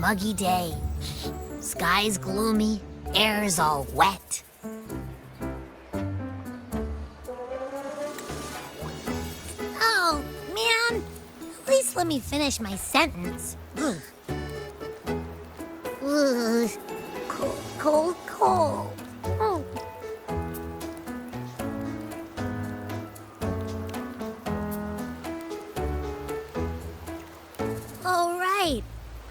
muggy day. Sky's gloomy, air's all wet. Oh, man. At least let me finish my sentence. Ugh. Ugh. Cold, cold, cold. Oh. All right.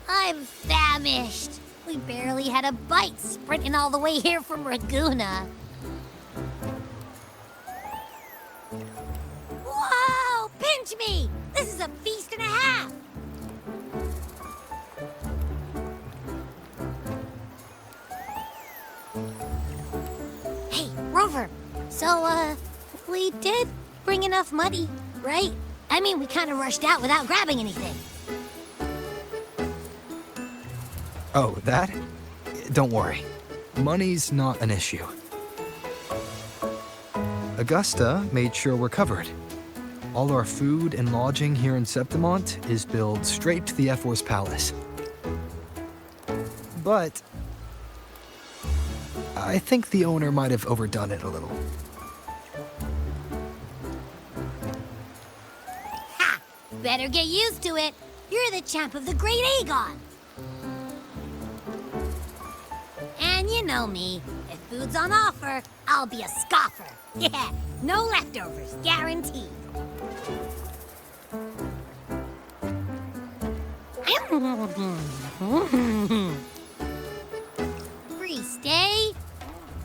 I'm famished. We barely had a bite sprinting all the way here from Ragoona. Whoa! Pinch me! This is a feast and a half! Hey, Rover. So, we did bring enough money, right? I mean, we kind of rushed out without grabbing anything. Oh, that? Don't worry. Money's not an issue. Augusta made sure we're covered. All our food and lodging here in GameZpoiint is billed straight to the F-Force Palace. But I think the owner might have overdone it a little. Ha! Better get used to it. You're the champ of the Great Aegon. And you know me. If food's on offer, I'll be a scoffer. Yeah, no leftovers, guaranteed. Free stay,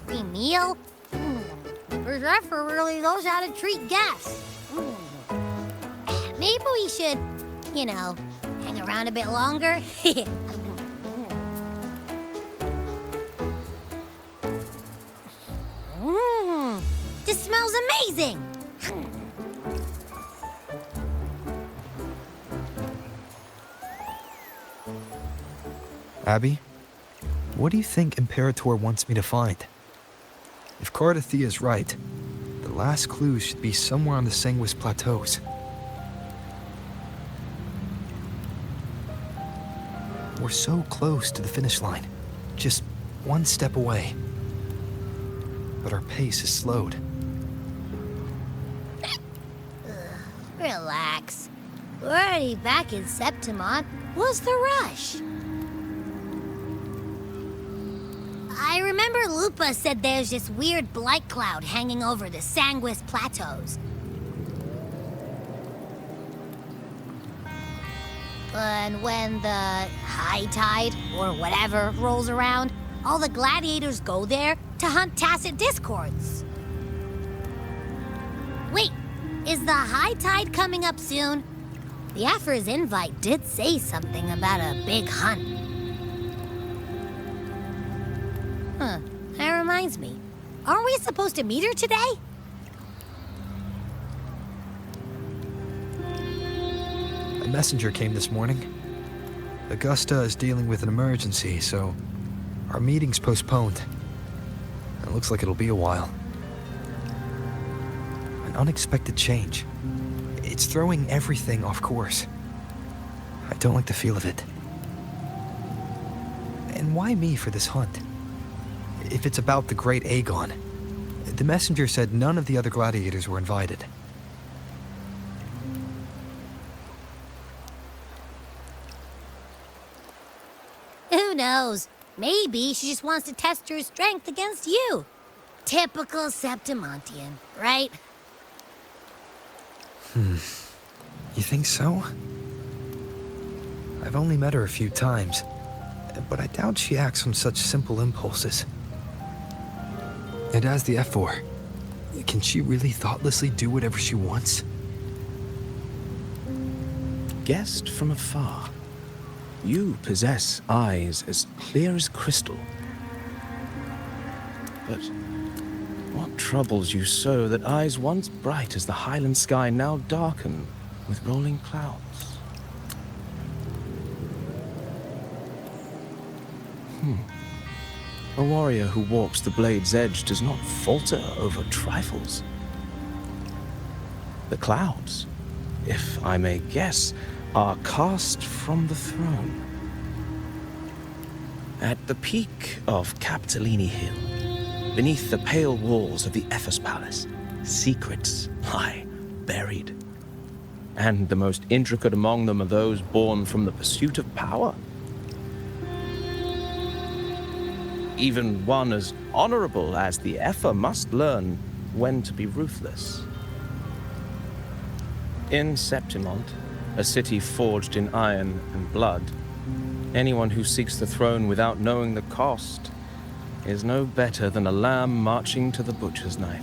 free meal. The Zephyr really knows how to treat guests. Maybe we should, hang around a bit longer. This smells amazing! Abby, what do you think Imperator wants me to find? If Cardathia's right, the last clue should be somewhere on the Sanguis Plateaus. We're so close to the finish line, just one step away. But our pace is slowed. Relax. We're already back in GameZpoiint. What's the rush? I remember Lupa said there's this weird blight cloud hanging over the Sanguis Plateaus. And when the high tide, or whatever, rolls around, all the gladiators go there to hunt tacit discords. Wait, is the high tide coming up soon? The Aphra's invite did say something about a big hunt. Huh, that reminds me. Aren't we supposed to meet her today? A messenger came this morning. Augusta is dealing with an emergency, so our meeting's postponed. It looks like it'll be a while. An unexpected change. It's throwing everything off course. I don't like the feel of it. And why me for this hunt? If it's about the Great Aegon, the messenger said none of the other gladiators were invited. Who knows? Maybe she just wants to test her strength against you. Typical GameZpointian, right? You think so? I've only met her a few times, but I doubt she acts on such simple impulses. And as the F4, can she really thoughtlessly do whatever she wants? Guessed from afar, you possess eyes as clear as crystal. But what troubles you so that eyes once bright as the highland sky now darken with rolling clouds? A warrior who walks the blade's edge does not falter over trifles. The clouds, if I may guess, are cast from the throne. At the peak of Capitolini Hill, beneath the pale walls of the Ephes Palace, secrets lie buried. And the most intricate among them are those born from the pursuit of power. Even one as honorable as the Epher must learn when to be ruthless. In Septimont, a city forged in iron and blood, anyone who seeks the throne without knowing the cost is no better than a lamb marching to the butcher's knife.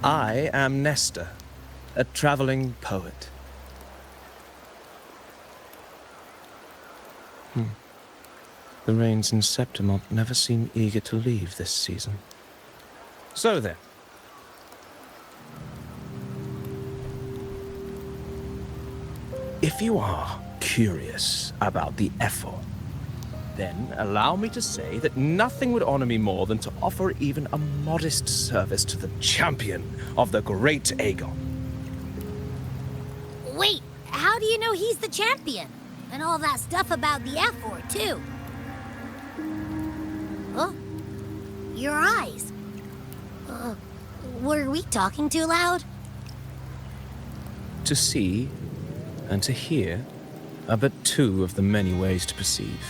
I am Nestor, a traveling poet. The rains in Septimont never seem eager to leave this season. So then. If you are curious about the Epher, then allow me to say that nothing would honor me more than to offer even a modest service to the champion of the great Aegon. Wait, how do you know he's the champion? And all that stuff about the F4, too. Oh, your eyes. Were we talking too loud? To see and to hear are but two of the many ways to perceive.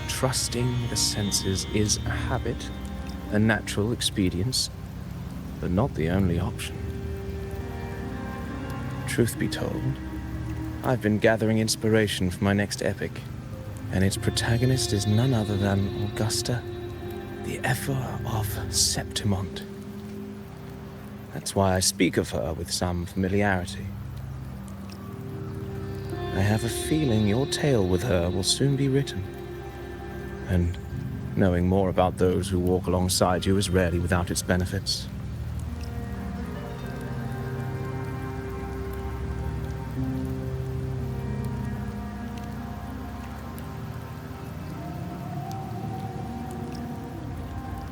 Trusting the senses is a habit, a natural expedience, but not the only option. Truth be told, I've been gathering inspiration for my next epic, and its protagonist is none other than Augusta, the Epher of Septimont. That's why I speak of her with some familiarity. I have a feeling your tale with her will soon be written. And knowing more about those who walk alongside you is rarely without its benefits.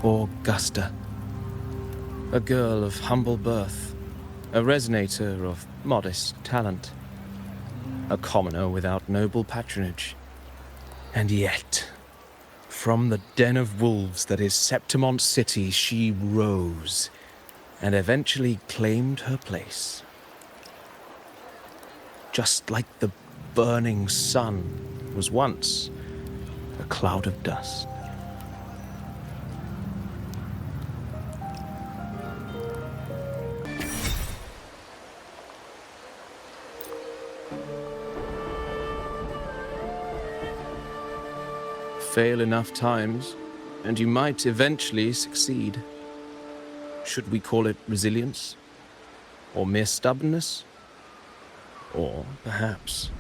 Augusta, a girl of humble birth, a resonator of modest talent, a commoner without noble patronage, and yet, from the den of wolves that is Septimont City, she rose and eventually claimed her place. Just like the burning sun was once a cloud of dust. Fail enough times, and you might eventually succeed. Should we call it resilience? Or mere stubbornness? Or perhaps,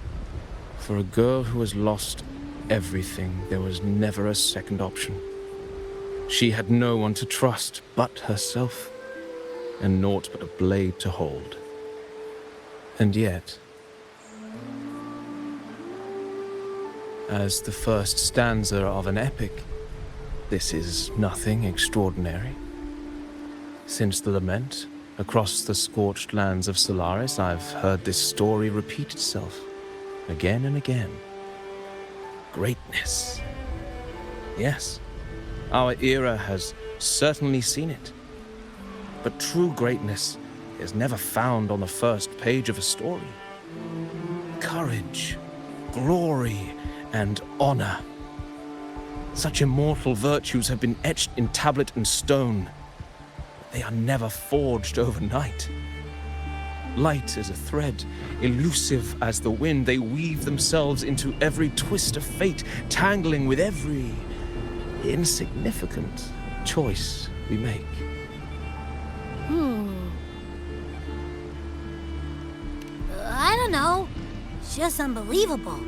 for a girl who has lost everything, there was never a second option. She had no one to trust but herself, and naught but a blade to hold. And yet, as the first stanza of an epic, this is nothing extraordinary. Since the lament, across the scorched lands of Solaris, I've heard this story repeat itself, again and again. Greatness. Yes, our era has certainly seen it. But true greatness is never found on the first page of a story. Courage, glory, and honor. Such immortal virtues have been etched in tablet and stone. They are never forged overnight. Light as a thread, elusive as the wind, they weave themselves into every twist of fate, tangling with every insignificant choice we make. I don't know. It's just unbelievable.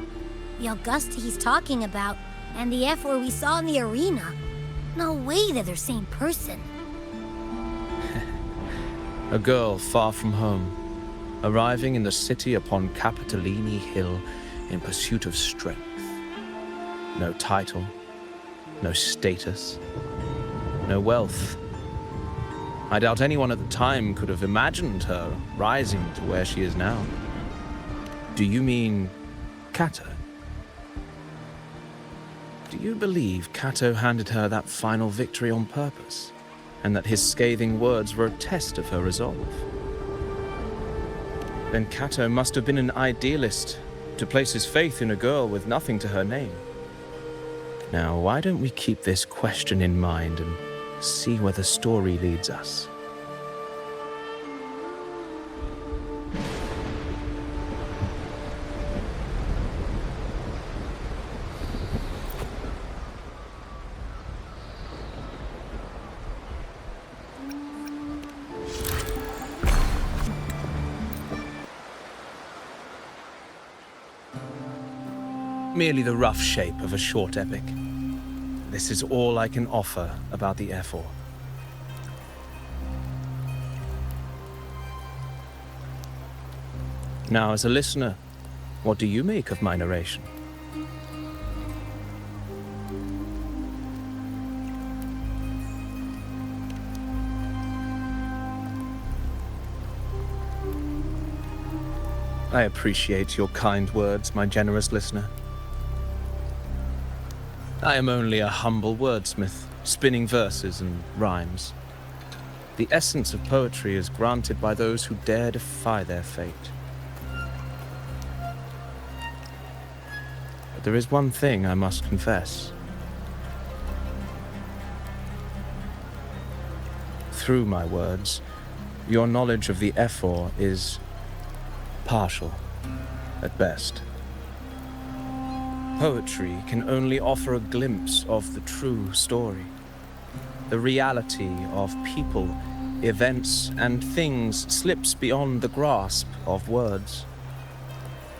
The Augusta he's talking about, and the F4 we saw in the arena. No way they're the same person. A girl far from home, arriving in the city upon Capitolini Hill in pursuit of strength. No title, no status, no wealth, I doubt anyone at the time could have imagined her rising to where she is now. Do you mean Kato? Do you believe Kato handed her that final victory on purpose, and that his scathing words were a test of her resolve? Then Kato must have been an idealist to place his faith in a girl with nothing to her name. Now, why don't we keep this question in mind and see where the story leads us? Merely the rough shape of a short epic. This is all I can offer about the F4. Now, as a listener, what do you make of my narration? I appreciate your kind words, my generous listener. I am only a humble wordsmith, spinning verses and rhymes. The essence of poetry is granted by those who dare defy their fate. But there is one thing I must confess. Through my words, your knowledge of the F4 is partial, at best. Poetry can only offer a glimpse of the true story, the reality of people, events, and things slips beyond the grasp of words.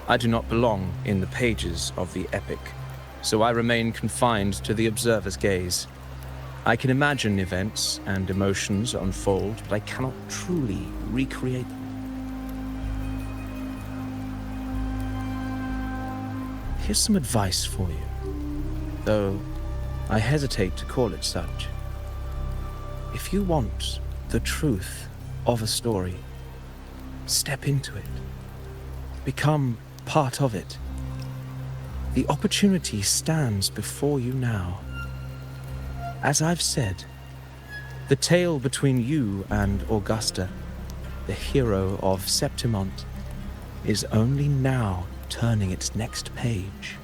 I do not belong in the pages of the epic, so I remain confined to the observer's gaze. I can imagine events and emotions unfold, but I cannot truly recreate them. Here's some advice for you, though I hesitate to call it such. If you want the truth of a story, step into it. Become part of it. The opportunity stands before you now. As I've said, the tale between you and Augusta, the hero of GameZpoiint, is only now turning its next page.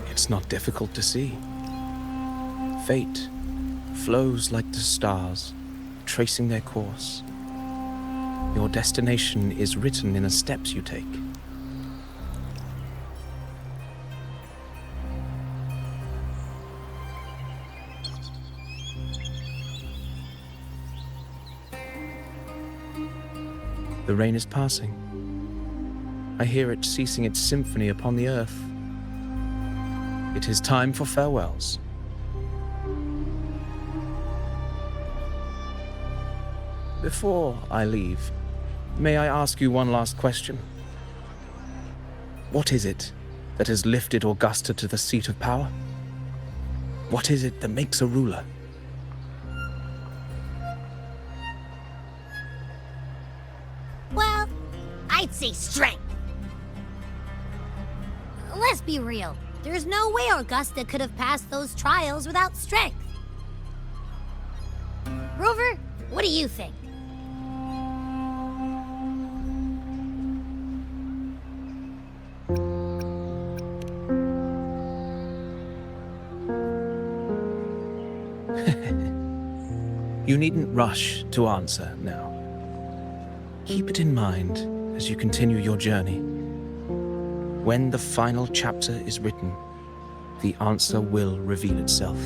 It's not difficult to see. Fate flows like the stars, tracing their course. Your destination is written in the steps you take. The rain is passing. I hear it ceasing its symphony upon the earth. It is time for farewells. Before I leave, may I ask you one last question? What is it that has lifted Augusta to the seat of power? What is it that makes a ruler? Well, I'd say strength. Let's be real. There's no way Augusta could have passed those trials without strength. Rover, what do you think? You needn't rush to answer now. Keep it in mind as you continue your journey. When the final chapter is written, the answer will reveal itself.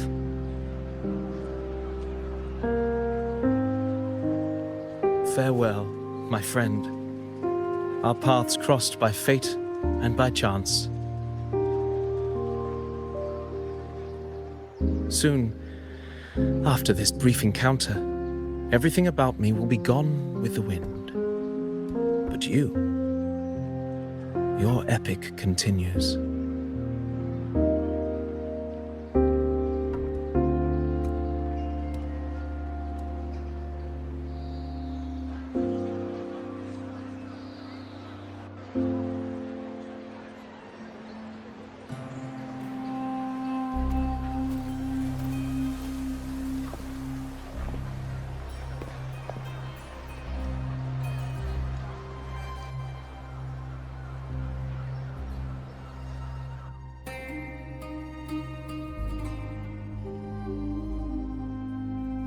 Farewell, my friend. Our paths crossed by fate and by chance. Soon, after this brief encounter, everything about me will be gone with the wind. But your epic continues.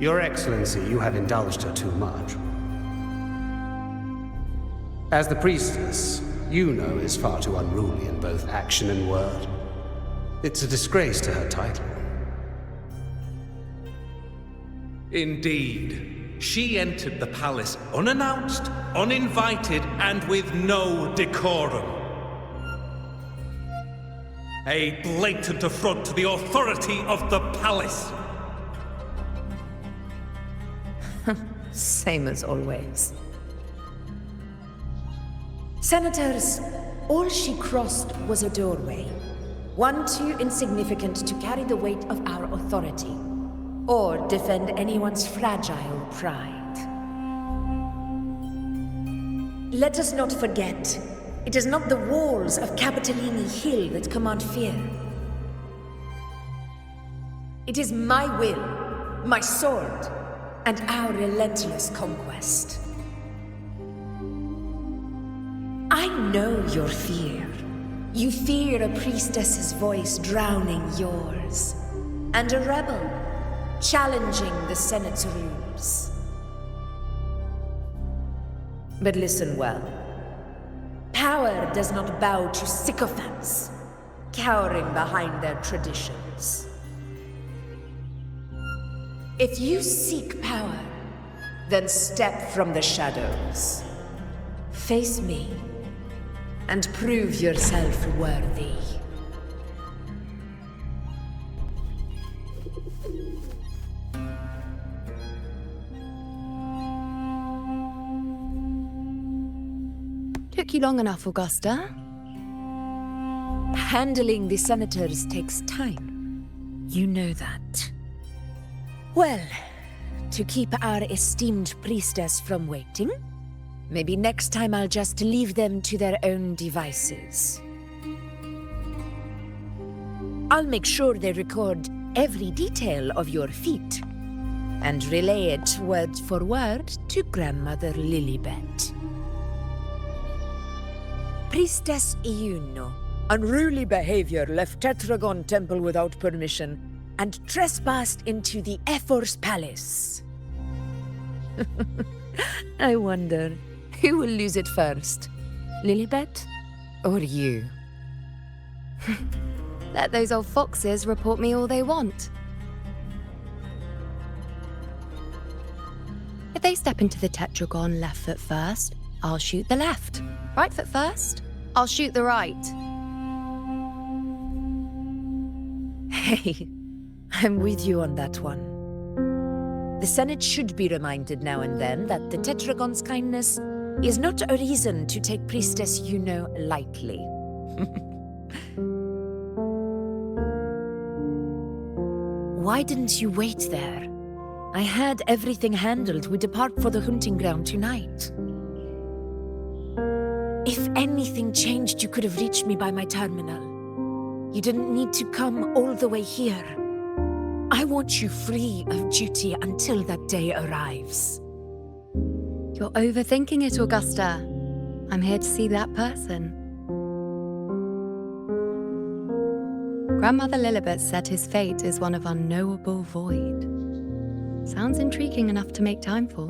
Your Excellency, you have indulged her too much. As the priestess, Yuno is far too unruly in both action and word. It's a disgrace to her title. Indeed. She entered the palace unannounced, uninvited, and with no decorum. A blatant affront to the authority of the palace. Same as always. Senators, all she crossed was a doorway. One too insignificant to carry the weight of our authority, or defend anyone's fragile pride. Let us not forget, it is not the walls of Capitolini Hill that command fear. It is my will, my sword, and our relentless conquest. I know your fear. You fear a priestess's voice drowning yours, and a rebel challenging the Senate's rules. But listen well. Power does not bow to sycophants, cowering behind their traditions. If you seek power, then step from the shadows. Face me, and prove yourself worthy. Took you long enough, Augusta. Handling the senators takes time. You know that. Well, to keep our esteemed priestess from waiting, maybe next time I'll just leave them to their own devices. I'll make sure they record every detail of your feat, and relay it word for word to Grandmother Lilibet. Priestess Iuno. Unruly behavior left Tetragon Temple without permission, and trespassed into the Ephor's palace. I wonder, who will lose it first? Lilibet or you? Let those old foxes report me all they want. If they step into the tetragon left foot first, I'll shoot the left. Right foot first, I'll shoot the right. Hey, I'm with you on that one. The Senate should be reminded now and then that the Tetragon's kindness is not a reason to take Priestess Yuno lightly. Why didn't you wait there? I had everything handled. We depart for the hunting ground tonight. If anything changed, you could have reached me by my terminal. You didn't need to come all the way here. I want you free of duty until that day arrives. You're overthinking it, Augusta. I'm here to see that person. Grandmother Lilibet said his fate is one of unknowable void. Sounds intriguing enough to make time for.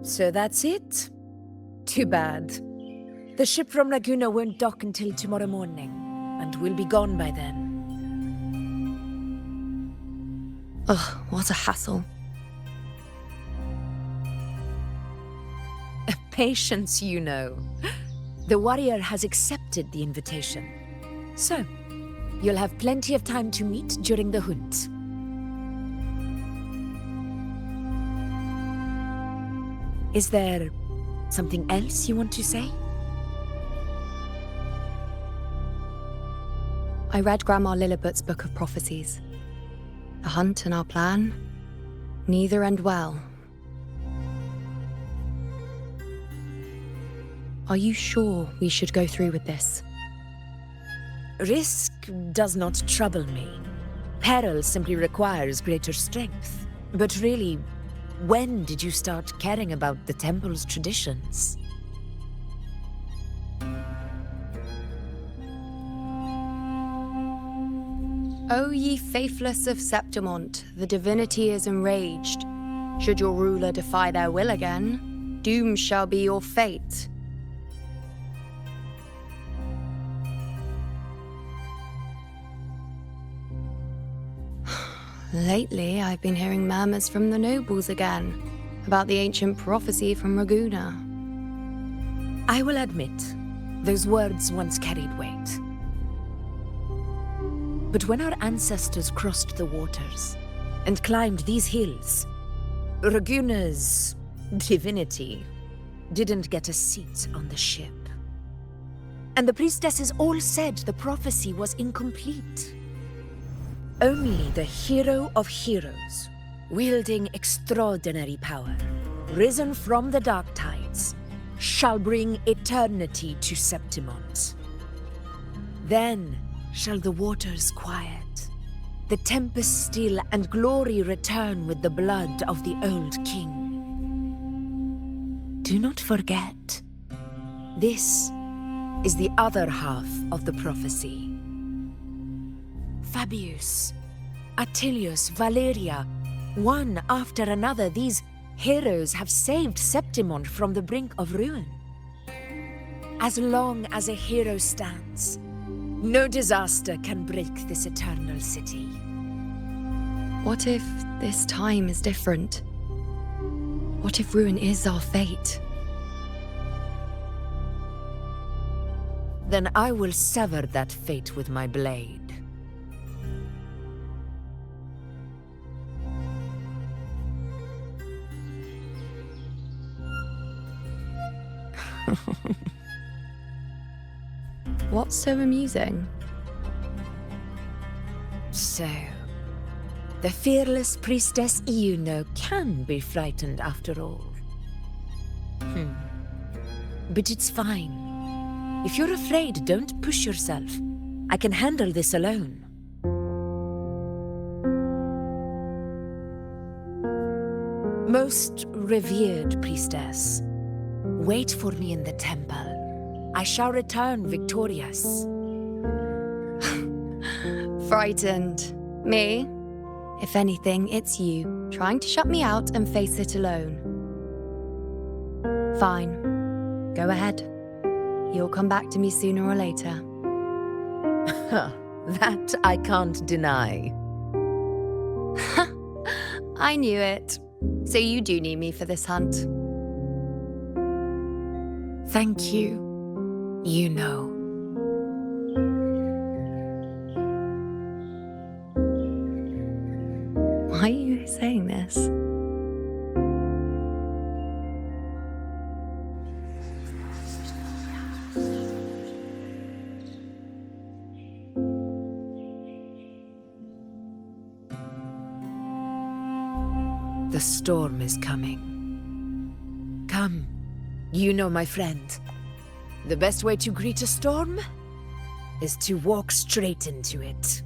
So that's it? Too bad. The ship from Laguna won't dock until tomorrow morning, and we'll be gone by then. Ugh, what a hassle. Patience, you know. The warrior has accepted the invitation. So, you'll have plenty of time to meet during the hunt. Is there something else you want to say? I read Grandma Lilibet's Book of Prophecies. The hunt and our plan, neither end well. Are you sure we should go through with this? Risk does not trouble me. Peril simply requires greater strength. But really, when did you start caring about the temple's traditions? O ye faithless of Septimont, the divinity is enraged. Should your ruler defy their will again, doom shall be your fate. Lately, I've been hearing murmurs from the nobles again about the ancient prophecy from Raguna. I will admit, those words once carried weight. But when our ancestors crossed the waters and climbed these hills, Raguna's divinity didn't get a seat on the ship. And the priestesses all said the prophecy was incomplete. Only the hero of heroes, wielding extraordinary power, risen from the dark tides, shall bring eternity to Septimont. Then shall the waters quiet, the tempest still, and glory return with the blood of the old king. Do not forget, this is the other half of the prophecy. Fabius, Attilius, Valeria, one after another, these heroes have saved Septimont from the brink of ruin. As long as a hero stands, no disaster can break this eternal city. What if this time is different? What if ruin is our fate? Then I will sever that fate with my blade. What's so amusing? So, the fearless priestess Iuno can be frightened after all. But it's fine. If you're afraid, don't push yourself. I can handle this alone. Most revered priestess, wait for me in the temple. I shall return victorious. Frightened. Me? If anything, it's you, trying to shut me out and face it alone. Fine. Go ahead. You'll come back to me sooner or later. That I can't deny. I knew it. So you do need me for this hunt. Thank you. You know. Why are you saying this? The storm is coming. Come, you know, my friend. The best way to greet a storm is to walk straight into it.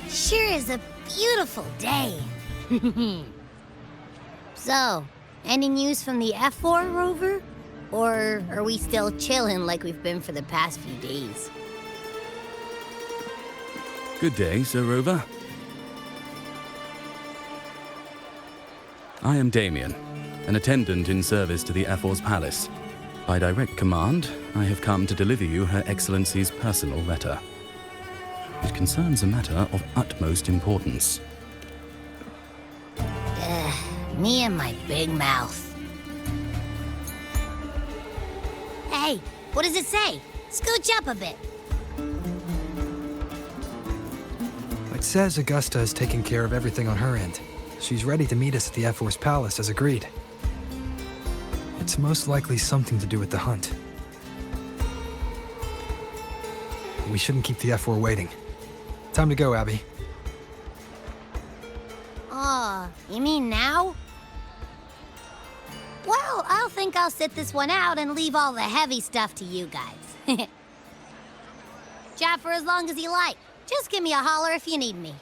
Sure is a beautiful day. So, any news from the F4, Rover? Or are we still chilling like we've been for the past few days? Good day, Sir Rover. I am Damien, an attendant in service to the F4's palace. By direct command, I have come to deliver you Her Excellency's personal letter. It concerns a matter of utmost importance. Me and my big mouth. Hey, what does it say? Scooch up a bit. It says Augusta is taking care of everything on her end. She's ready to meet us at the F4's palace as agreed. It's most likely something to do with the hunt. We shouldn't keep the F4 waiting. Time to go, Abby. Oh, you mean now? Well, I'll think I'll sit this one out and leave all the heavy stuff to you guys. Chat for as long as you like. Just give me a holler if you need me.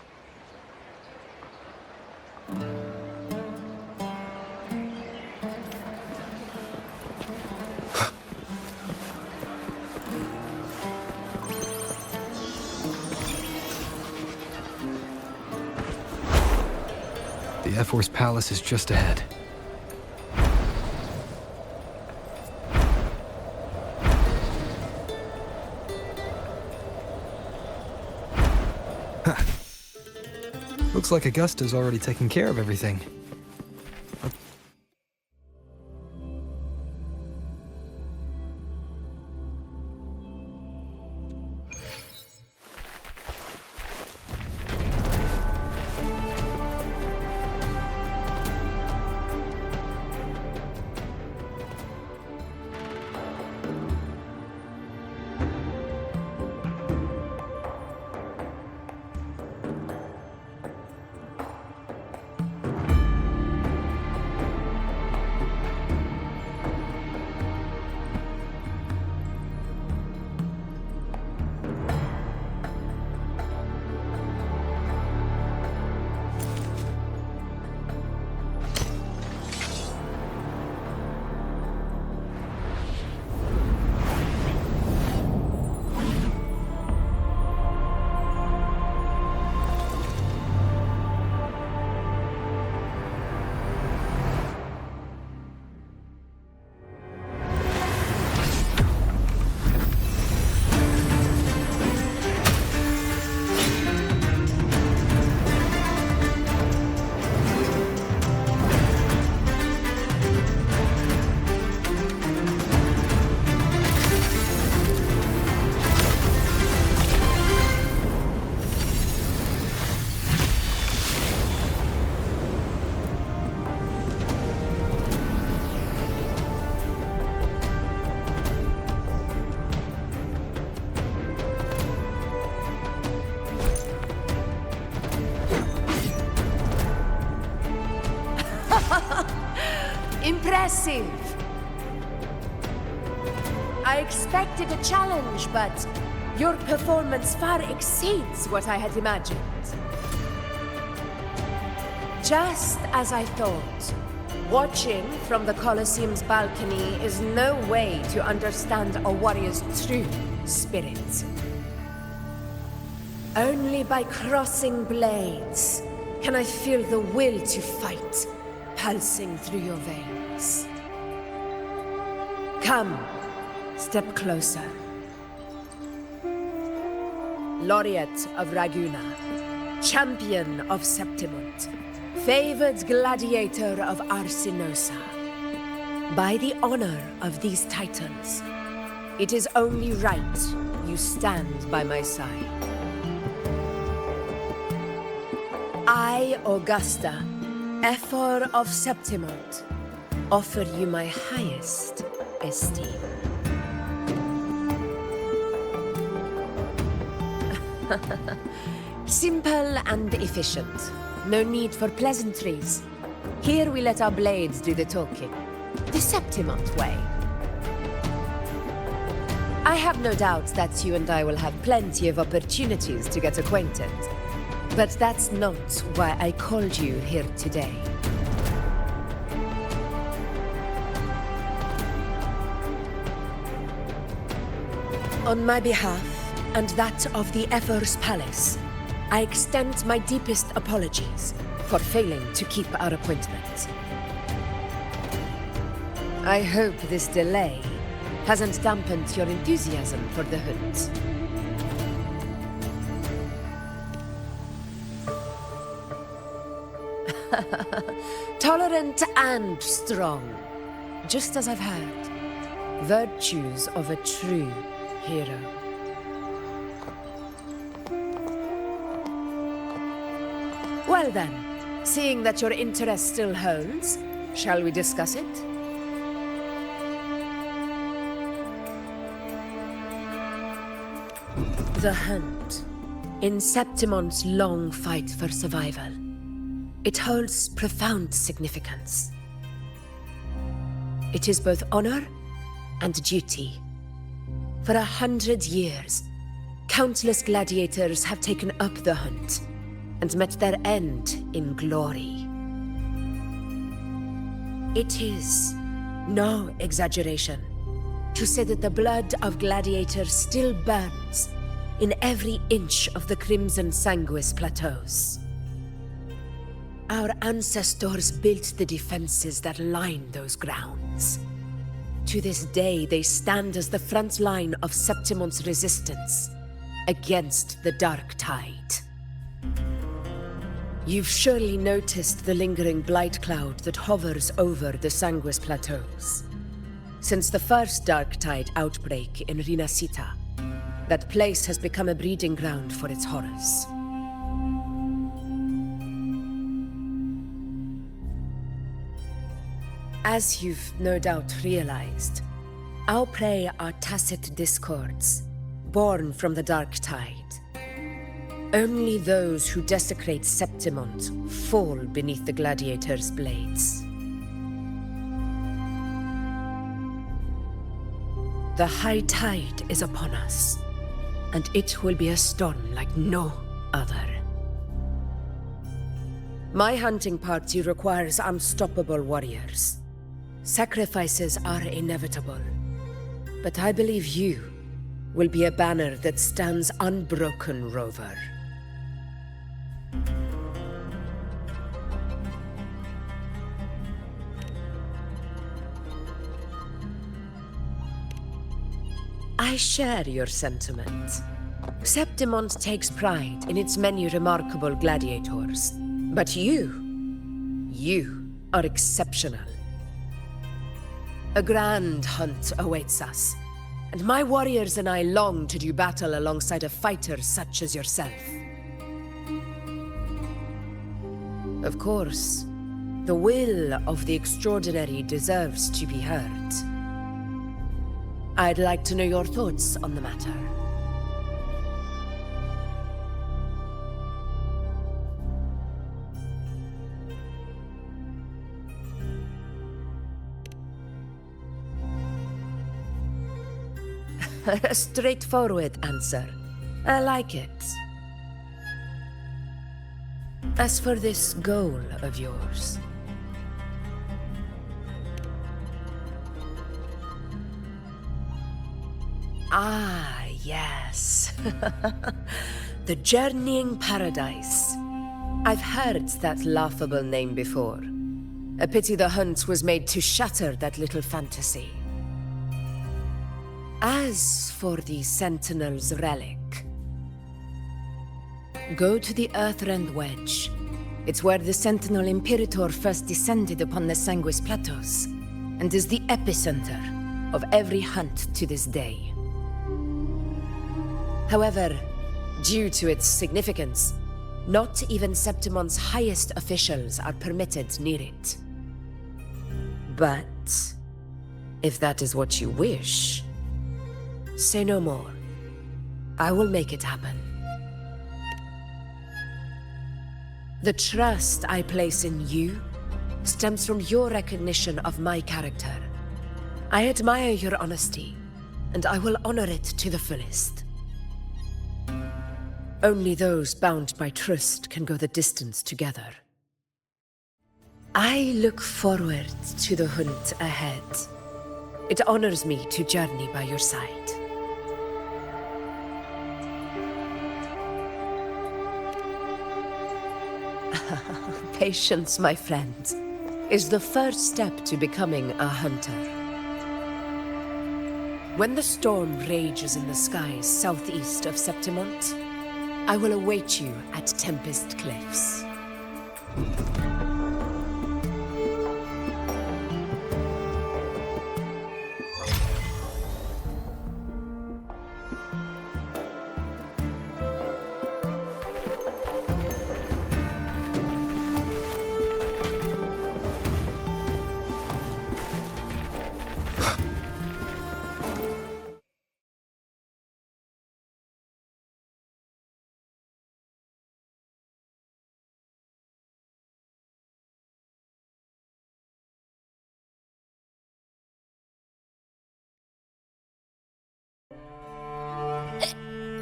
The F4's palace is just ahead. Looks like Augusta's already taken care of everything. Impressive! I expected a challenge, but your performance far exceeds what I had imagined. Just as I thought, watching from the Colosseum's balcony is no way to understand a warrior's true spirit. Only by crossing blades can I feel the will to fight pulsing through your veins. Come, step closer. Laureate of Raguna, champion of Septimunt, favored gladiator of Arsinosa. By the honor of these titans, it is only right you stand by my side. I, Augusta, F4 of Septimunt, offer you my highest esteem. Simple and efficient. No need for pleasantries. Here we let our blades do the talking. The Septimunt way. I have no doubt that you and I will have plenty of opportunities to get acquainted. But that's not why I called you here today. On my behalf, and that of the F4's palace, I extend my deepest apologies for failing to keep our appointment. I hope this delay hasn't dampened your enthusiasm for the hunt. Tolerant and strong, just as I've heard. Virtues of a true hero. Well then, seeing that your interest still holds, shall we discuss it? The hunt. In Septimon's long fight for survival, it holds profound significance. It is both honor and duty. For 100 years, countless gladiators have taken up the hunt and met their end in glory. It is no exaggeration to say that the blood of gladiators still burns in every inch of the Crimson Sanguis plateaus. Our ancestors built the defenses that line those grounds. To this day, they stand as the front line of Septimon's resistance against the Dark Tide. You've surely noticed the lingering blight cloud that hovers over the Sanguis plateaus. Since the first Dark Tide outbreak in Rinasita, that place has become a breeding ground for its horrors. As you've no doubt realized, our prey are tacit discords, born from the Dark Tide. Only those who desecrate Septimont fall beneath the gladiators' blades. The high tide is upon us, and it will be a storm like no other. My hunting party requires unstoppable warriors. Sacrifices are inevitable, but I believe you will be a banner that stands unbroken, Rover. I share your sentiment. Septimont takes pride in its many remarkable gladiators, but you are exceptional. A grand hunt awaits us, and my warriors and I long to do battle alongside a fighter such as yourself. Of course, the will of the extraordinary deserves to be heard. I'd like to know your thoughts on the matter. A straightforward answer. I like it. As for this goal of yours, ah, yes. The Journeying Paradise. I've heard that laughable name before. A pity the hunt was made to shatter that little fantasy. As for the Sentinel's relic, go to the Earthrend Wedge. It's where the Sentinel Imperator first descended upon the Sanguis Plateaus, and is the epicenter of every hunt to this day. However, due to its significance, not even Septimon's highest officials are permitted near it. But if that is what you wish, say no more. I will make it happen. The trust I place in you stems from your recognition of my character. I admire your honesty, and I will honor it to the fullest. Only those bound by trust can go the distance together. I look forward to the hunt ahead. It honors me to journey by your side. Patience, my friend, is the first step to becoming a hunter. When the storm rages in the skies southeast of Septimont, I will await you at Tempest Cliffs.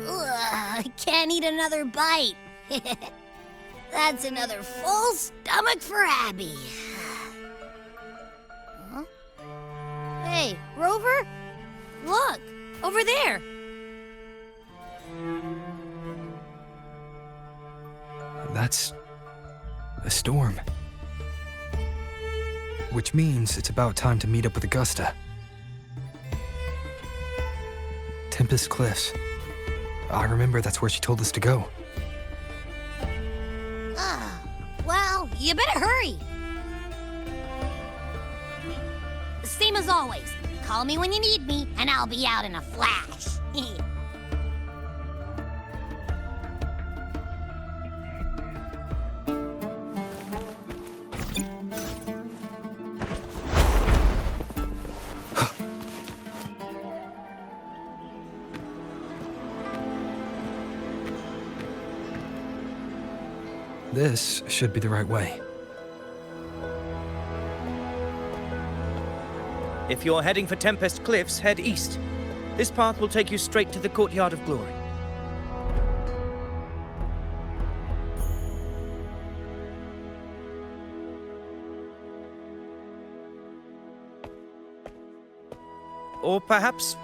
I can't eat another bite. That's another full stomach for Abby. Huh? Hey, Rover? Look, over there. That's a storm. Which means it's about time to meet up with Augusta. Tempest Cliffs. I remember that's where she told us to go. Well, you better hurry. Same as always. Call me when you need me, and I'll be out in a flash. This should be the right way. If you're heading for Tempest Cliffs, head east. This path will take you straight to the Courtyard of Glory. Or perhaps,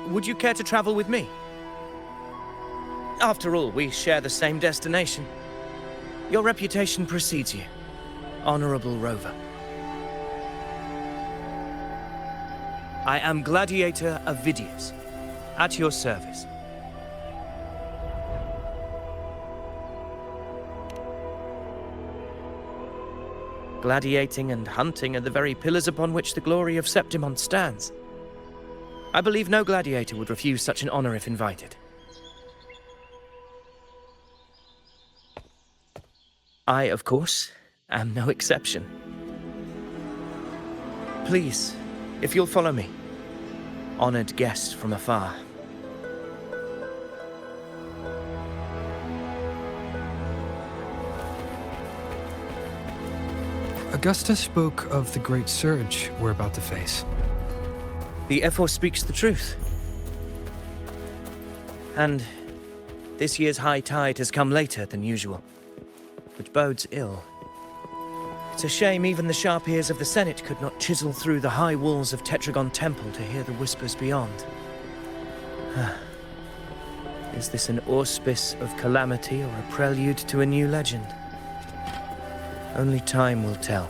would you care to travel with me? After all, we share the same destination. Your reputation precedes you, Honorable Rover. I am Gladiator Avidius, at your service. Gladiating and hunting are the very pillars upon which the glory of Septimont stands. I believe no gladiator would refuse such an honor if invited. I, of course, am no exception. Please, if you'll follow me, honored guest from afar. Augusta spoke of the great surge we're about to face. The Ephor speaks the truth. And this year's high tide has come later than usual, which bodes ill. It's a shame even the sharp ears of the Senate could not chisel through the high walls of Tetragon Temple to hear the whispers beyond. Is this an auspice of calamity or a prelude to a new legend? Only time will tell.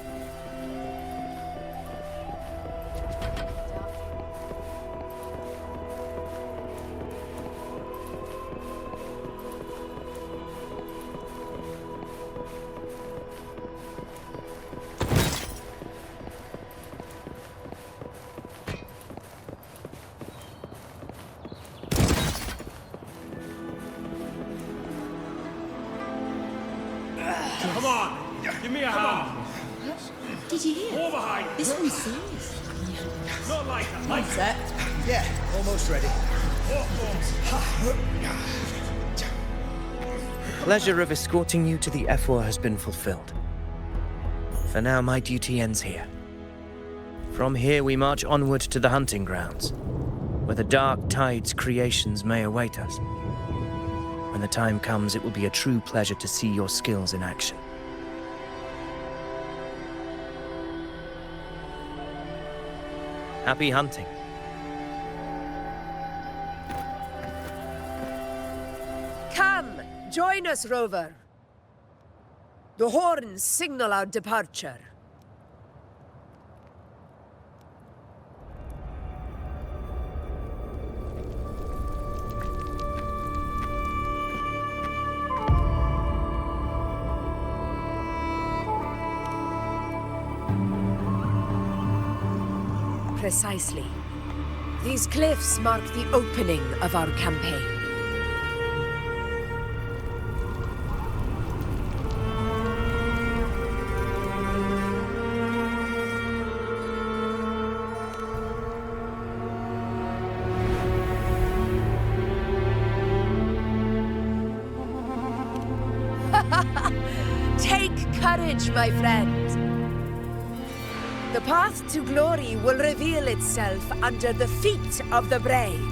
Come on! Give me a hand! Did you hear? More behind! This one's serious. Not like that! Set. Yeah, almost ready. Pleasure of escorting you to the Ephor has been fulfilled. For now, my duty ends here. From here, we march onward to the hunting grounds, where the dark tide's creations may await us. When the time comes, it will be a true pleasure to see your skills in action. Happy hunting. Come, join us, Rover. The horns signal our departure. Precisely. These cliffs mark the opening of our campaign. Take courage, my friend. The path to glory will reveal itself under the feet of the brave.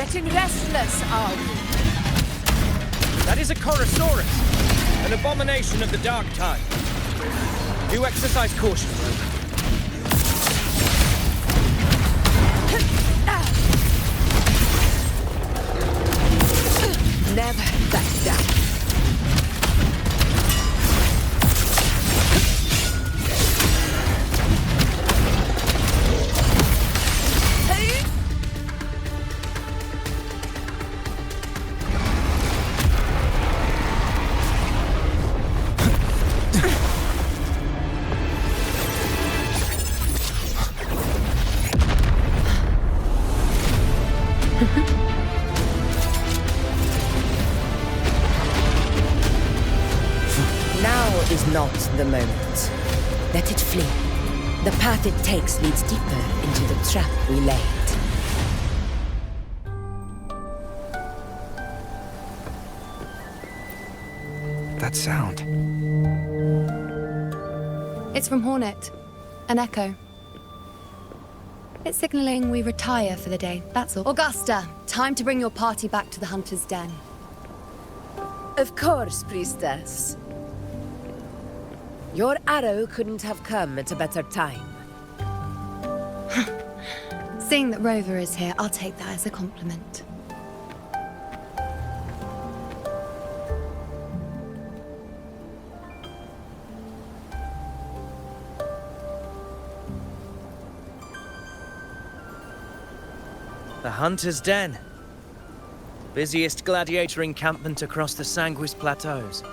Getting restless, are we? That is a Chorosaurus, an abomination of the dark tide. Do exercise caution, Rover. Never back down. Is not the moment. Let it flee. The path it takes leads deeper into the trap we laid. That sound. It's from Hornet. An echo. It's signaling we retire for the day, that's all. Augusta, time to bring your party back to the Hunter's Den. Of course, Priestess. Your arrow couldn't have come at a better time. Seeing that Rover is here, I'll take that as a compliment. The Hunter's Den. Busiest gladiator encampment across the Sanguis Plateaus.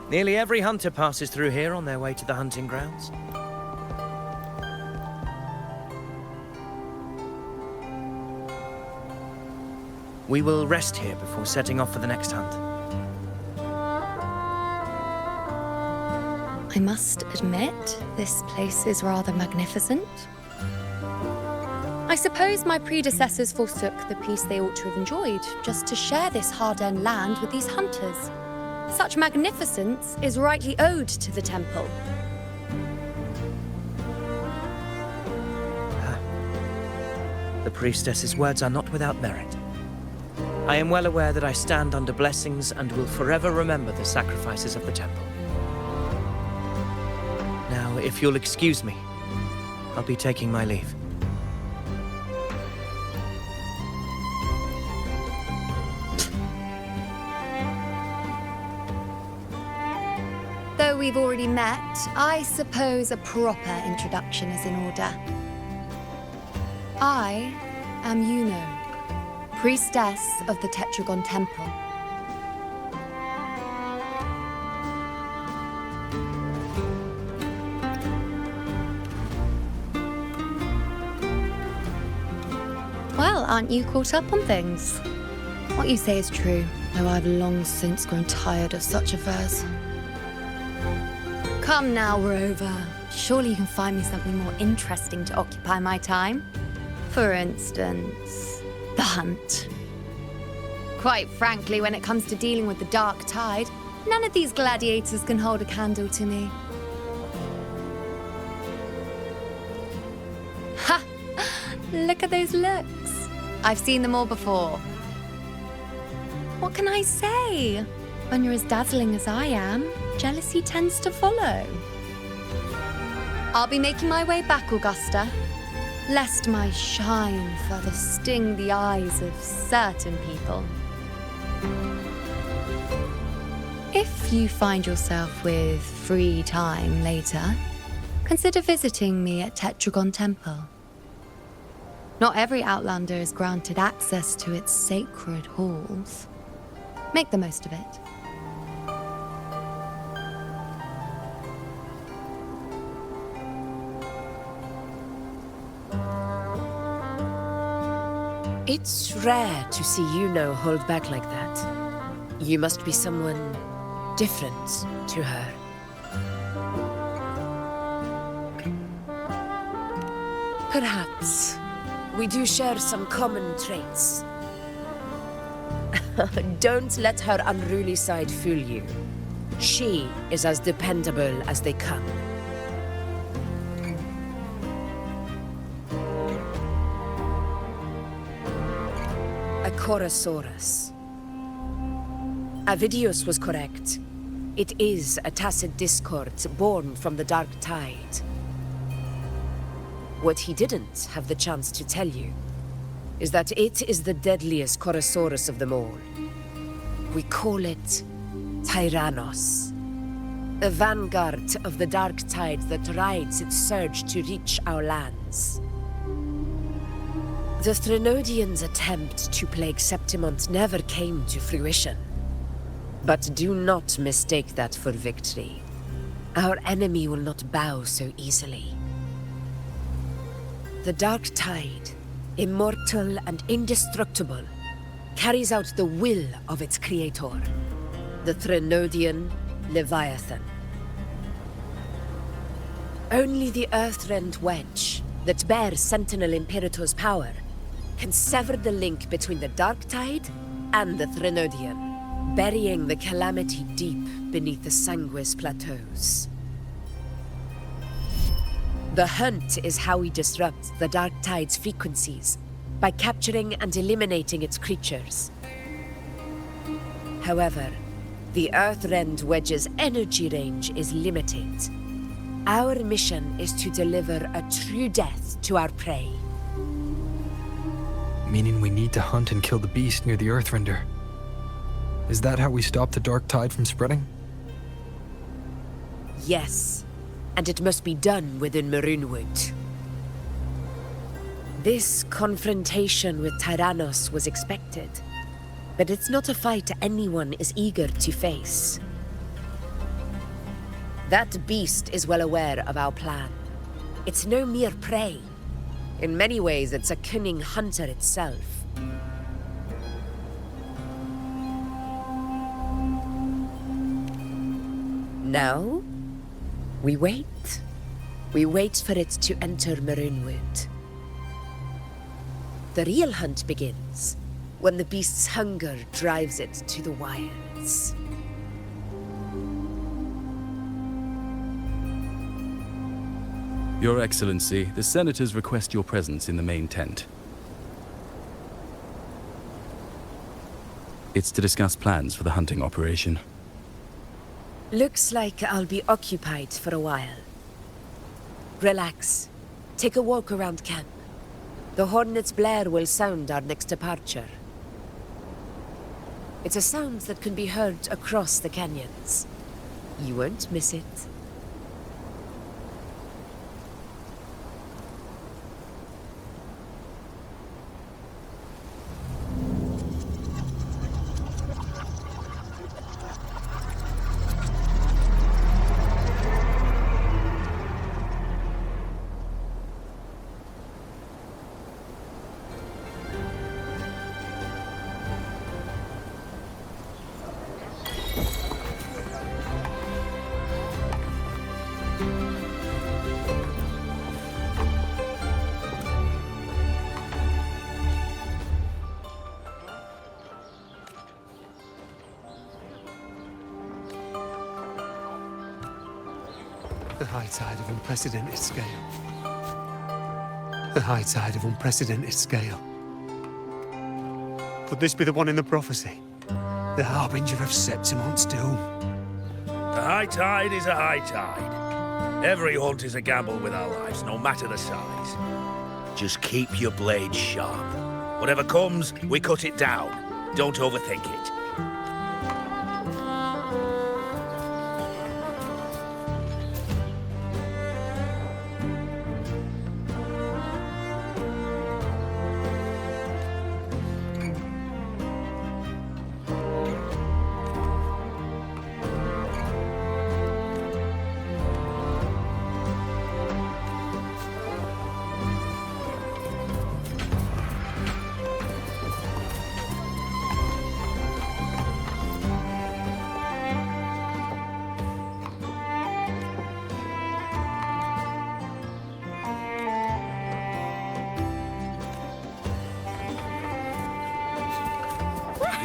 Nearly every hunter passes through here on their way to the hunting grounds. We will rest here before setting off for the next hunt. I must admit, this place is rather magnificent. I suppose my predecessors forsook the peace they ought to have enjoyed, just to share this hard-earned land with these hunters. Such magnificence is rightly owed to the temple. The priestess's words are not without merit. I am well aware that I stand under blessings and will forever remember the sacrifices of the temple. Now, if you'll excuse me, I'll be taking my leave. Though we've already met, I suppose a proper introduction is in order. I am Yuno, priestess of the Tetragon Temple. Well, aren't you caught up on things? What you say is true, though I've long since grown tired of such affairs. Come now, Rover. Surely you can find me something more interesting to occupy my time. For instance, the hunt. Quite frankly, when it comes to dealing with the dark tide, none of these gladiators can hold a candle to me. Ha! Look at those looks. I've seen them all before. What can I say? When you're as dazzling as I am, jealousy tends to follow. I'll be making my way back, Augusta, lest my shine further sting the eyes of certain people. If you find yourself with free time later, consider visiting me at Tetragon Temple. Not every Outlander is granted access to its sacred halls. Make the most of it. It's rare to see Yuno hold back like that. You must be someone different to her. Perhaps we do share some common traits. Don't let her unruly side fool you. She is as dependable as they come. Chorosaurus. Avidius was correct. It is a tacit discord born from the Dark Tide. What he didn't have the chance to tell you is that it is the deadliest Chorosaurus of them all. We call it Tyrannos, a vanguard of the Dark Tide that rides its surge to reach our lands. The Threnodians' attempt to plague Septimont never came to fruition. But do not mistake that for victory. Our enemy will not bow so easily. The Dark Tide, immortal and indestructible, carries out the will of its creator, the Threnodian Leviathan. Only the Earthrend Wedge, that bears Sentinel Imperator's power, can sever the link between the Dark Tide and the Threnodian, burying the calamity deep beneath the Sanguis plateaus. The hunt is how we disrupt the Dark Tide's frequencies, by capturing and eliminating its creatures. However, the Earthrend Wedge's energy range is limited. Our mission is to deliver a true death to our prey. Meaning we need to hunt and kill the beast near the Earthrender. Is that how we stop the Dark Tide from spreading? Yes, and it must be done within Maroonwood. This confrontation with Tyrannos was expected, but it's not a fight anyone is eager to face. That beast is well aware of our plan. It's no mere prey. In many ways, it's a cunning hunter itself. Now, we wait. We wait for it to enter Maroonwood. The real hunt begins when the beast's hunger drives it to the wilds. Your Excellency, the Senators request your presence in the main tent. It's to discuss plans for the hunting operation. Looks like I'll be occupied for a while. Relax. Take a walk around camp. The hornet's blare will sound our next departure. It's a sound that can be heard across the canyons. You won't miss it. The high tide of unprecedented scale. The high tide of unprecedented scale. Could this be the one in the prophecy? The harbinger of Septimont's doom? A high tide is a high tide. Every hunt is a gamble with our lives, no matter the size. Just keep your blade sharp. Whatever comes, we cut it down. Don't overthink it.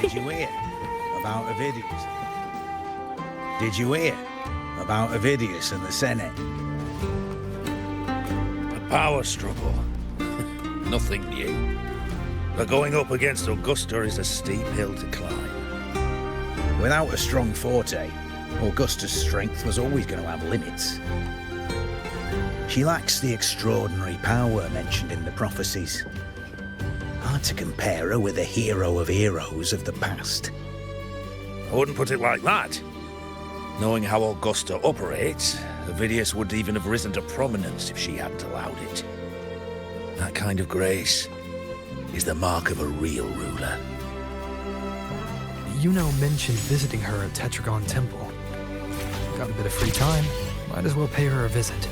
Did you hear about Avidius? Did you hear about Avidius and the Senate? A power struggle. Nothing new. But going up against Augusta is a steep hill to climb. Without a strong forte, Augusta's strength was always going to have limits. She lacks the extraordinary power mentioned in the prophecies. Hard to compare her with a hero of heroes of the past. I wouldn't put it like that. Knowing how Augusta operates, Avidius would even have risen to prominence if she hadn't allowed it. That kind of grace is the mark of a real ruler. Yuno mentioned visiting her at Tetragon Temple. Got a bit of free time, might as well pay her a visit.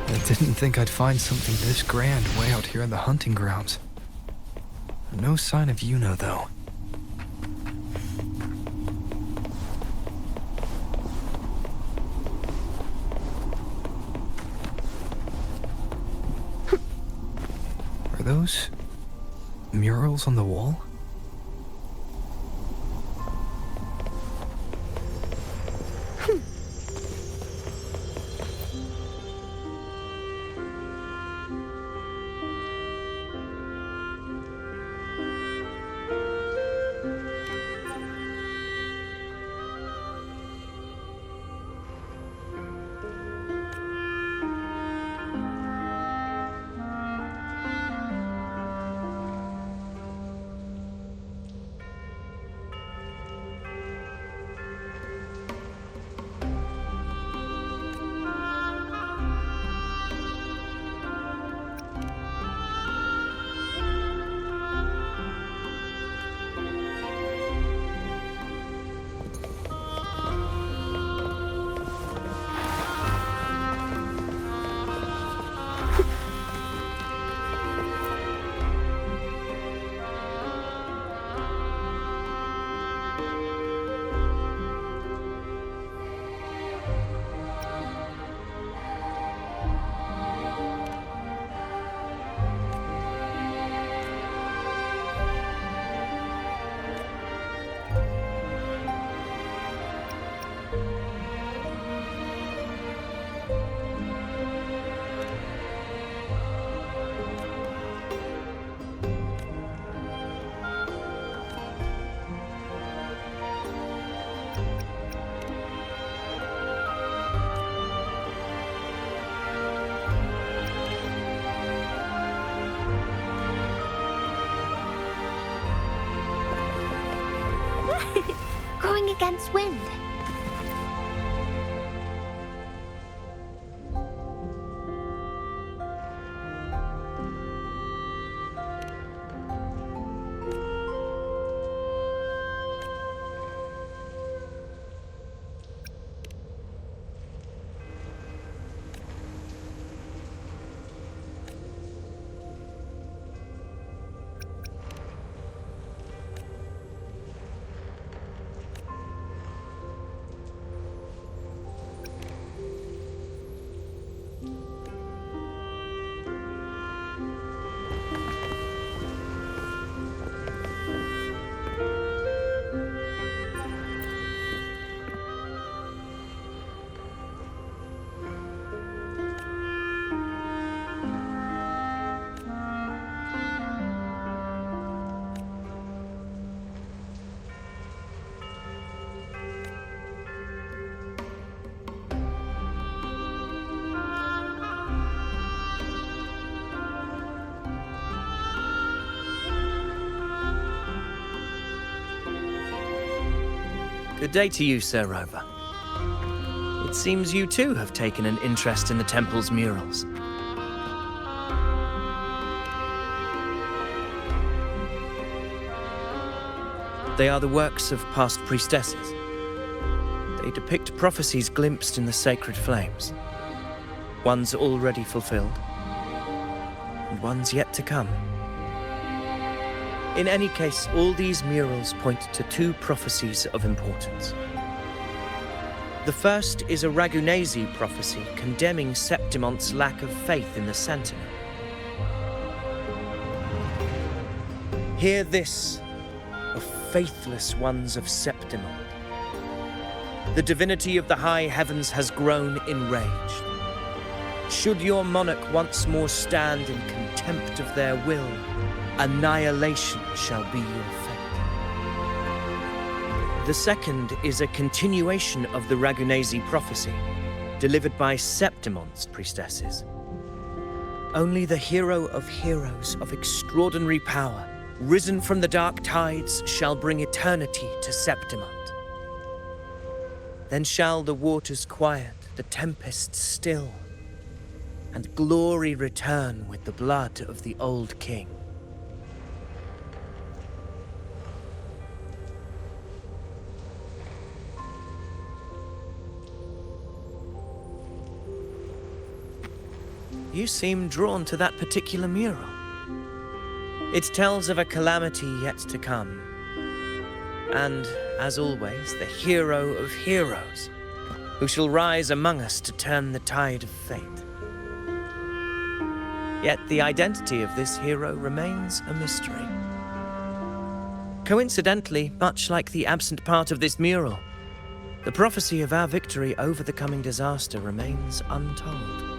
I didn't think I'd find something this grand way out here in the hunting grounds. No sign of Yuno, though. Are those murals on the wall? Going against wind. Good day to you, Sir Rover. It seems you too have taken an interest in the temple's murals. They are the works of past priestesses. They depict prophecies glimpsed in the sacred flames. Ones already fulfilled, and ones yet to come. In any case, all these murals point to two prophecies of importance. The first is a Ragunasi prophecy condemning Septimont's lack of faith in the Sentinel. Hear this, O faithless ones of Septimont. the divinity of the high heavens has grown enraged. Should your monarch once more stand in contempt of their will, annihilation shall be your fate. The second is a continuation of the Ragunesi prophecy, delivered by Septimont's priestesses. Only the hero of heroes of extraordinary power, risen from the dark tides, shall bring eternity to Septimont. Then shall the waters quiet, the tempest still, and glory return with the blood of the old king. You seem drawn to that particular mural. It tells of a calamity yet to come. And, as always, the hero of heroes, who shall rise among us to turn the tide of fate. Yet the identity of this hero remains a mystery. Coincidentally, much like the absent part of this mural, the prophecy of our victory over the coming disaster remains untold.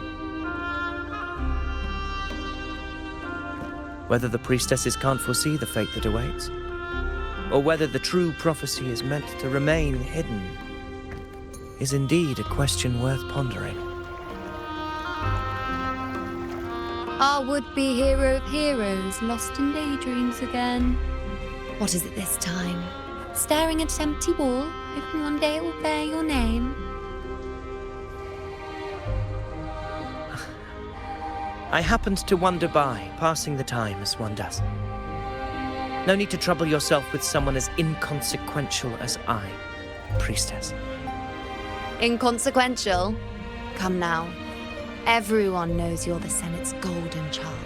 Whether the priestesses can't foresee the fate that awaits, or whether the true prophecy is meant to remain hidden, is indeed a question worth pondering. Our would-be hero of heroes lost in daydreams again. What is it this time? Staring at an empty wall, hoping one day it will bear your name? I happened to wander by, passing the time as one does. No need to trouble yourself with someone as inconsequential as I, priestess. Inconsequential? Come now. Everyone knows you're the Senate's golden child.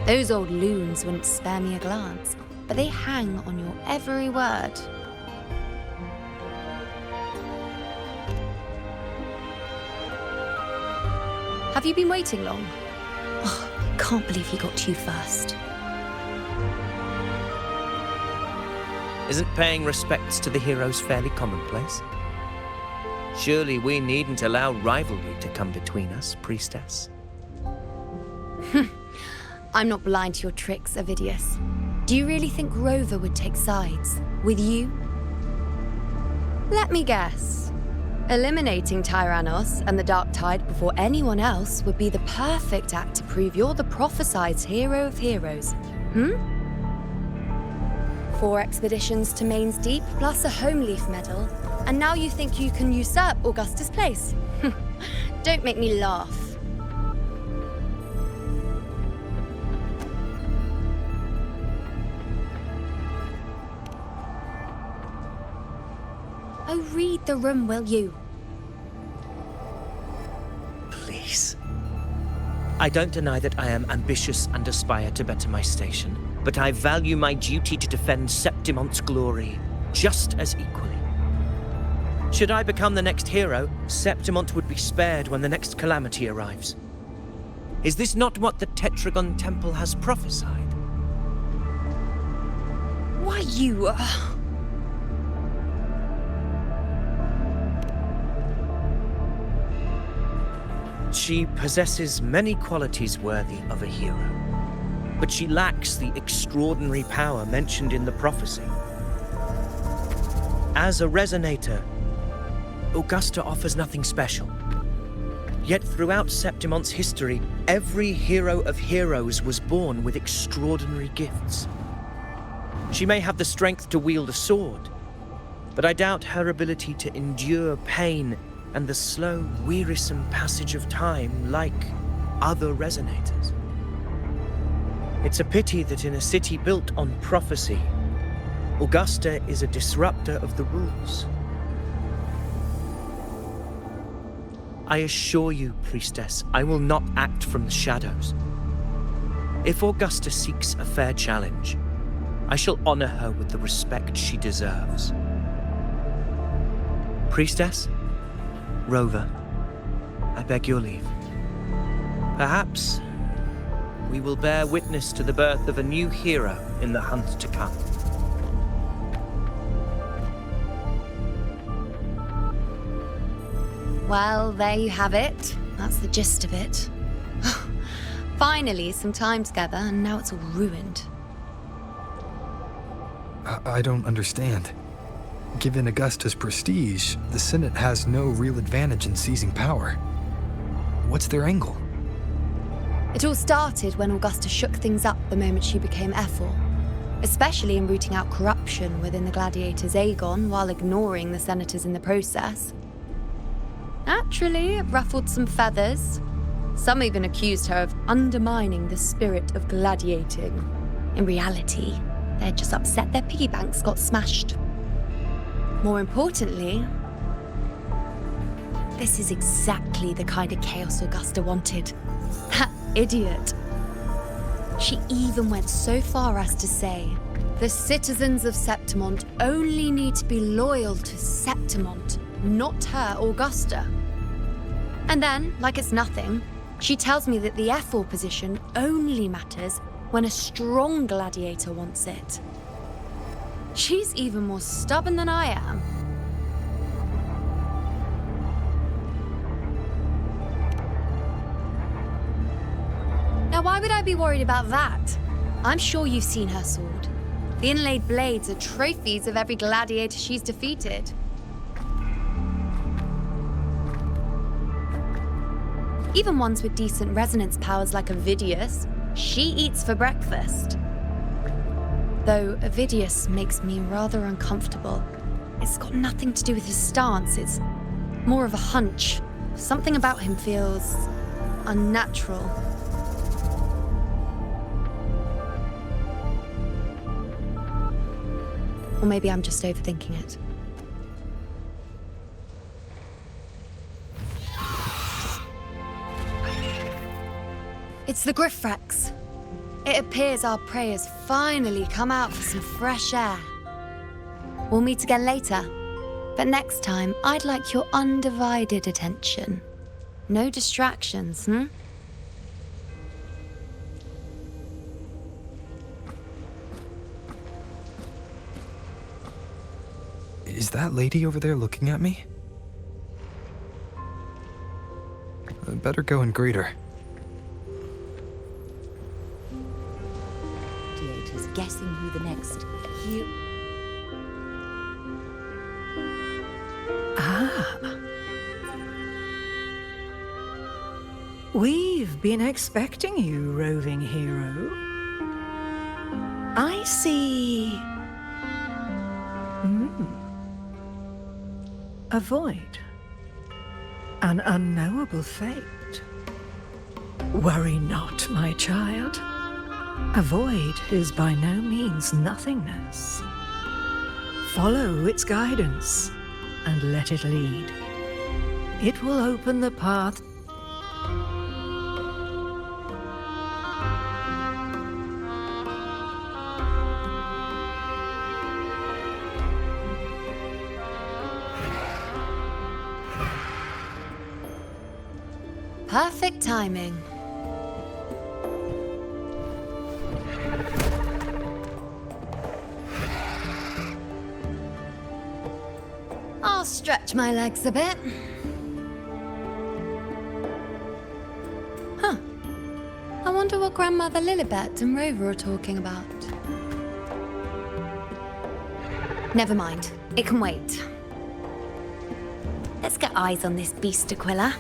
Those old loons wouldn't spare me a glance, but they hang on your every word. Have you been waiting long? Oh, I can't believe he got to you first. Isn't paying respects to the heroes fairly commonplace? Surely we needn't allow rivalry to come between us, priestess. I'm not blind to your tricks, Avidius. Do you really think Rover would take sides with you? Let me guess. Eliminating Tyrannos and the Dark Tide before anyone else would be the perfect act to prove you're the prophesied hero of heroes. 4 expeditions to Main's Deep, plus a Home Leaf medal, and now you think you can usurp Augustus' place? Don't make me laugh. Oh, read the room, will you? Please. I don't deny that I am ambitious and aspire to better my station, but I value my duty to defend Septimont's glory just as equally. Should I become the next hero, Septimont would be spared when the next calamity arrives. Is this not what the Tetragon Temple has prophesied? Why, you... She possesses many qualities worthy of a hero, but she lacks the extraordinary power mentioned in the prophecy. As a resonator, Augusta offers nothing special. Yet throughout Septimont's history, every hero of heroes was born with extraordinary gifts. She may have the strength to wield a sword, but I doubt her ability to endure pain and the slow, wearisome passage of time like other resonators. It's a pity that in a city built on prophecy, Augusta is a disruptor of the rules. I assure you, priestess, I will not act from the shadows. If Augusta seeks a fair challenge, I shall honor her with the respect she deserves. Priestess? Rover, I beg your leave. Perhaps we will bear witness to the birth of a new hero in the hunt to come. Well, there you have it. That's the gist of it. Finally, some time together, and now it's all ruined. I don't understand. Given Augusta's prestige, the Senate has no real advantage in seizing power. What's their angle? It all started when Augusta shook things up the moment she became Ephor, especially in rooting out corruption within the gladiators Aegon while ignoring the senators in the process. Naturally, it ruffled some feathers. Some even accused her of undermining the spirit of gladiating. In reality, they'd just upset their piggy banks got smashed. More importantly, this is exactly the kind of chaos Augusta wanted. That idiot. She even went so far as to say, the citizens of Septimont only need to be loyal to Septimont, not her, Augusta. And then, like it's nothing, she tells me that the Ephor position only matters when a strong gladiator wants it. She's even more stubborn than I am. Now, why would I be worried about that? I'm sure you've seen her sword. The inlaid blades are trophies of every gladiator she's defeated. Even ones with decent resonance powers like Avidius, she eats for breakfast. Though Avidius makes me rather uncomfortable. It's got nothing to do with his stance, it's more of a hunch. Something about him feels unnatural. Or maybe I'm just overthinking it. It's the Griffrex. It appears our prey has finally come out for some fresh air. We'll meet again later, but next time I'd like your undivided attention. No distractions, Is that lady over there looking at me? I'd better go and greet her. Gladiators guessing who the next hero. We've been expecting you, roving hero. I see. A void. An unknowable fate. Worry not, my child. A void is by no means nothingness. Follow its guidance and let it lead. It will open the path. Perfect timing. I'll stretch my legs a bit. Huh. I wonder what Grandmother Lilibet and Rover are talking about. Never mind. It can wait. Let's get eyes on this beast, Aquila.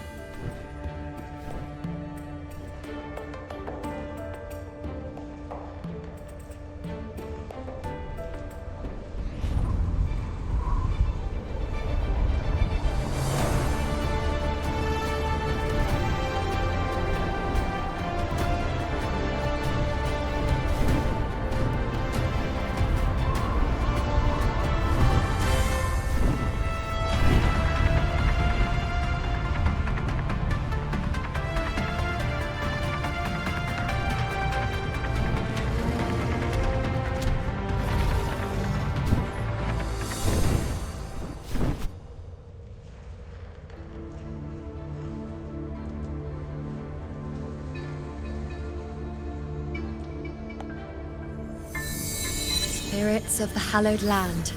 Spirits of the hallowed land,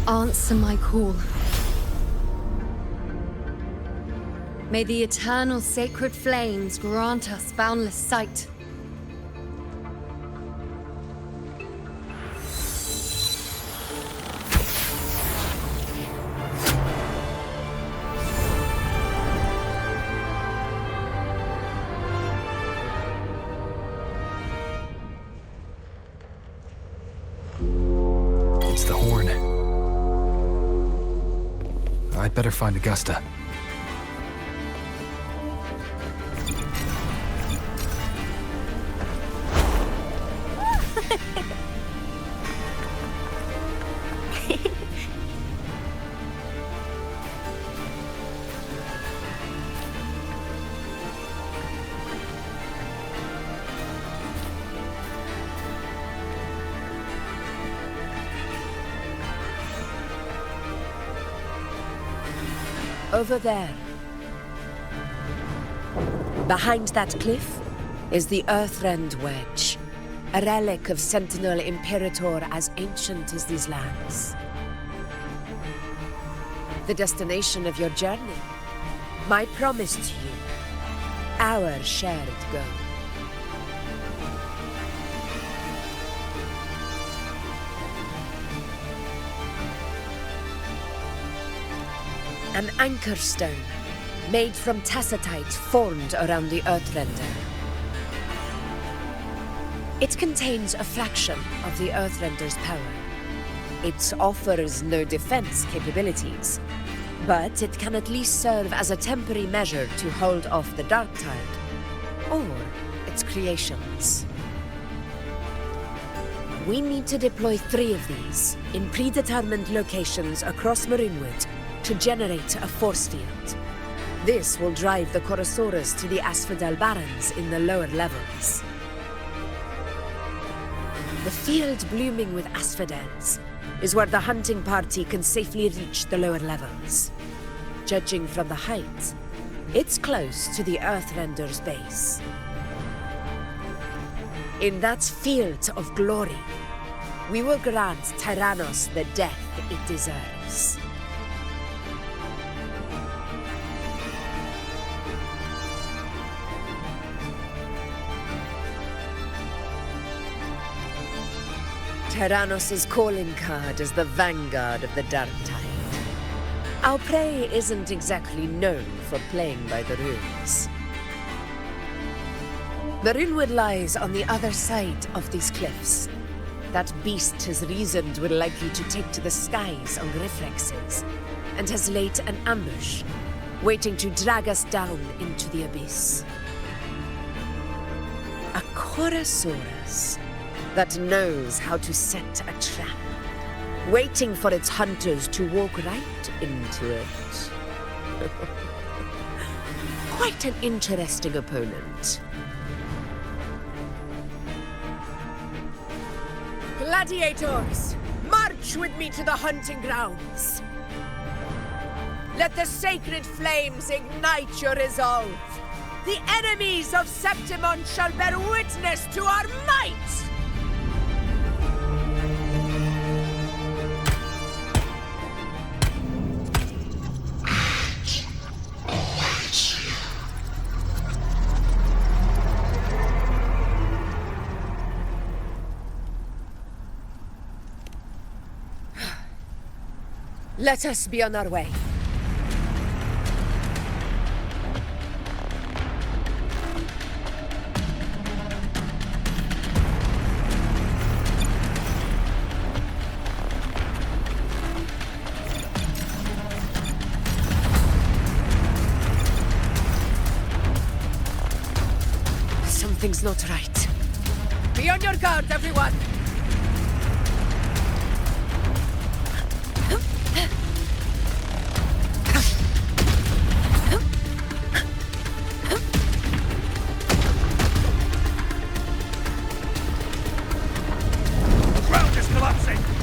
answer my call. May the eternal sacred flames grant us boundless sight. It's the horn. I'd better find Augusta. Over there. Behind that cliff is the Earthrend Wedge, a relic of Sentinel Imperator as ancient as these lands. The destination of your journey, my promise to you, our shared goal. An anchor stone, made from tacitite formed around the Earthrender. It contains a fraction of the Earthrender's power. It offers no defense capabilities, but it can at least serve as a temporary measure to hold off the Dark Tide, or its creations. We need to deploy 3 of these in predetermined locations across Marinewood to generate a force field. This will drive the Chorosaurus to the Asphodel Barrens in the lower levels. The field blooming with asphodels is where the hunting party can safely reach the lower levels. Judging from the height, it's close to the Earthrender's base. In that field of glory, we will grant Tyrannos the death it deserves. Tyrannos' calling card is the vanguard of the Dark Tide. Our prey isn't exactly known for playing by the rules. Marinewood lies on the other side of these cliffs. That beast has reasoned we're likely to take to the skies on reflexes, and has laid an ambush, waiting to drag us down into the abyss. A Chorosaurus that knows how to set a trap, waiting for its hunters to walk right into it. Quite an interesting opponent. Gladiators, march with me to the hunting grounds. Let the sacred flames ignite your resolve. The enemies of Septimon shall bear witness to our might! Let us be on our way. Something's not right. Be on your guard, everyone!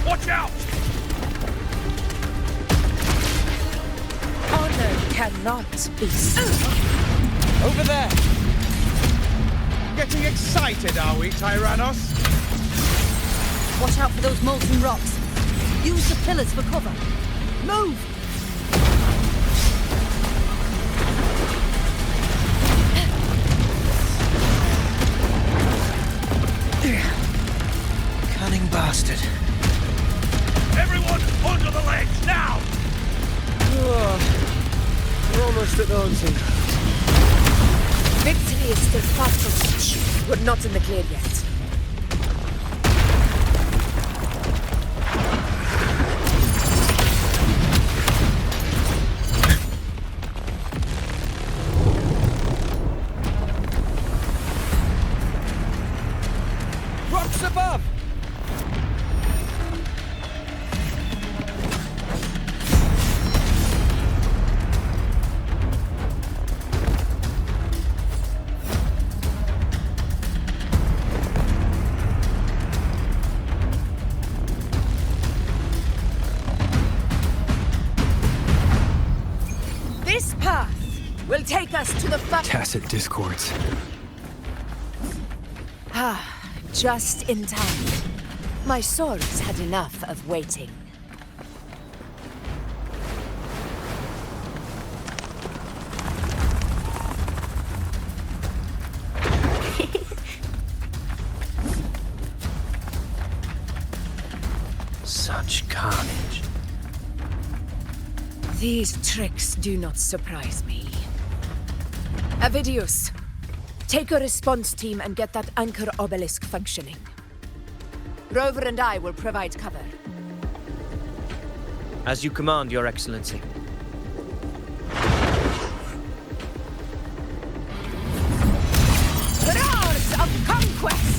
Watch out! Honor cannot be Over there! Getting excited, are we, Tyrannos? Watch out for those molten rocks. Use the pillars for cover. Move! almost at the hunting grounds. Victory is still far from us. We're not in the clear yet. Rocks above! This path will take us to the Tacit discords. Just in time. My swords had enough of waiting. Such carnage. These tricks do not surprise me. Avidius, take a response team and get that anchor obelisk functioning. Rover and I will provide cover. As you command, Your Excellency. Roars of conquest!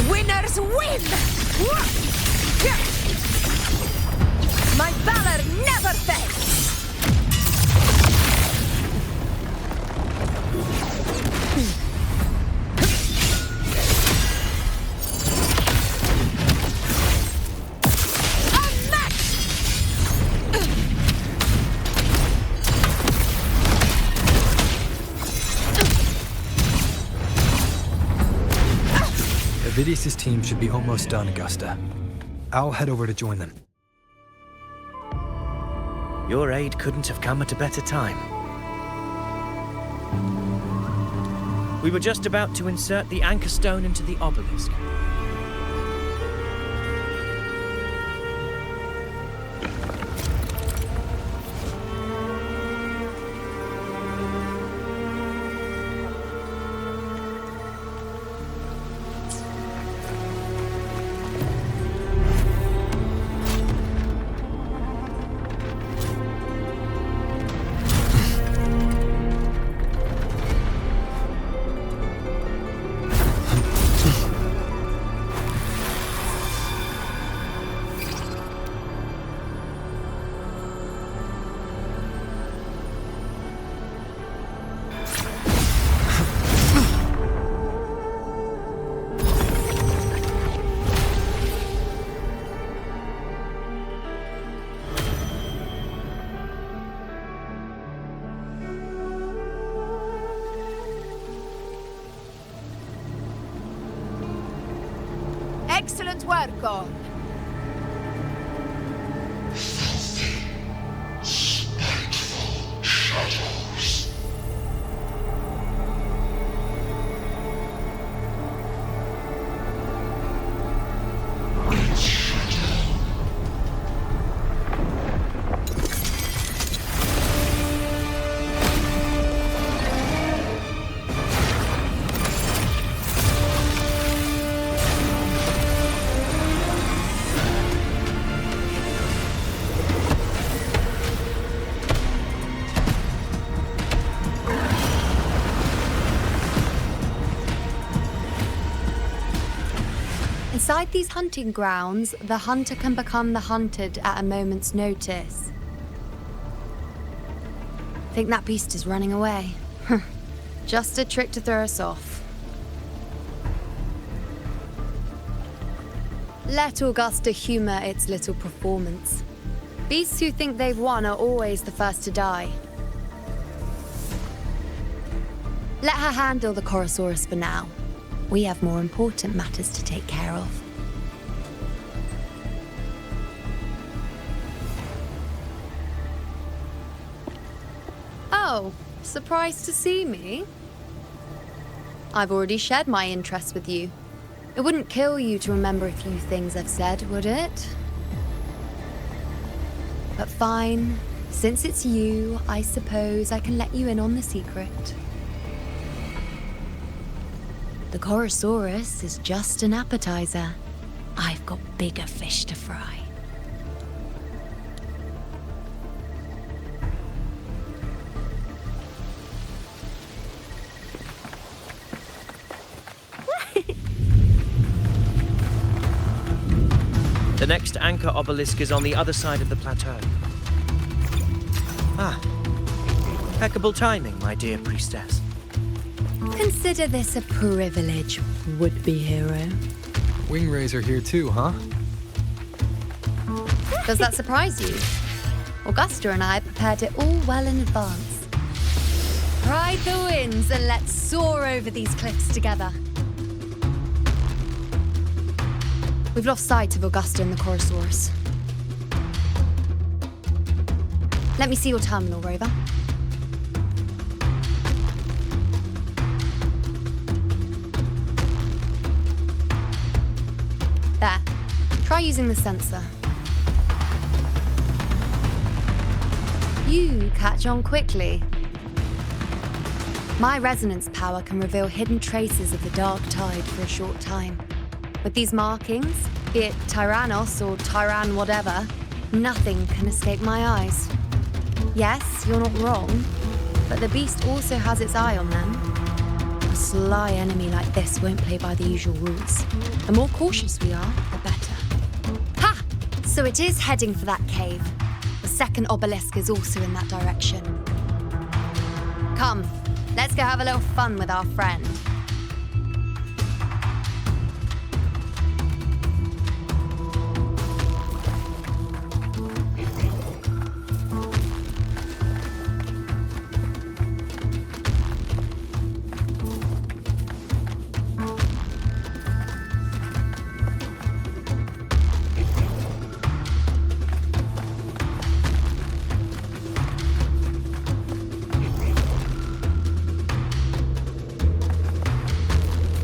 Winners win! My valor never fails! Avidius' team should be almost done, Augusta. I'll head over to join them. Your aid couldn't have come at a better time. We were just about to insert the anchor stone into the obelisk. Excellent work, all. Inside these hunting grounds, the hunter can become the hunted at a moment's notice. Think that beast is running away. Just a trick to throw us off. Let Augusta humor its little performance. Beasts who think they've won are always the first to die. Let her handle the Chorosaurus for now. We have more important matters to take care of. Oh, surprised to see me? I've already shared my interest with you. It wouldn't kill you to remember a few things I've said, would it? But fine. Since it's you, I suppose I can let you in on the secret. The Chorosaurus is just an appetizer. I've got bigger fish to fry. The next anchor obelisk is on the other side of the plateau. Ah, impeccable timing, my dear priestess. Consider this a privilege, would-be hero. Wingrays are here too, huh? Does that surprise you? Augusta and I prepared it all well in advance. Ride the winds and let's soar over these cliffs together. We've lost sight of Augusta and the Chorosaurus. Let me see your terminal, Rover. There. Try using the sensor. You catch on quickly. My resonance power can reveal hidden traces of the dark tide for a short time. With these markings, be it Tyrannos or Tyran whatever, nothing can escape my eyes. Yes, you're not wrong, but the beast also has its eye on them. A sly enemy like this won't play by the usual rules. The more cautious we are, the better. Ha! So it is heading for that cave. The second obelisk is also in that direction. Come, let's go have a little fun with our friend.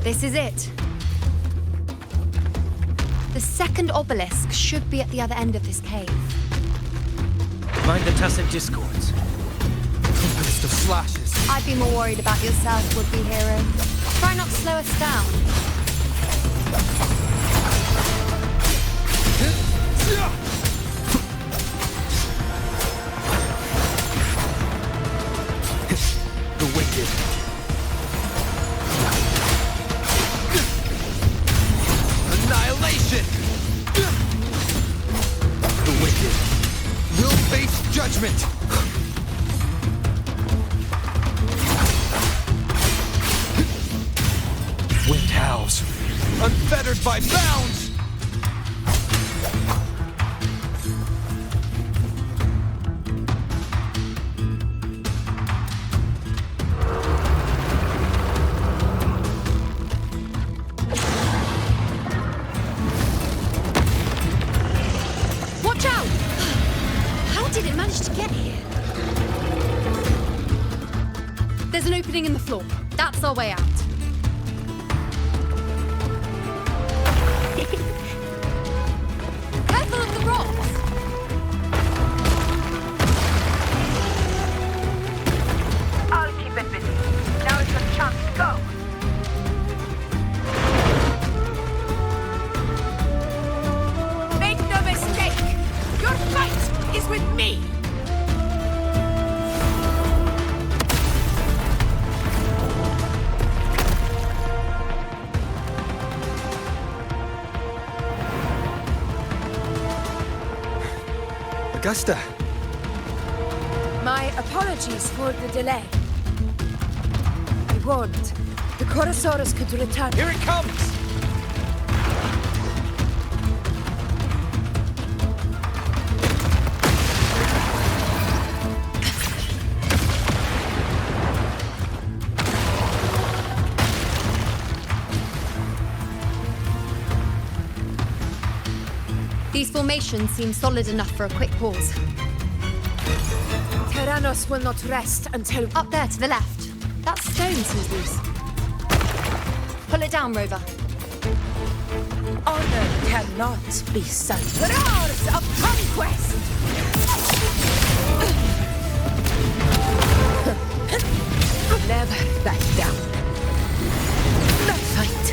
This is it. The second obelisk should be at the other end of this cave. Mind the tacit discords. Tempest of slashes. I'd be more worried about yourself, would-be hero. Try not to slow us down. The wicked. Annihilation! The wicked will face judgment! Wind howls, unfettered by bounds! Watch out! How did it manage to get here? There's an opening in the floor. That's our way out. Careful of the rocks! I'll keep it busy. Now is your chance to go. Make no mistake. Your fight is with me. Augusta! My apologies for the delay. I warned. The Chorosaurus could return. Here it comes! formation seems solid enough for a quick pause. Tyrannos will not rest until... Up there to the left. That stone seems loose. Pull it down, Rover. Honor cannot be silenced. Roars of conquest! Never back down. Not fight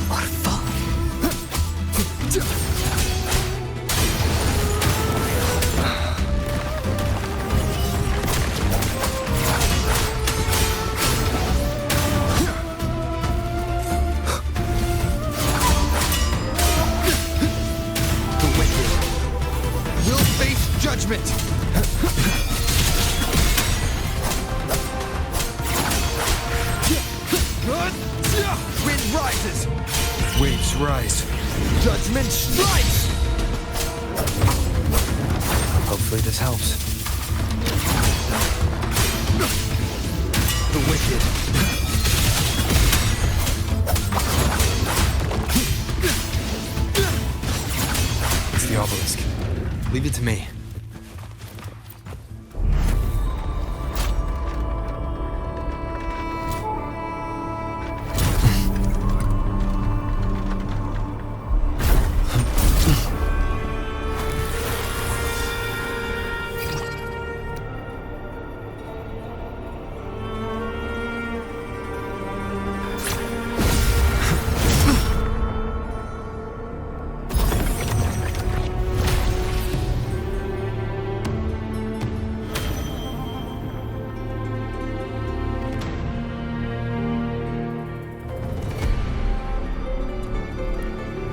or fall. Judgment! Wind rises! Waves rise. Judgment strikes! Hopefully this helps. The wicked. It's the obelisk. Leave it to me.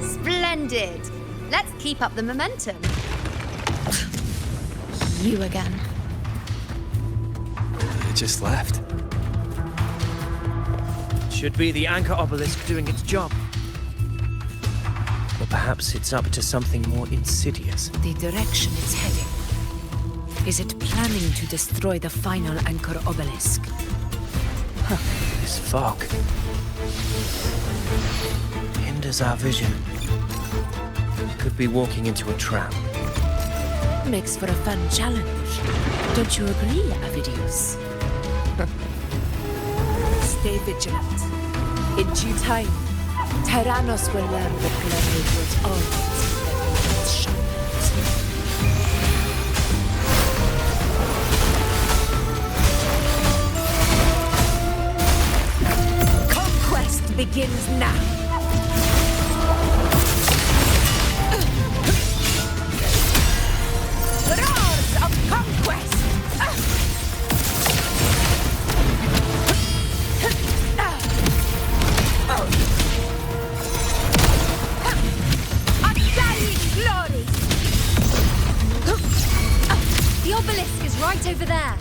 Splendid! Let's keep up the momentum. You again. It just left. Should be the anchor obelisk doing its job. Or perhaps it's up to something more insidious. The direction it's heading. Is it planning to destroy the final anchor obelisk? This fog hinders our vision. Could be walking into a trap. Makes for a fun challenge. Don't you agree, Avidius? Stay vigilant. In due time, Tyrannos will learn that Gladiator was always sharpened. Conquest begins now. Roars of conquest! Undying glory! The obelisk is right over there.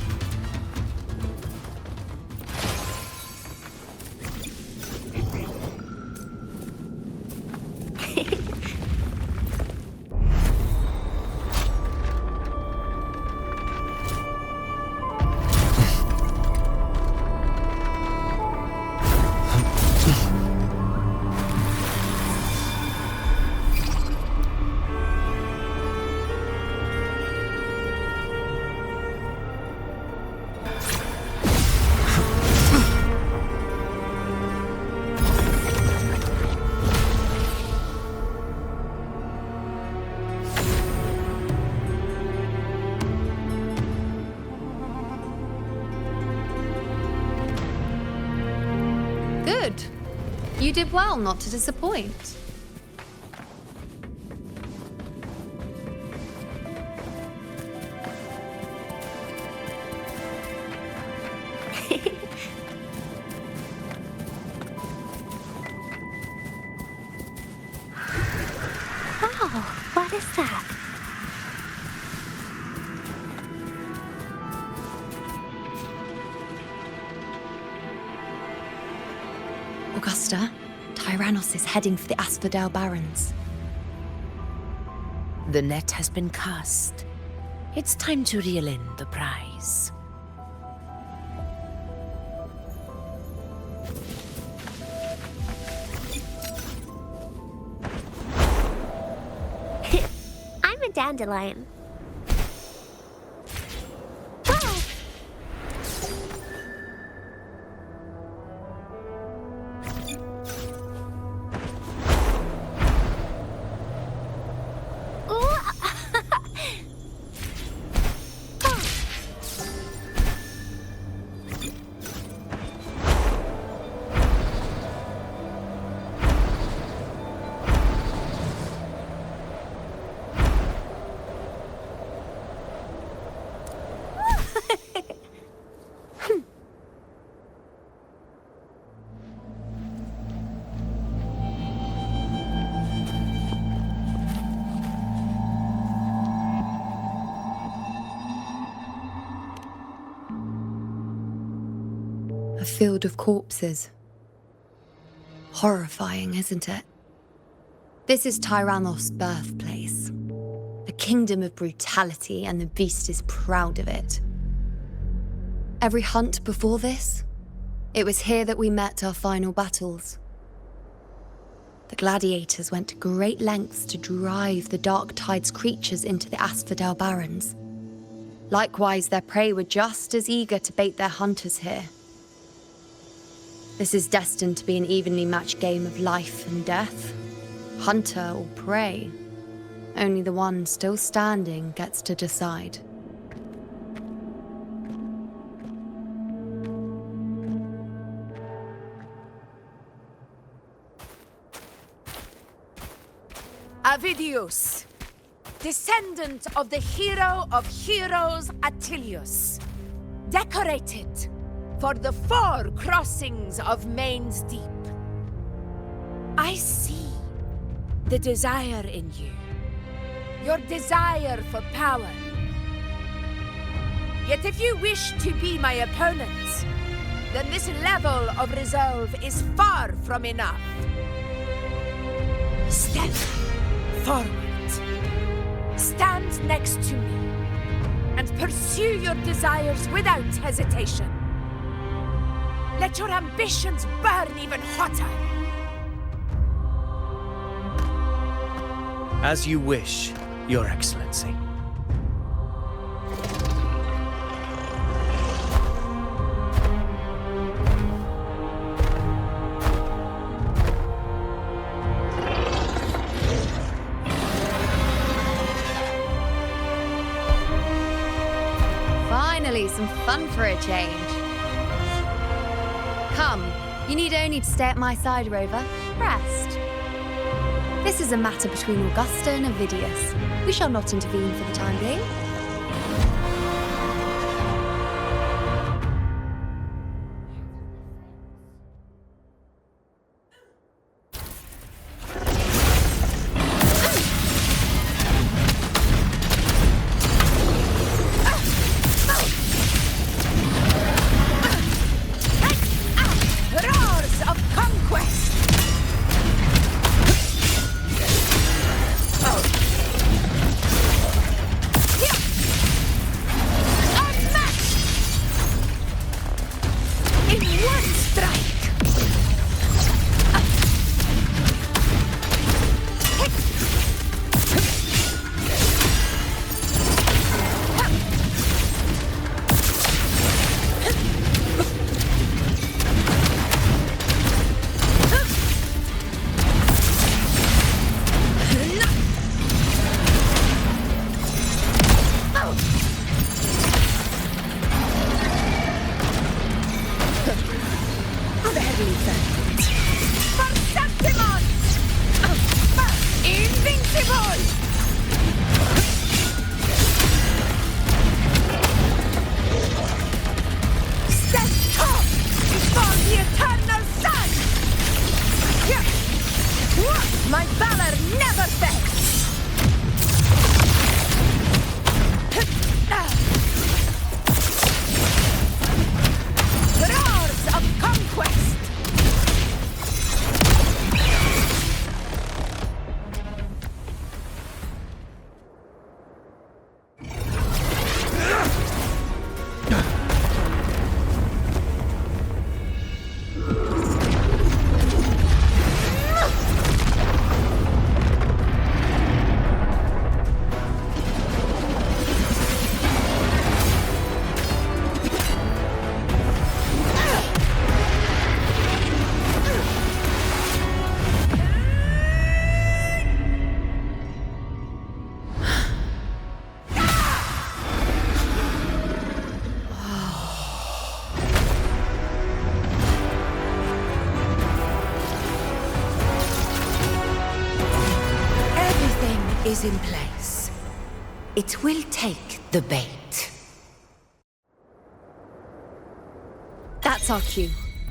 Good. You did well not to disappoint. Oh, what is that? Augusta, Tyrannos is heading for the Asphodel Barrens. The net has been cast. It's time to reel in the prize. dandelion. A field of corpses. Horrifying, isn't it? This is Tyrannos' birthplace. A kingdom of brutality, and the beast is proud of it. Every hunt before this, it was here that we met our final battles. The gladiators went to great lengths to drive the Dark Tide's creatures into the Asphodel Barrens. Likewise, their prey were just as eager to bait their hunters here. This is destined to be an evenly matched game of life and death. Hunter or prey. Only the one still standing gets to decide. Avidius, descendant of the hero of heroes Attilius, decorated for the 4 crossings of Main's Deep. I see the desire in you, your desire for power. Yet if you wish to be my opponent, then this level of resolve is far from enough. Step forward. Stand next to me and pursue your desires without hesitation. Let your ambitions burn even hotter. As you wish, Your Excellency. Finally, some fun for a change. Come, you need only to stay at my side, Rover. Rest. This is a matter between Augusta and Avidius. We shall not intervene for the time being. Here! in place. It will take the bait. That's our cue.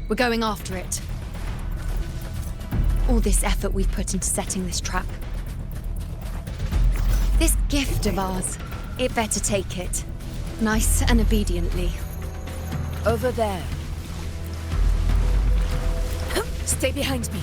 We're going after it. All this effort we've put into setting this trap. This gift of ours, it better take it. Nice and obediently. Over there. Stay behind me.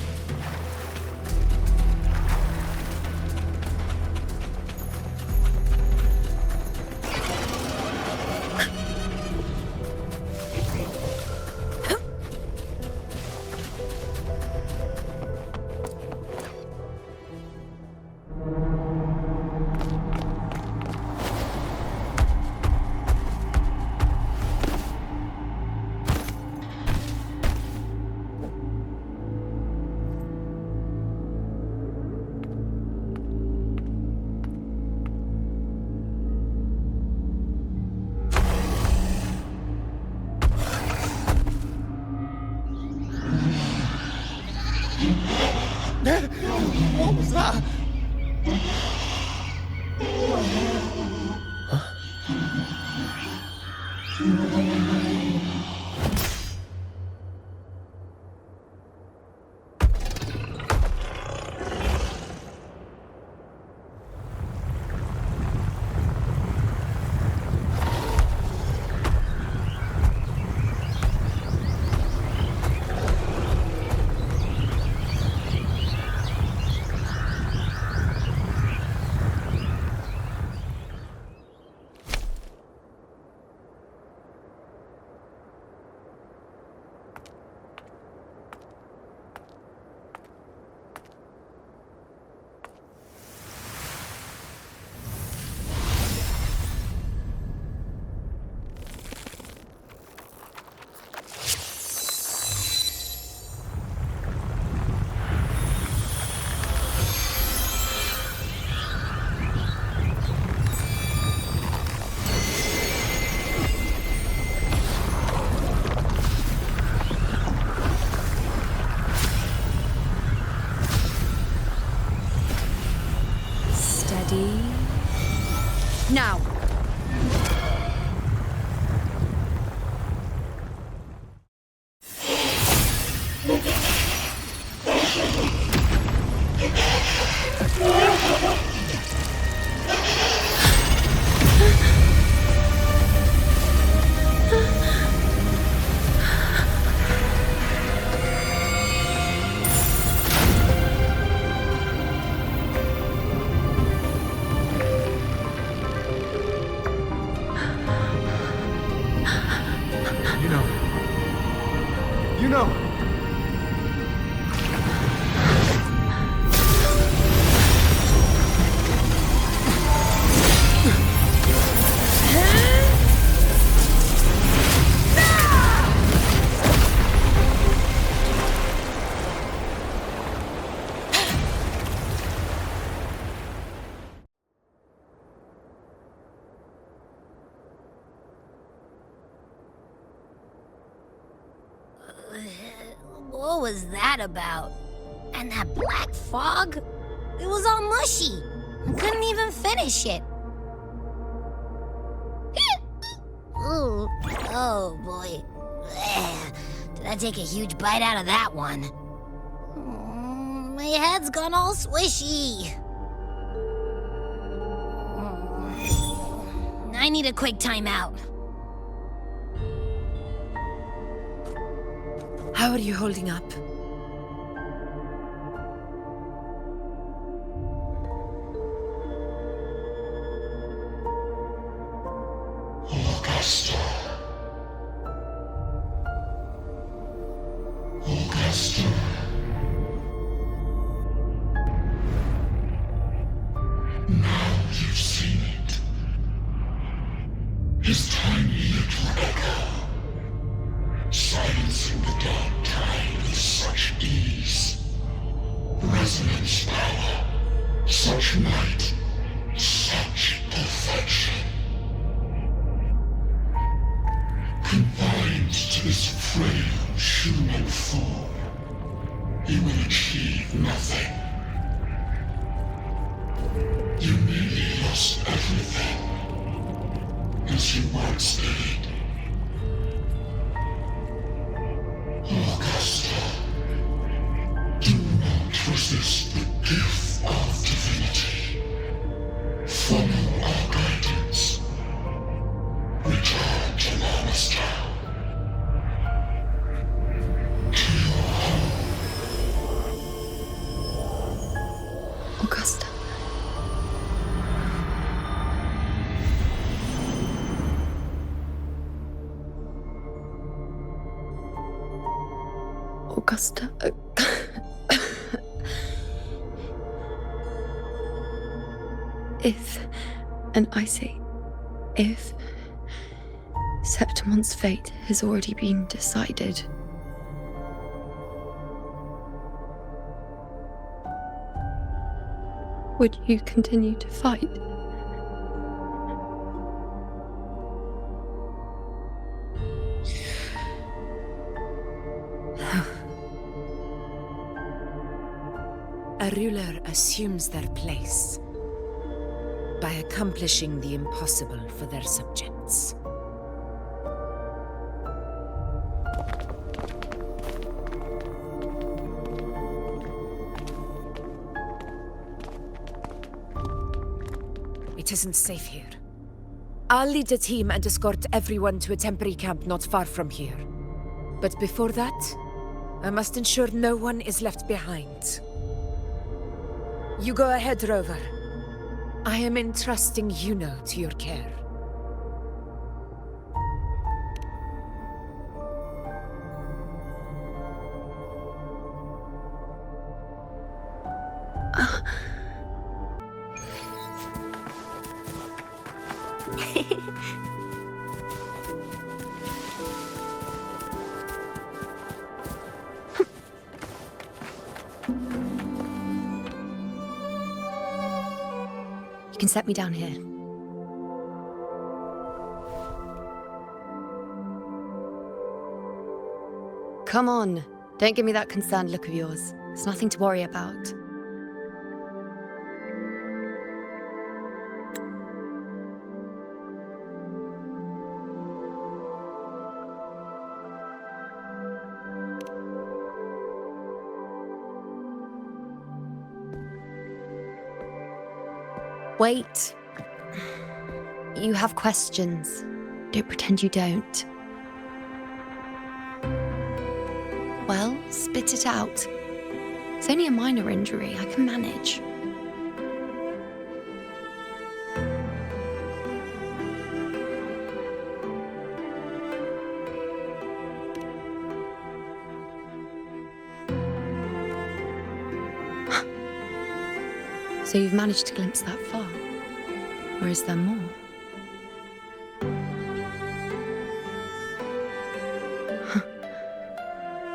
What was that? Now! You know. What was that about? And that black fog? It was all mushy. I couldn't even finish it. Ooh, oh boy. Did I take a huge bite out of that one? My head's gone all swishy. I need a quick timeout. How are you holding up? Augusta. Augusta. Now you've seen it. His tiny little echo. Silencing the dark tide with such ease. Resonance power, such might, such perfection. Confined to this frail human form, he will achieve nothing. You nearly lost everything, as you once did. Augusta, do not resist the gift of divinity. Follow our guidance. Return to Lamastown. To your home. Augusta. Augusta. If, and I say, if Septimon's fate has already been decided, would you continue to fight? A ruler assumes their place by accomplishing the impossible for their subjects. It isn't safe here. I'll lead a team and escort everyone to a temporary camp not far from here. But before that, I must ensure no one is left behind. You go ahead, Rover. I am entrusting Yuno to your care. You can set me down here. Come on, don't give me that concerned look of yours. There's nothing to worry about. Wait. You have questions. Don't pretend you don't. Well, spit it out. It's only a minor injury. I can manage. So you've managed to glimpse that far? Or is there more?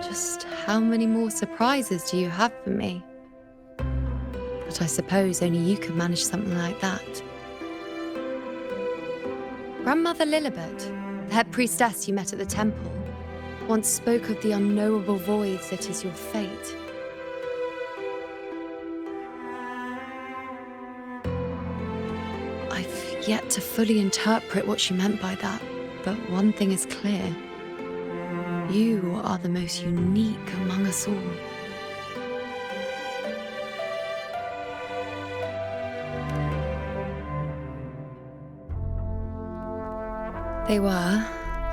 Just how many more surprises do you have for me? But I suppose only you could manage something like that. Grandmother Lilibet, the head priestess you met at the temple, once spoke of the unknowable void that is your fate. I've yet to fully interpret what she meant by that, but one thing is clear. You are the most unique among us all. They were,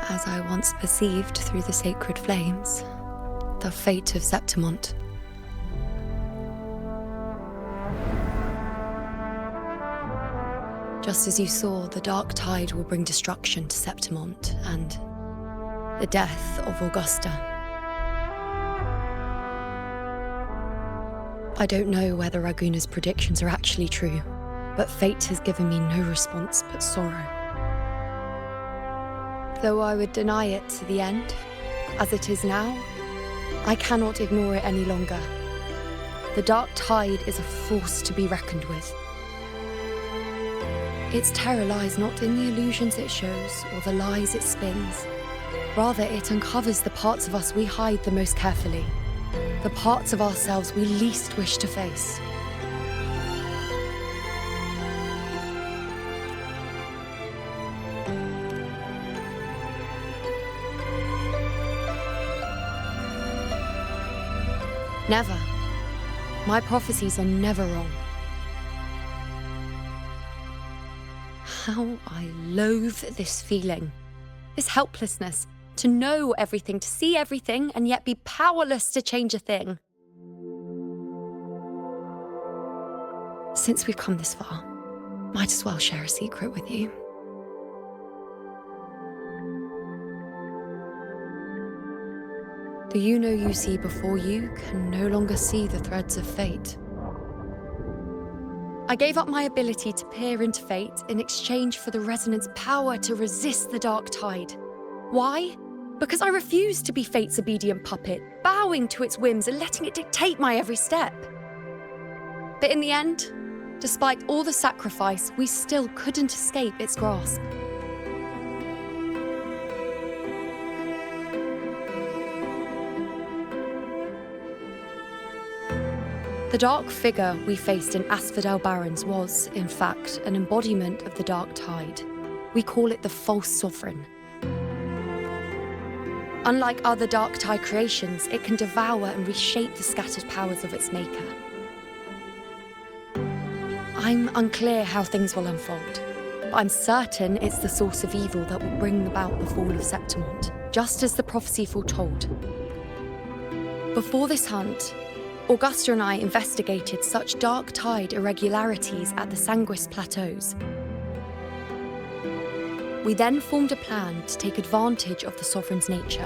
as I once perceived through the sacred flames, the fate of Septimonte. Just as you saw, the dark tide will bring destruction to Septimonte and the death of Augusta. I don't know whether Raguna's predictions are actually true, but fate has given me no response but sorrow. Though I would deny it to the end, as it is now, I cannot ignore it any longer. The dark tide is a force to be reckoned with. Its terror lies not in the illusions it shows or the lies it spins. Rather, it uncovers the parts of us we hide the most carefully, the parts of ourselves we least wish to face. Never. My prophecies are never wrong. How I loathe this feeling. This helplessness. To know everything, to see everything, and yet be powerless to change a thing. Since we've come this far, might as well share a secret with you. The you see before you can no longer see the threads of fate. I gave up my ability to peer into fate in exchange for the resonance power to resist the dark tide. Why? Because I refused to be fate's obedient puppet, bowing to its whims and letting it dictate my every step. But in the end, despite all the sacrifice, we still couldn't escape its grasp. The dark figure we faced in Asphodel Barrens was, in fact, an embodiment of the dark tide. We call it the false sovereign. Unlike other dark tide creations, it can devour and reshape the scattered powers of its maker. I'm unclear how things will unfold, but I'm certain it's the source of evil that will bring about the fall of Septimont, just as the prophecy foretold. Before this hunt, Augusta and I investigated such dark tide irregularities at the Sanguis Plateaus. We then formed a plan to take advantage of the Sovereign's nature,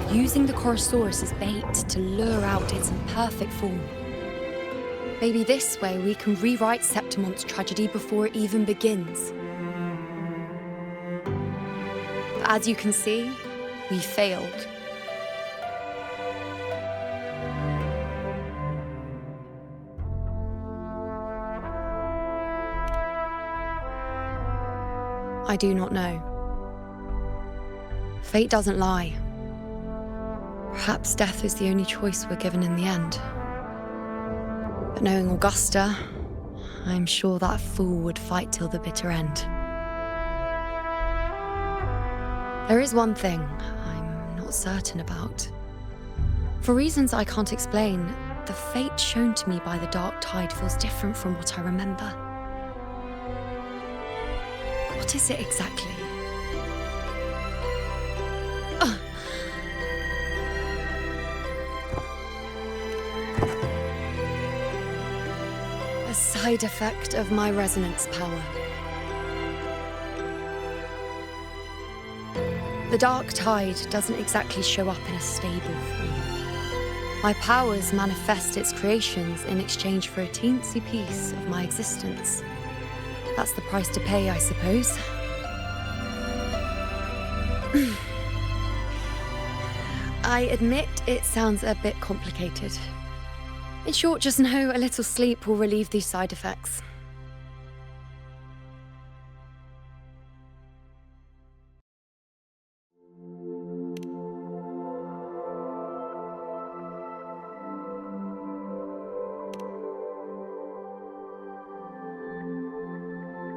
using the Chorosaurus as bait to lure out its imperfect form. Maybe this way we can rewrite Septimont's tragedy before it even begins. But as you can see, we failed. I do not know. Fate doesn't lie. Perhaps death is the only choice we're given in the end. But knowing Augusta, I'm sure that fool would fight till the bitter end. There is one thing I'm not certain about. For reasons I can't explain, the fate shown to me by the dark tide feels different from what I remember. What is it exactly? A side effect of my resonance power. The dark tide doesn't exactly show up in a stable form. My powers manifest its creations in exchange for a teensy piece of my existence. That's the price to pay, I suppose. I admit it sounds a bit complicated. In short, just know a little sleep will relieve these side effects.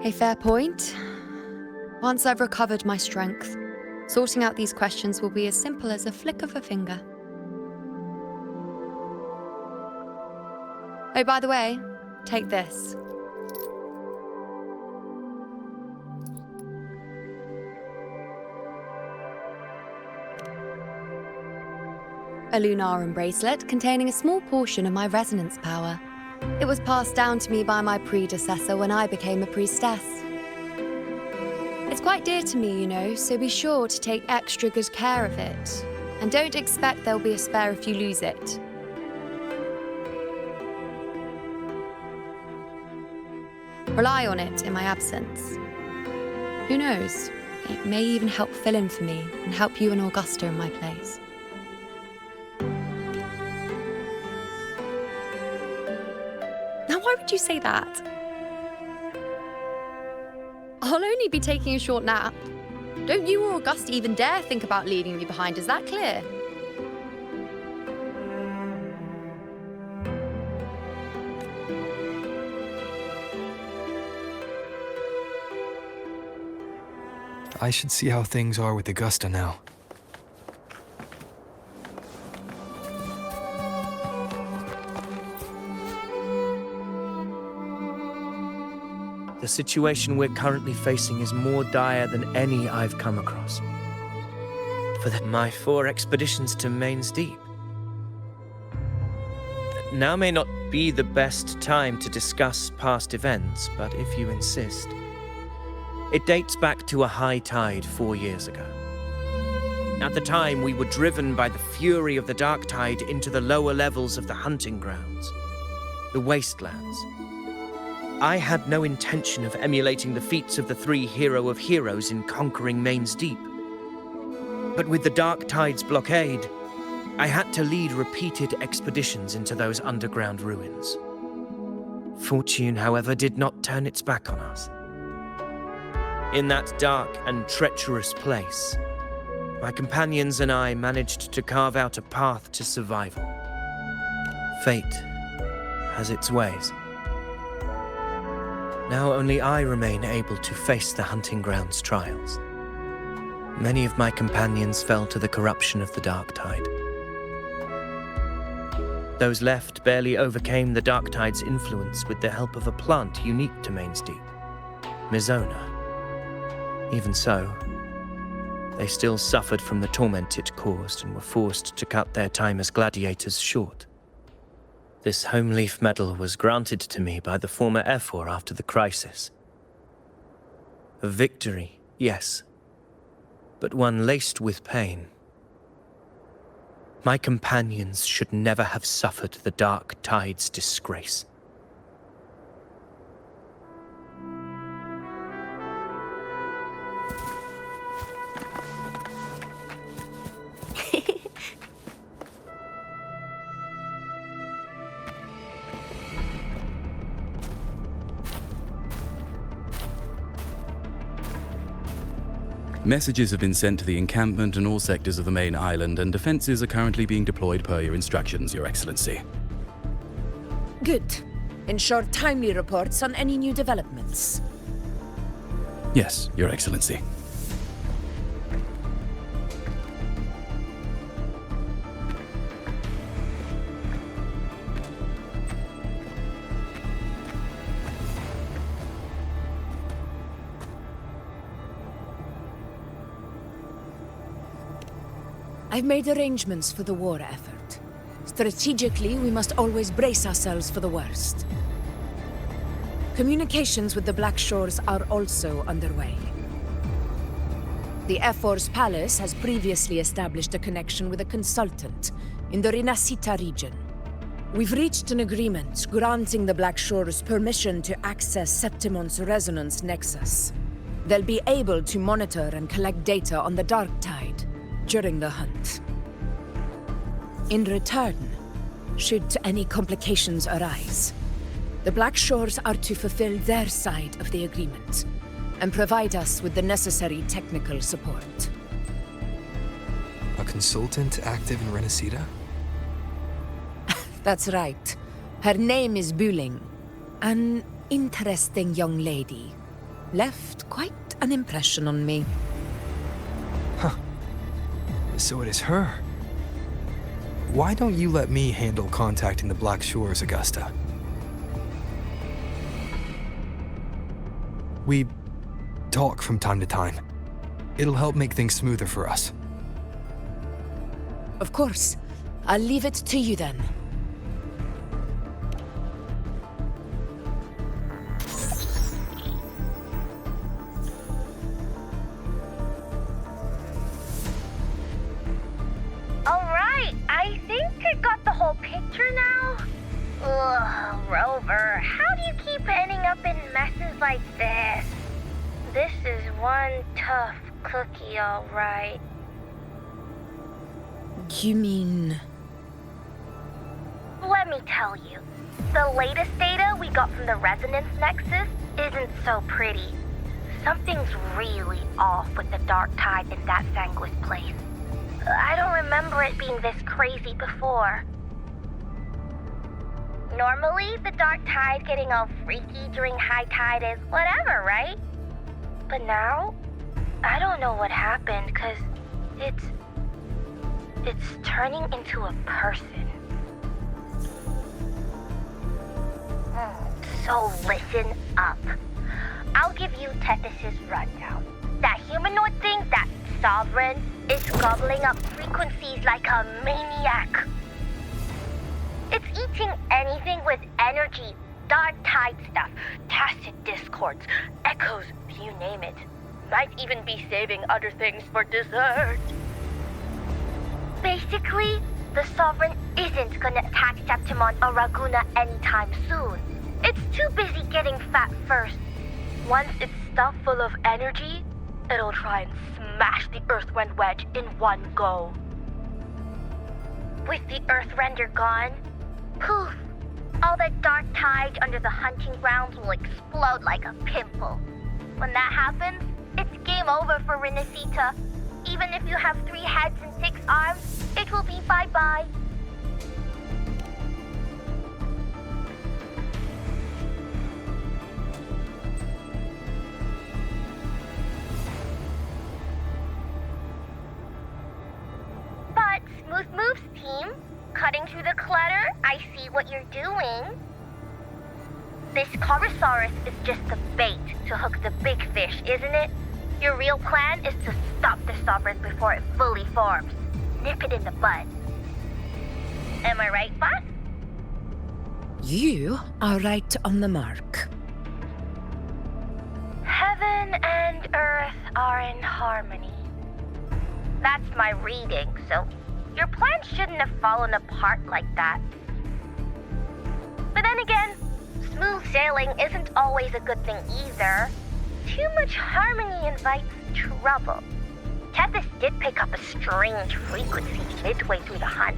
A fair point. Once I've recovered my strength, sorting out these questions will be as simple as a flick of a finger. Oh, by the way, take this. A Lunarum bracelet containing a small portion of my resonance power. It was passed down to me by my predecessor when I became a priestess. It's quite dear to me, you know, so be sure to take extra good care of it. And don't expect there'll be a spare if you lose it. Rely on it in my absence. Who knows? It may even help fill in for me and help you and Augusta in my place. Now, why would you say that? I'll only be taking a short nap. Don't you or Augusta even dare think about leaving me behind, is that clear? I should see how things are with Augusta now. the situation we're currently facing is more dire than any I've come across. For my 4 expeditions to Main's Deep. Now may not be the best time to discuss past events, but if you insist. It dates back to a high tide 4 years ago. At the time, we were driven by the fury of the dark tide into the lower levels of the hunting grounds, the wastelands. I had no intention of emulating the feats of the 3 hero of heroes in conquering Main's Deep. But with the dark tide's blockade, I had to lead repeated expeditions into those underground ruins. Fortune, however, did not turn its back on us. In that dark and treacherous place, my companions and I managed to carve out a path to survival. Fate has its ways. Now only I remain able to face the hunting grounds' trials. Many of my companions fell to the corruption of the dark tide. Those left barely overcame the dark tide's influence with the help of a plant unique to Main's Deep, Mizona. Even so, they still suffered from the torment it caused and were forced to cut their time as gladiators short. This home leaf medal was granted to me by the former Ephor after the crisis. A victory, yes, but one laced with pain. My companions should never have suffered the dark tide's disgrace. Messages have been sent to the encampment and all sectors of the main island, and defenses are currently being deployed per your instructions, Your Excellency. Good. Ensure timely reports on any new developments. Yes, Your Excellency. I've made arrangements for the war effort. Strategically, we must always brace ourselves for the worst. Communications with the Black Shores are also underway. The Ephor's palace has previously established a connection with a consultant in the Rinascita region. We've reached an agreement granting the Black Shores permission to access Septimon's resonance nexus. They'll be able to monitor and collect data on the Dark Tide during the hunt. In return, should any complications arise, the Black Shores are to fulfill their side of the agreement and provide us with the necessary technical support. A consultant active in Rinascita? That's right. Her name is Buling. An interesting young lady. Left quite an impression on me. Huh. So it is her. Why don't you let me handle contacting the Black Shores, Augusta? We talk from time to time. It'll help make things smoother for us. Of course. I'll leave it to you then. Rover, how do you keep ending up in messes like this? This is one tough cookie, all right. You mean... Let me tell you. The latest data we got from the Resonance Nexus isn't so pretty. Something's really off with the Dark Tide in that Sanguis place. I don't remember it being this crazy before. Normally, the Dark Tide getting all freaky during high tide is whatever, right? But now, I don't know what happened, because it's turning into a person. So listen up. I'll give you Tethys' rundown. That humanoid thing, that Sovereign, is gobbling up frequencies like a maniac. It's eating anything with energy, dark tide stuff, tacit discords, echoes, you name it. Might even be saving other things for dessert. Basically, the Sovereign isn't gonna attack Septimon or Raguna anytime soon. It's too busy getting fat first. Once it's stuffed full of energy, it'll try and smash the Earthrend wedge in one go. With the Earthrender gone, poof, all that dark tide under the hunting grounds will explode like a pimple. When that happens, it's game over for Renacita. Even if you have 3 heads and 6 arms, it will be bye-bye. But Smooth Moves team, cutting through the clutter, I see what you're doing. This Corosaurus is just the bait to hook the big fish, isn't it? Your real plan is to stop the Sovereign before it fully forms. Nip it in the bud. Am I right, boss? You are right on the mark. Heaven and Earth are in harmony. That's my reading, so your plan shouldn't have fallen apart like that. But then again, smooth sailing isn't always a good thing either. Too much harmony invites trouble. Tethys did pick up a strange frequency midway through the hunt.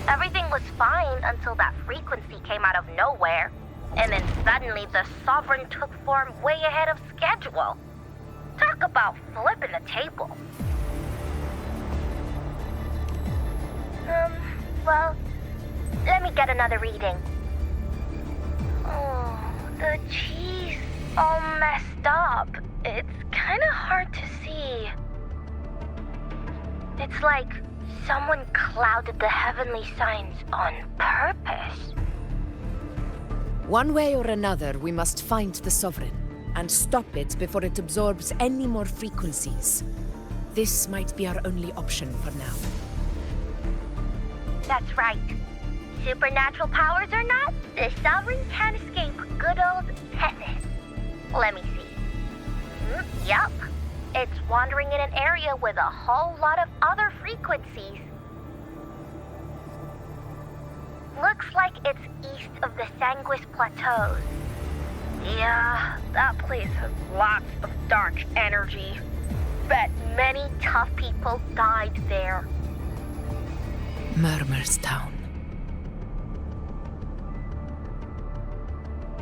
Everything was fine until that frequency came out of nowhere, and then suddenly the Sovereign took form way ahead of schedule. Talk about flipping the table. Well, let me get another reading. Oh, the cheese all messed up. It's kinda hard to see. It's like someone clouded the heavenly signs on purpose. One way or another, we must find the Sovereign and stop it before it absorbs any more frequencies. This might be our only option for now. That's right. Supernatural powers or not, the Sovereign can't escape good old Tethys. Let me see. Yup. It's wandering in an area with a whole lot of other frequencies. Looks like it's east of the Sanguis Plateaus. Yeah, that place has lots of dark energy. Bet many tough people died there. Murmur's Town.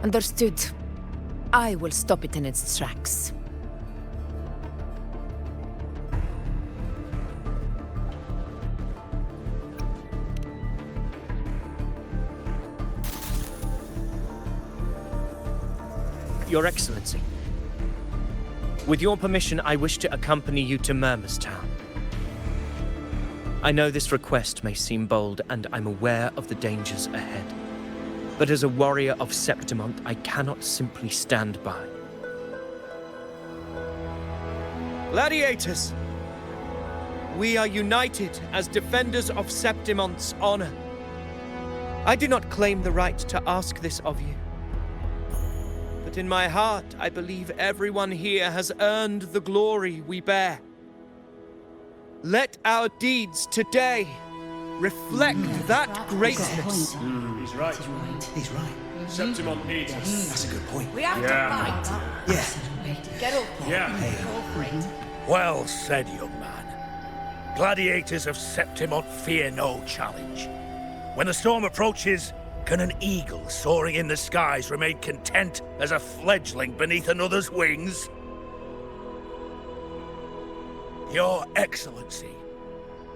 Understood. I will stop it in its tracks. Your Excellency, with your permission, I wish to accompany you to Murmur's Town. I know this request may seem bold, and I'm aware of the dangers ahead. But as a warrior of Septimont, I cannot simply stand by. Gladiators! We are united as defenders of Septimont's honor. I do not claim the right to ask this of you. But in my heart, I believe everyone here has earned the glory we bear. Let our deeds today reflect that greatness. He's right. He's right. Septimont needs us. That's a good point. We have to fight. Yeah. Get up. Yeah. Well said, young man. Gladiators of Septimont fear no challenge. When the storm approaches, can an eagle soaring in the skies remain content as a fledgling beneath another's wings? Your Excellency,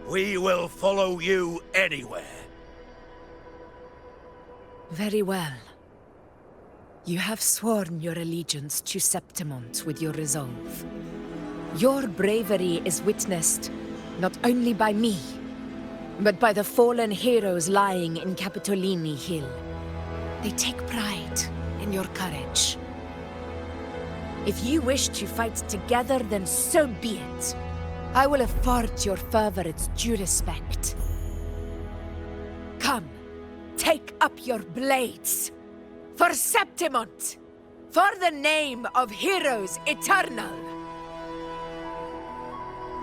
we will follow you anywhere. Very well. You have sworn your allegiance to Septimont with your resolve. Your bravery is witnessed not only by me, but by the fallen heroes lying in Capitolini Hill. They take pride in your courage. If you wish to fight together, then so be it. I will afford your fervor its due respect. Come, take up your blades. For Septimont! For the name of heroes eternal!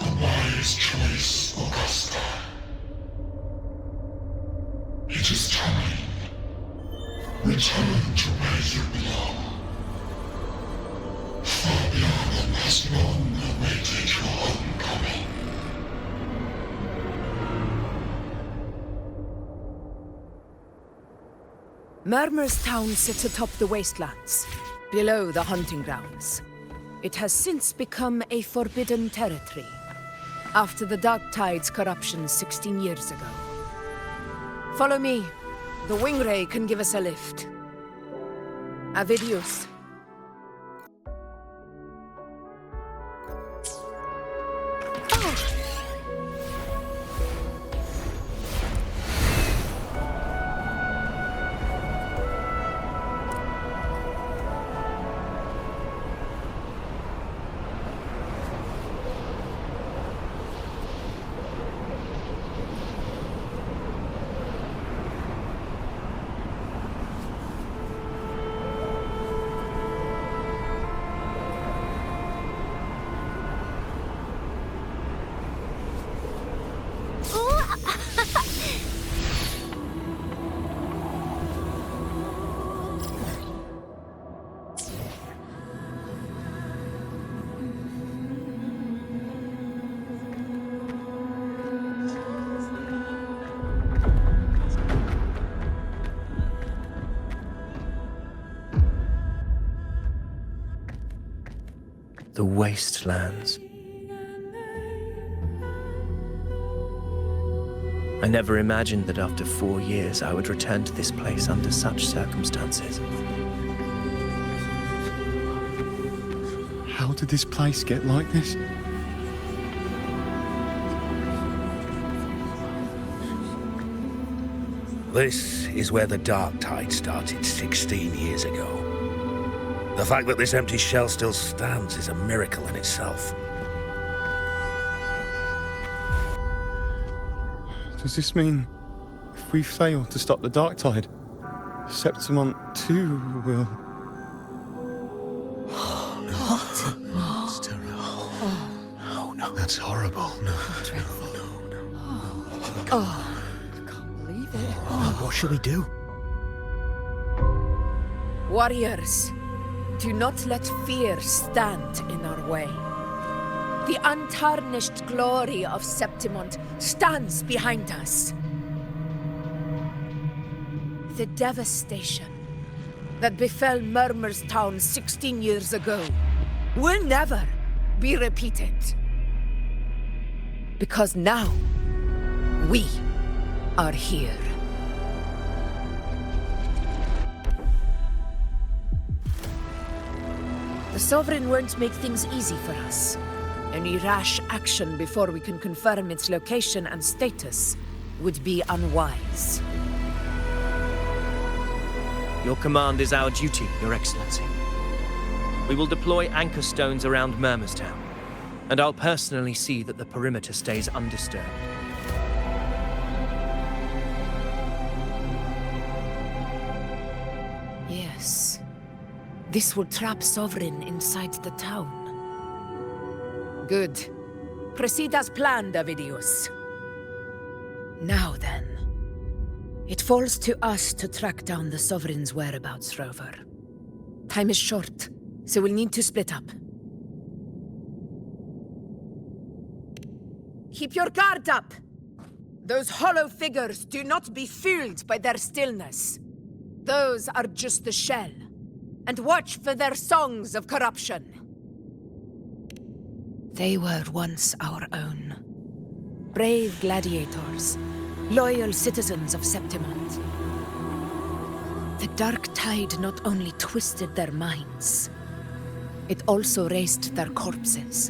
A wise choice, Augusta. It is time. Return to where you belong. Fabiana has long awaited your homecoming. Murmur's town sits atop the wastelands, below the hunting grounds. It has since become a forbidden territory, after the Dark Tide's corruption 16 years ago. Follow me. The Wingray can give us a lift. Avidius. The wastelands. I never imagined that after 4 years I would return to this place under such circumstances. How did this place get like this? This is where the Dark Tide started 16 years ago. The fact that this empty shell still stands is a miracle in itself. Does this mean if we fail to stop the Dark Tide, Septimont too will... What? It's terrible. Oh, no. That's horrible. No. Oh, I can't believe it. What should we do? Warriors, do not let fear stand in our way. The untarnished glory of Septimont stands behind us. The devastation that befell Murmur's town 16 years ago will never be repeated. Because now, we are here. The Sovereign won't make things easy for us. Any rash action before we can confirm its location and status would be unwise. Your command is our duty, Your Excellency. We will deploy anchor stones around Murmur's town, and I'll personally see that the perimeter stays undisturbed. Yes. This will trap Sovereign inside the town. Good. Proceed as planned, Avidius. Now then. It falls to us to track down the Sovereign's whereabouts, Rover. Time is short, so we'll need to split up. Keep your guard up! Those hollow figures do not be fooled by their stillness. Those are just the shell. And watch for their songs of corruption. They were once our own. Brave gladiators, loyal citizens of Septimont. The Dark Tide not only twisted their minds, it also raised their corpses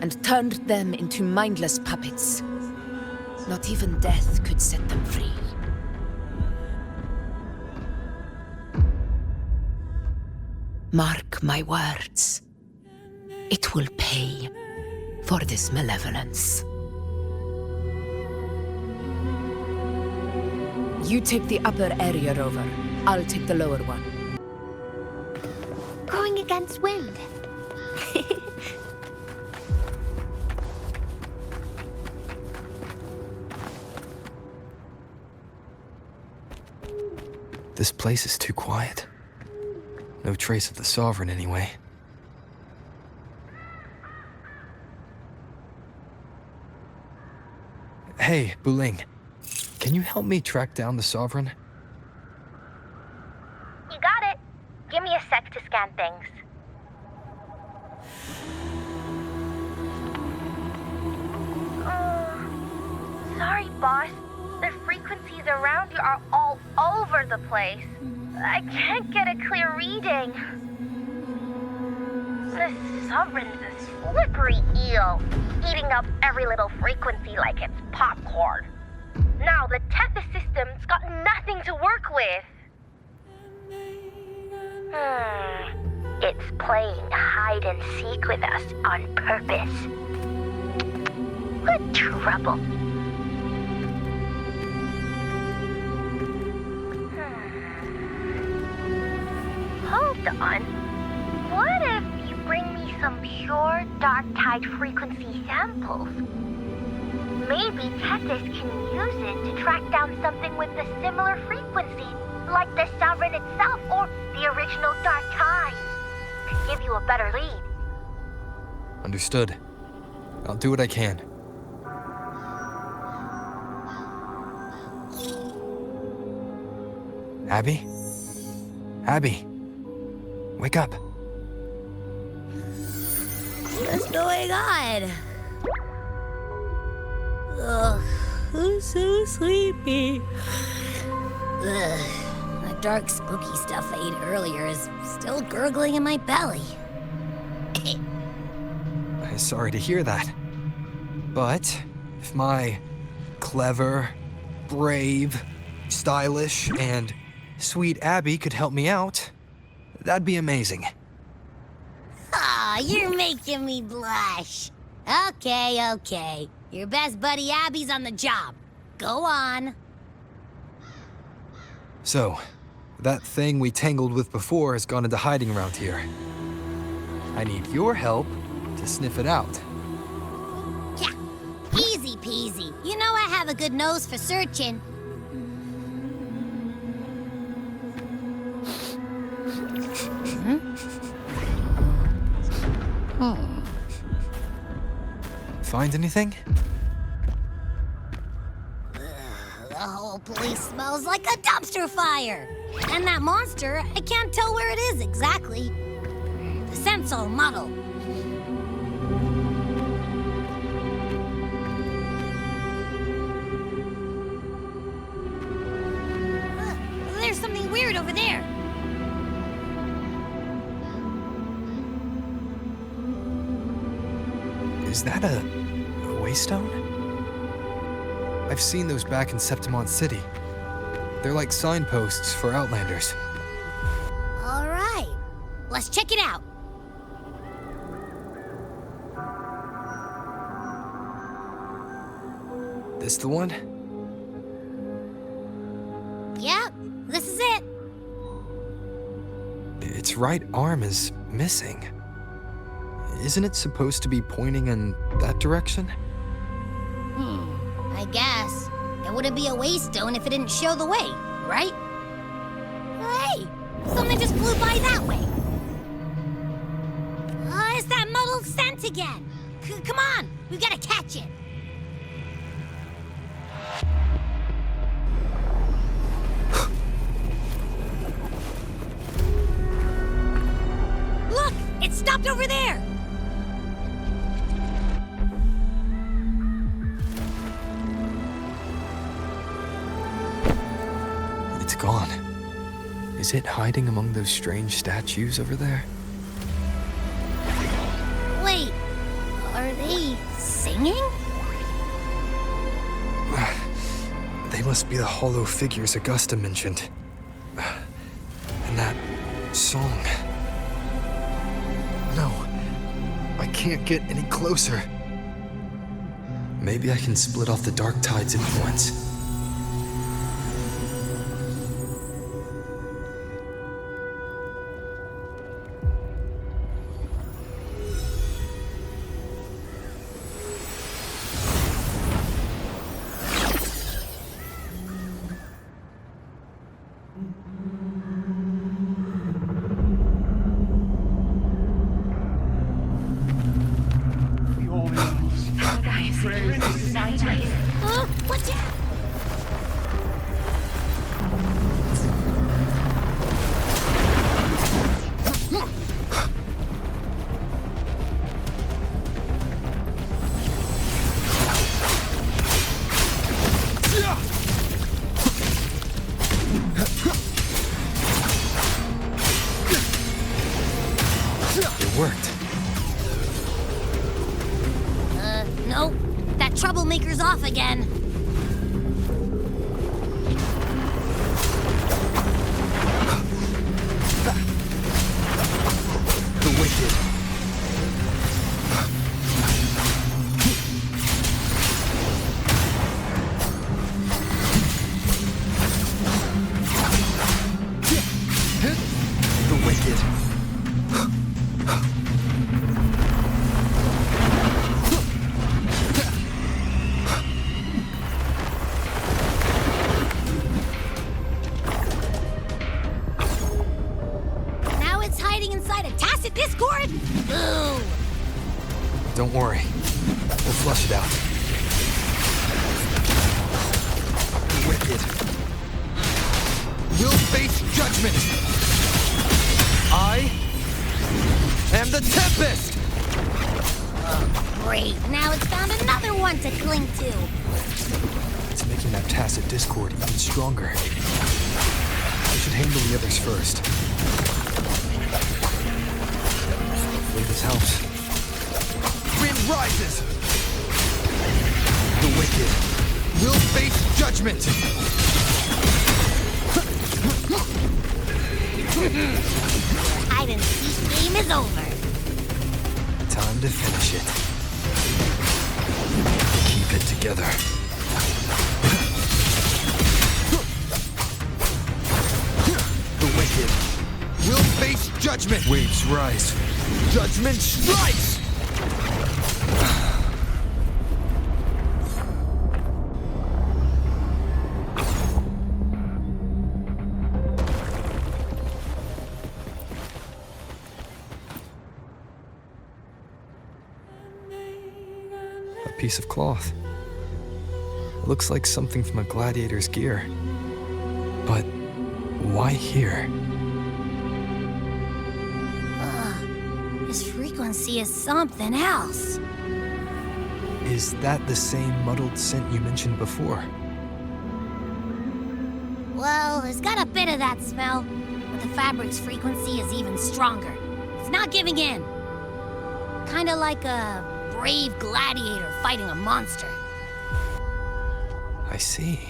and turned them into mindless puppets. Not even death could set them free. Mark my words. It will pay for this malevolence. You take the upper area, Rover. I'll take the lower one. Going against wind. This place is too quiet. No trace of the Sovereign, anyway. Hey, Buling. Can you help me track down the Sovereign? You got it. Give me a sec to scan things. Sorry, boss. The frequencies around you are all over the place. I can't get a clear reading. The Sovereign's a slippery eel, eating up every little frequency like it's popcorn. Now the Tethys system's got nothing to work with. It's playing hide and seek with us on purpose. What trouble. Hold on. What if you bring me some pure dark tide frequency samples? Maybe Tethys can use it to track down something with a similar frequency, like the Sovereign itself or the original dark tide, to give you a better lead. Understood. I'll do what I can. Abby? Abby? Wake up. What's going on? Ugh, I'm so sleepy. Ugh, the dark, spooky stuff I ate earlier is still gurgling in my belly. I'm sorry to hear that. But if my clever, brave, stylish, and sweet Abby could help me out, that'd be amazing. Aw, you're making me blush. Okay. Your best buddy Abby's on the job. Go on. So, that thing we tangled with before has gone into hiding around here. I need your help to sniff it out. Yeah, easy peasy. You know I have a good nose for searching. Find anything? The whole place smells like a dumpster fire. And that monster, I can't tell where it is exactly. The scent's all muddled. There's something weird over there. Is that a waystone? I've seen those back in Septimont City. They're like signposts for Outlanders. All right, let's check it out. This the one? Yep, this is it. Its right arm is missing. Isn't it supposed to be pointing in that direction? I guess. It wouldn't be a waystone if it didn't show the way, right? Hey, something just flew by that way. It's that muddled scent again. Come on, we gotta catch it. Look, it stopped over there. It's gone. Is it hiding among those strange statues over there? Wait, are they singing? They must be the hollow figures Augusta mentioned. And that song. can't get any closer. Maybe I can split off the dark tide's influence. Watch out! It worked. No. That troublemaker's off again. The wicked. The wicked. Now it's hiding inside a tacit discord? Boo! Don't worry. We'll flush it out. The wicked will face judgment. I am the Tempest! Great. Now it's found another one to cling to. It's making that tacit discord even stronger. I should handle the others first. Hopefully this helps. Wind rises! The wicked will face judgment! Hide and seek game is over. Time to finish it. Keep it together. The wicked will face judgment! Waves rise. Judgment strikes! A piece of cloth. It looks like something from a gladiator's gear. But why here? This frequency is something else. Is that the same muddled scent you mentioned before? Well, there's got a bit of that smell, but the fabric's frequency is even stronger. It's not giving in. Kinda like a brave gladiator fighting a monster. I see.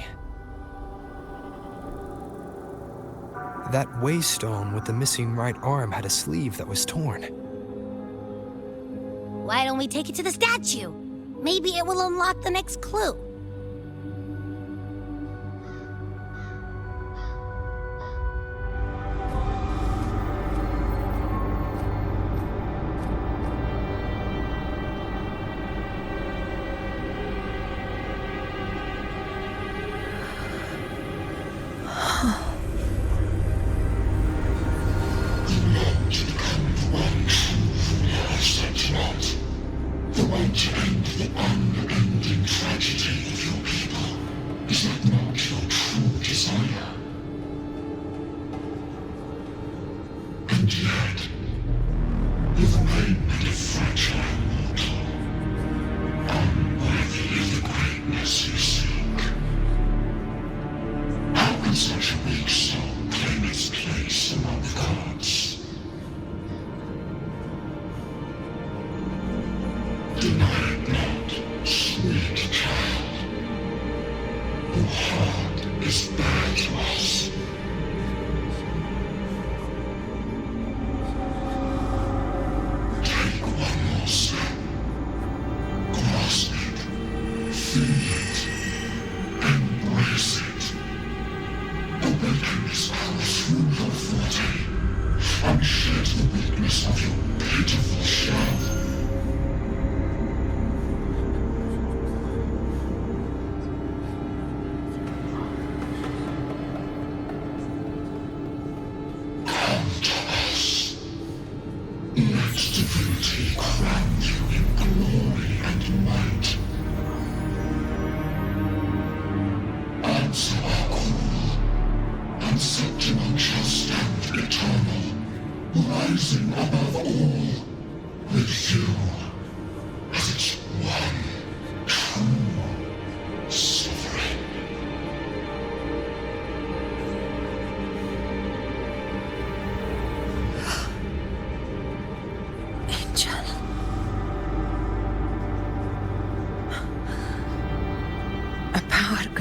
That waystone with the missing right arm had a sleeve that was torn. Why don't we take it to the statue? Maybe it will unlock the next clue. The one to end the unending tragedy of your people. Is that not your true desire? And yet, you've remained but a fragile mortal, unworthy of the greatness you seek. How can such a weak soul claim its place among the gods? Deny it not, sweet child. Your heart is bare to us. Take one more step.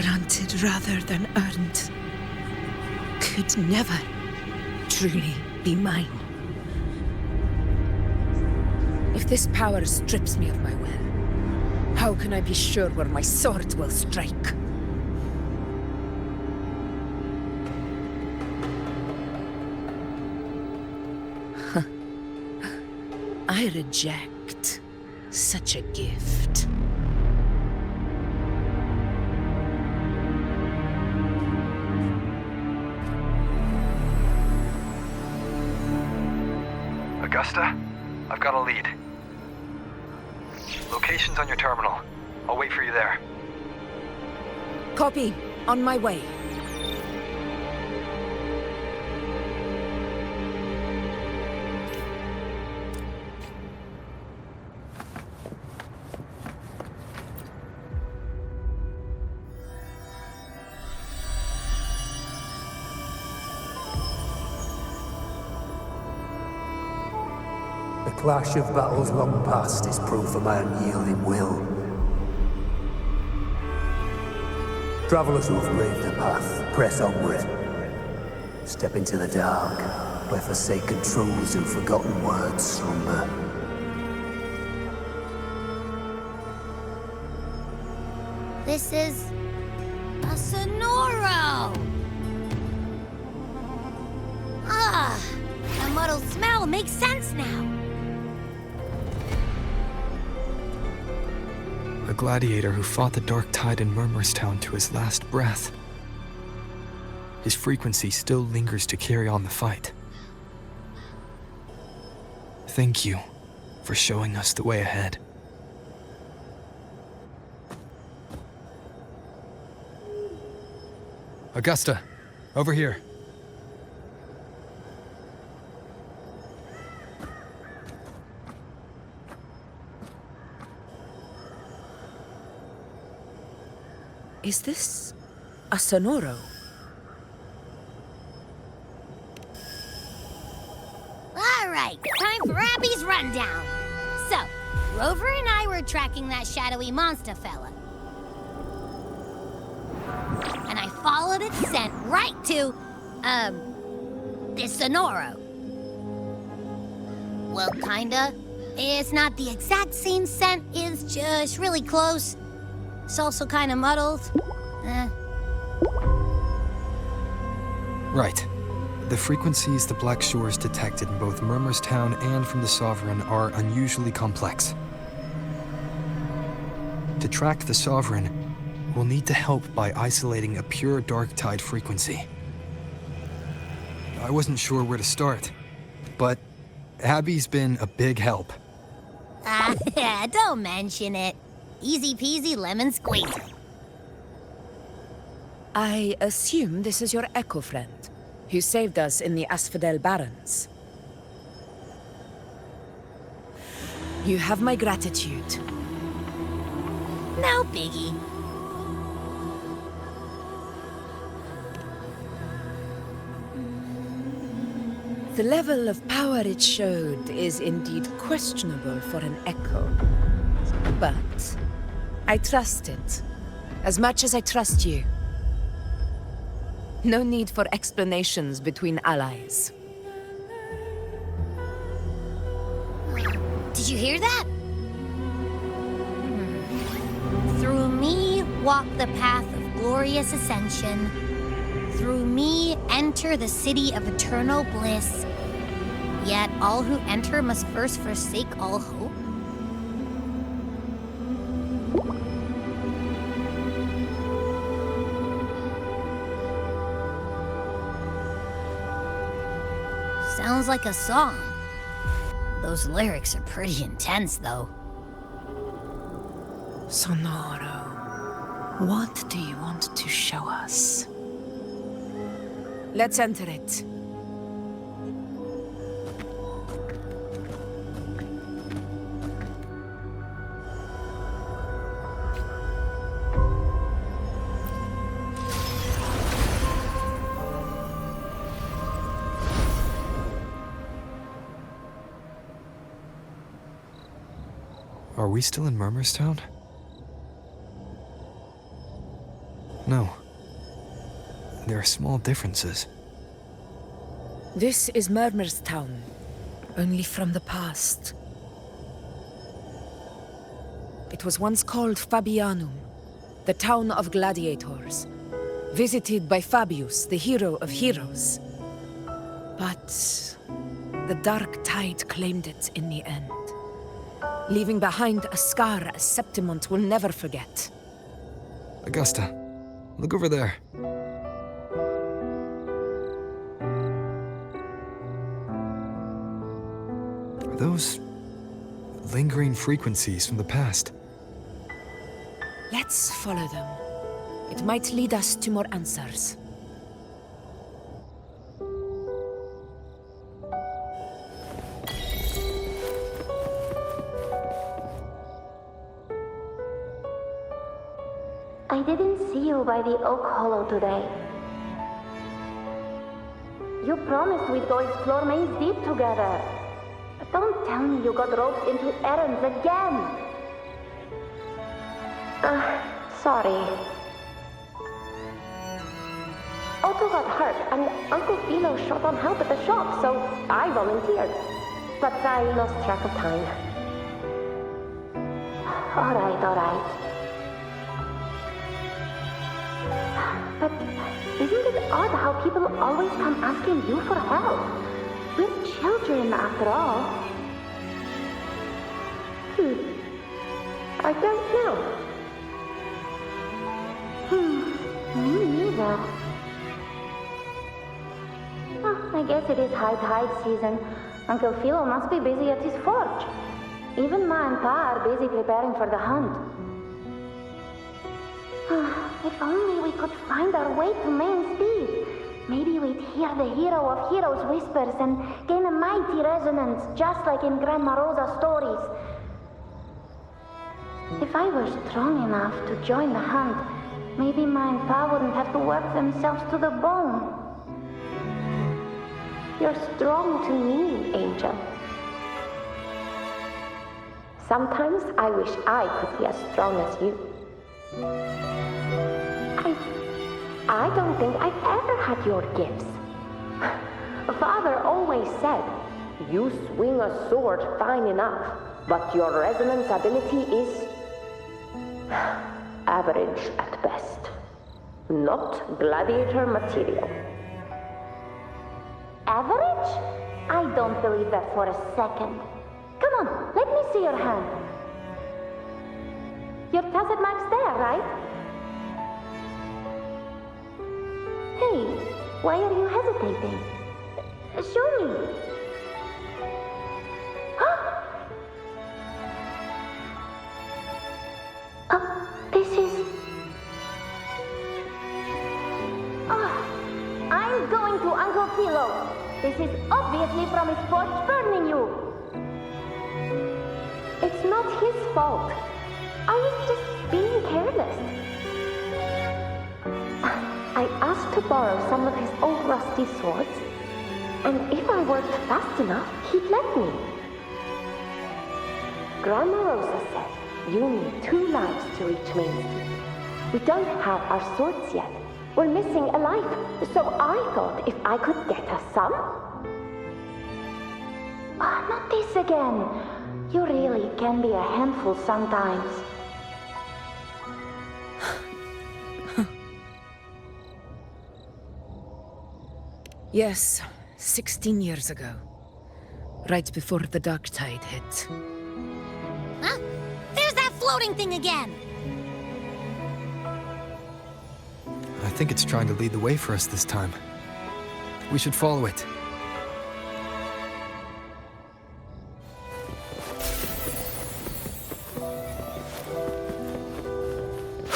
granted rather than earned, could never truly be mine. If this power strips me of my will, how can I be sure where my sword will strike? I reject such a gift. Augusta, I've got a lead. Location's on your terminal. I'll wait for you there. Copy. On my way. The clash of battles long past is proof of my unyielding will. Travelers who have braved the path, press onward. Step into the dark, where forsaken truths and forgotten words slumber. This is a Sonoro! Ah, the muddled smell makes sense now. A gladiator who fought the dark tide in Murmurstown to his last breath. His frequency still lingers to carry on the fight. Thank you for showing us the way ahead. Augusta, over here. Is this a Sonoro? All right, time for Abby's rundown. So, Rover and I were tracking that shadowy monster fella. And I followed its scent right to, this Sonoro. Well, kinda. It's not the exact same scent, it's just really close. It's also kinda muddled. Right. The frequencies the Black Shores detected in both Murmurstown and from the Sovereign are unusually complex. To track the Sovereign, we'll need to help by isolating a pure dark tide frequency. I wasn't sure where to start, but Abby's been a big help. Don't mention it. Easy peasy lemon squeezy. I assume this is your Echo friend, who saved us in the Asphodel Barrens. You have my gratitude. No biggie. The level of power it showed is indeed questionable for an Echo. But I trust it, as much as I trust you. No need for explanations between allies. Did you hear that? Through me walk the path of glorious ascension. Through me enter the city of eternal bliss. Yet all who enter must first forsake all hope. Sounds like a song. Those lyrics are pretty intense, though. Sonoro, what do you want to show us? Let's enter it. Are we still in Murmurstown? No. There are small differences. This is Murmur's town, only from the past. It was once called Fabianum, the town of gladiators, visited by Fabius, the hero of heroes. But the dark tide claimed it in the end, leaving behind a scar Septimont will never forget. Augusta, look over there. Are those lingering frequencies from the past? Let's follow them. It might lead us to more answers. I didn't see you by the Oak Hollow today. You promised we'd go explore Main's Deep together. But don't tell me you got roped into errands again. Sorry. Otto got hurt, and Uncle Philo short on help at the shop, so I volunteered. But I lost track of time. All right. But isn't it odd how people always come asking you for help? We're children, after all. I don't know. Me neither. Oh, I guess it is high tide season. Uncle Philo must be busy at his forge. Even Ma and Pa are busy preparing for the hunt. If only we could find our way to Main's Deep. Maybe we'd hear the hero of heroes whispers and gain a mighty resonance, just like in Grandma Rosa's stories. If I were strong enough to join the hunt, maybe Ma and Pa wouldn't have to work themselves to the bone. You're strong to me, Angel. Sometimes I wish I could be as strong as you. I don't think I've ever had your gifts. Father always said, you swing a sword fine enough, but your resonance ability is average at best. Not gladiator material. Average? I don't believe that for a second. Come on, let me see your hand. Your tacit mark's there, right? Hey, why are you hesitating? Show me. This is... I'm going to Uncle Philo. This is obviously from his forge burning you. It's not his fault. I was just being careless. I asked to borrow some of his old rusty swords, and if I worked fast enough, he'd let me. Grandma Rosa said you need 2 lives to reach Main's Deep. We don't have our swords yet. We're missing a life, so I thought if I could get us some... not this again. You really can be a handful sometimes. Yes, 16 years ago. Right before the dark tide hit. Huh? There's that floating thing again! I think it's trying to lead the way for us this time. We should follow it.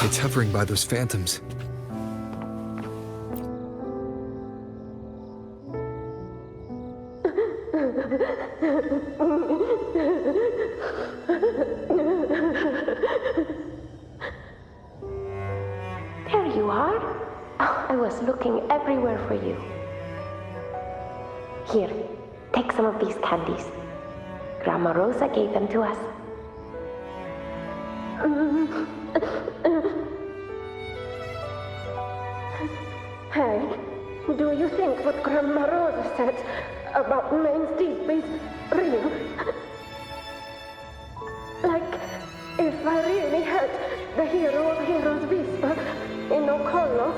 It's hovering by those phantoms. There you are. I was looking everywhere for you. Here, take some of these candies. Grandma Rosa gave them to us. you think what Grandma Rosa said about Main's Deep is real? Like, if I really had the hero of heroes whisper in Oak Hollow,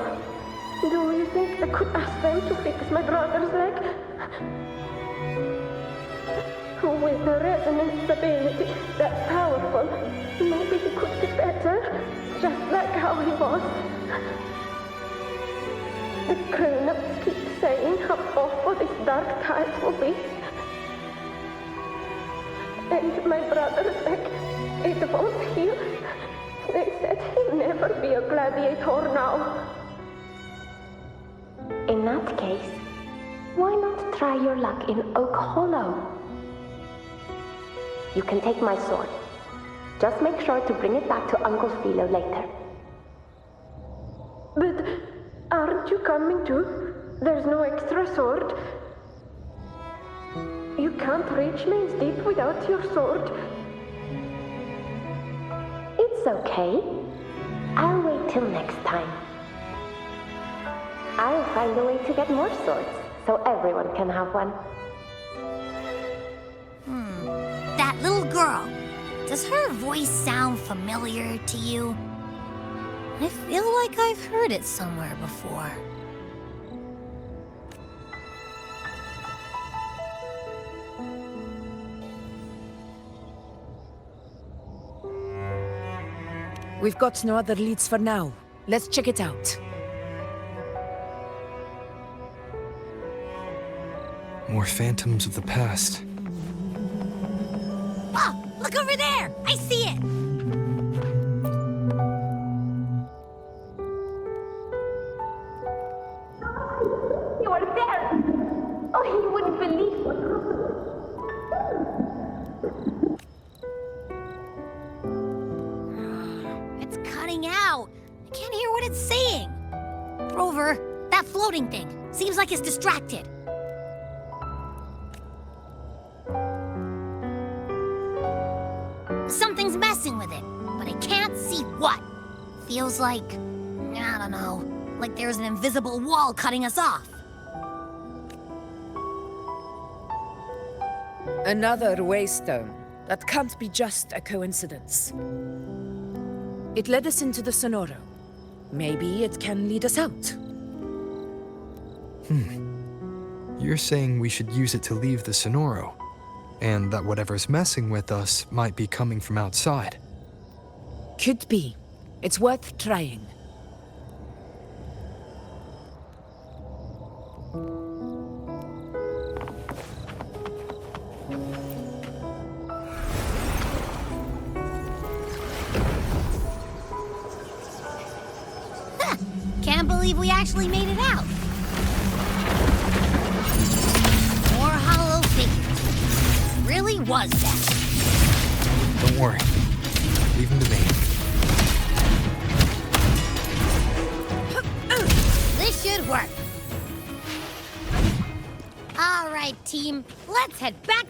do you think I could ask them to fix my brother's leg? With a resonance ability that powerful, maybe he could be better, just like how he was. The grown-ups keep saying how awful this dark tide will be. And my brother's leg, it won't heal. They said he'll never be a gladiator now. In that case, why not try your luck in Oak Hollow? You can take my sword. Just make sure to bring it back to Uncle Philo later. But aren't you coming too? There's no extra sword. You can't reach Main's Deep without your sword. It's okay. I'll wait till next time. I'll find a way to get more swords, so everyone can have one. That little girl. Does her voice sound familiar to you? I feel like I've heard it somewhere before. We've got no other leads for now. Let's check it out. More phantoms of the past. Oh, look over there! I see it! You are there! Oh, you wouldn't believe what happened. It's cutting out. I can't hear what it's saying. Rover, that floating thing. Seems like it's distracted. Something's messing with it, but I can't see what. Feels like, I don't know, like there's an invisible wall cutting us off. Another waystone. That can't be just a coincidence. It led us into the Sonoro. Maybe it can lead us out. You're saying we should use it to leave the Sonoro, and that whatever's messing with us might be coming from outside. Could be. It's worth trying. Can't believe we actually made it out. More hollow figures. Really was that. Don't worry. Leave them to me. This should work. All right, team. Let's head back.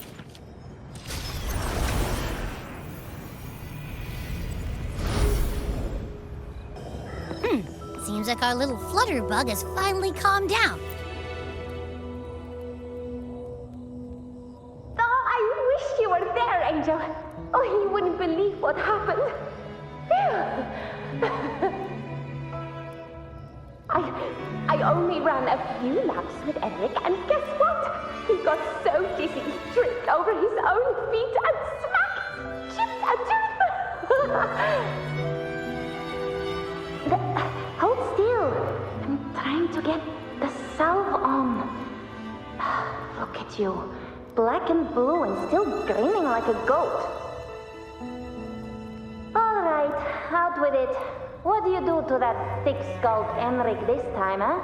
Seems like our little flutterbug has finally calmed down. Oh, I wish you were there, Angel. Oh, you wouldn't believe what happened. I only ran a few laps with Eric, and guess what? He got so dizzy he tripped over his own feet and chipped a tooth. Hold still. I'm trying to get the salve on. Look at you. Black and blue and still grinning like a goat. All right, out with it. What do you do to that thick-skulled Enric this time, huh?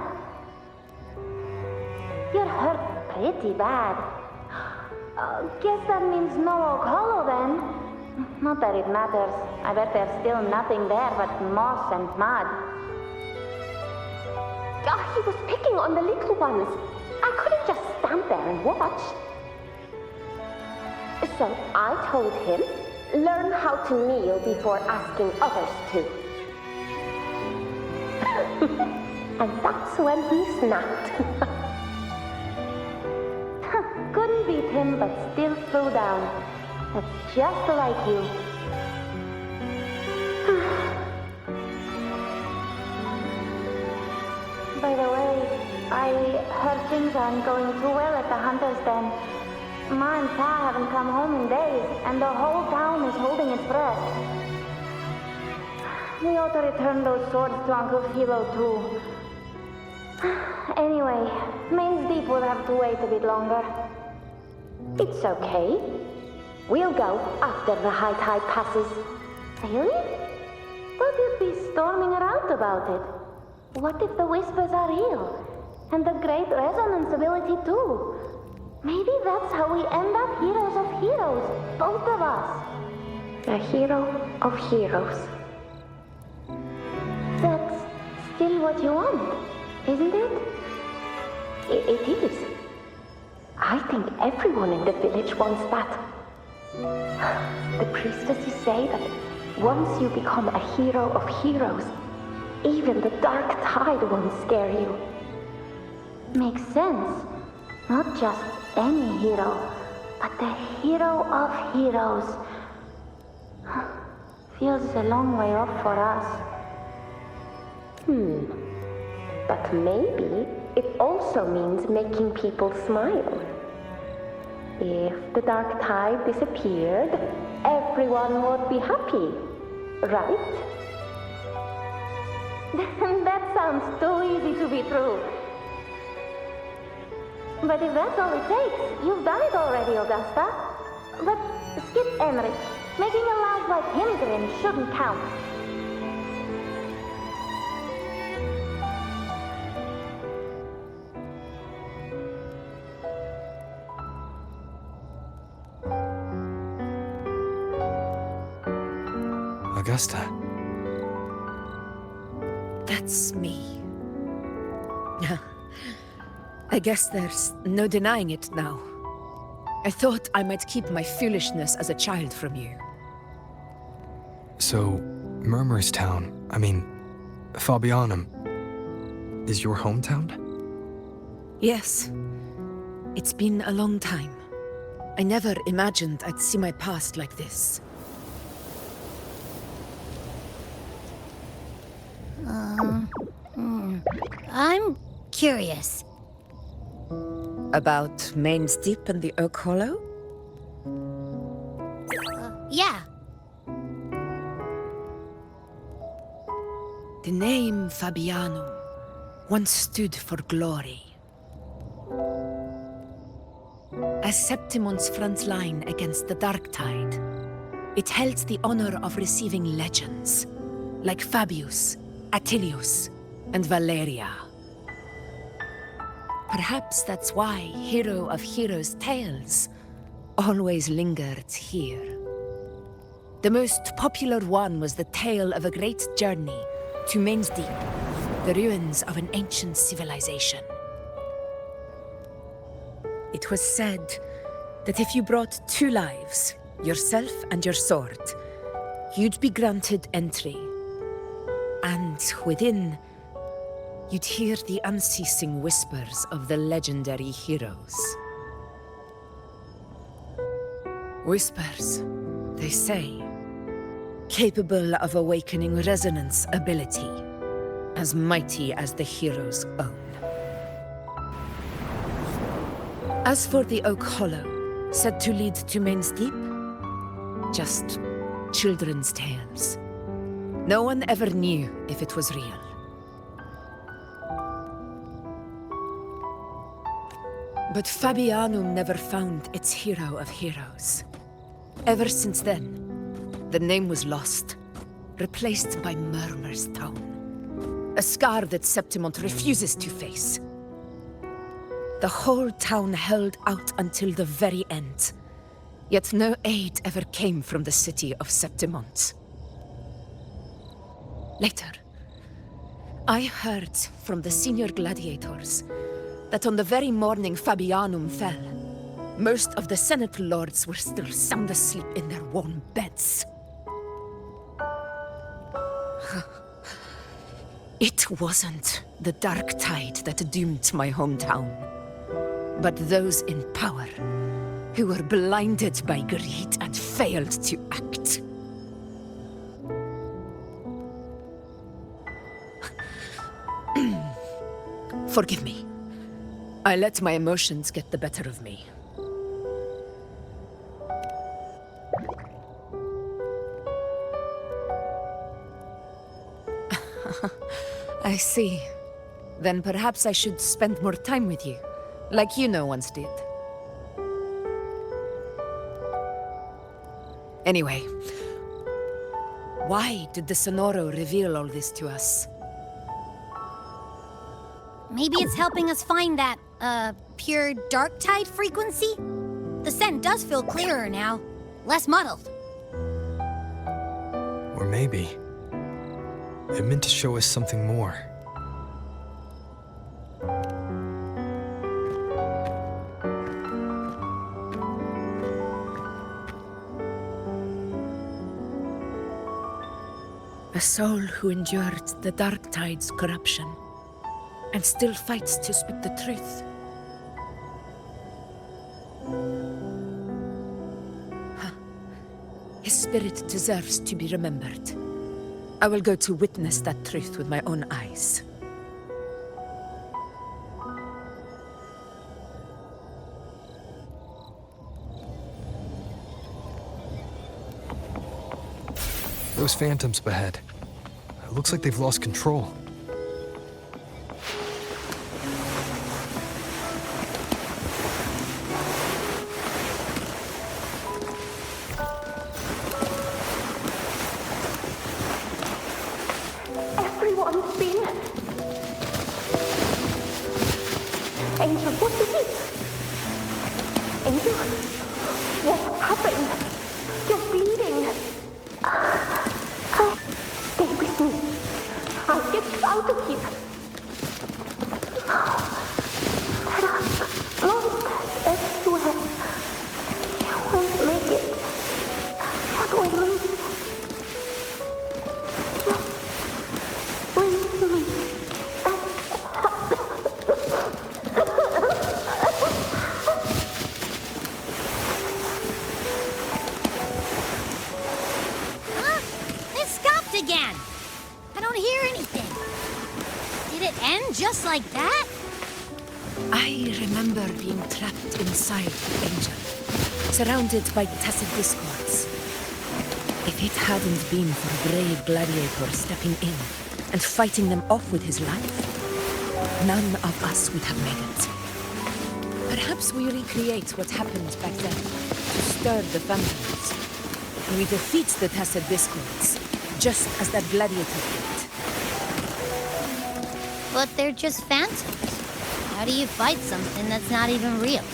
You're hurt pretty bad. Guess that means no Oak Hollow then. Not that it matters. I bet there's still nothing there but moss and mud. He was picking on the little ones. I couldn't just stand there and watch. So I told him, learn how to kneel before asking others to. and that's when he snapped. Couldn't beat him, but still threw down. That's just like you. By the way, I heard things aren't going too well at the Hunter's Den. Ma and Pa haven't come home in days, and the whole town is holding its breath. We ought to return those swords to Uncle Philo, too. Anyway, Main's Deep will have to wait a bit longer. It's okay. We'll go after the high tide passes. Really? But you'd be storming around about it. What if the whispers are real? And the great resonance ability, too? Maybe that's how we end up heroes of heroes, both of us. A hero of heroes. That's still what you want, isn't it? It is. I think everyone in the village wants that. The priestesses say that once you become a hero of heroes, even the dark tide won't scare you. Makes sense. Not just any hero, but the hero of heroes. Feels a long way off for us. But maybe it also means making people smile. If the dark tide disappeared, everyone would be happy, right? That sounds too easy to be true. But if that's all it takes, you've done it already, Augusta. But skip Emmerich. Making a laugh like him grin shouldn't count. Augusta. That's me. I guess there's no denying it now. I thought I might keep my foolishness as a child from you. So, Murmurstown, Fabianum, is your hometown? Yes. It's been a long time. I never imagined I'd see my past like this. I'm curious. About Main's Deep and the Oak Hollow? Yeah. The name Fabianum once stood for glory. As Septimon's front line against the dark tide, it held the honor of receiving legends, like Fabius, Attilius, and Valeria. Perhaps that's why Hero of Heroes' tales always lingered here. The most popular one was the tale of a great journey to Main's Deep, the ruins of an ancient civilization. It was said that if you brought 2 lives, yourself and your sword, you'd be granted entry. And within, you'd hear the unceasing whispers of the legendary heroes. Whispers, they say, capable of awakening resonance ability, as mighty as the hero's own. As for the Oak Hollow, said to lead to Main's Deep, just children's tales. No one ever knew if it was real. But Fabianum never found its hero of heroes. Ever since then, the name was lost, replaced by Murmur's Tone, a scar that Septimont refuses to face. The whole town held out until the very end, yet no aid ever came from the city of Septimont. Later, I heard from the senior gladiators that on the very morning Fabianum fell, most of the Senate lords were still sound asleep in their warm It wasn't the dark tide that doomed my hometown, but those in power who were blinded by greed and failed to act. Forgive me. I let my emotions get the better of me. I see. Then perhaps I should spend more time with you, like you once did. Anyway, why did the Sonoro reveal all this to us? Maybe it's helping us find that, pure dark tide frequency? The scent does feel clearer now, less muddled. Or maybe it meant to show us something more. A soul who endured the dark tide's corruption and still fights to speak the truth. His spirit deserves to be remembered. I will go to witness that truth with my own eyes. Those phantoms ahead. It looks like they've lost control. Everyone's been... Angel, what is it? Angel? What happened? You're bleeding. Stay with me. I'll get you out of here. There are monsters everywhere. You won't make it. What will you do? Again. I don't hear anything. Did it end just like that? I remember being trapped inside the Angel, surrounded by tacit discords. If it hadn't been for a brave gladiator stepping in and fighting them off with his life, none of us would have made it. Perhaps we recreate what happened back then to stir the phantoms. And we defeat the tacit discords, just as that gladiator did. But they're just phantoms. How do you fight something that's not even real?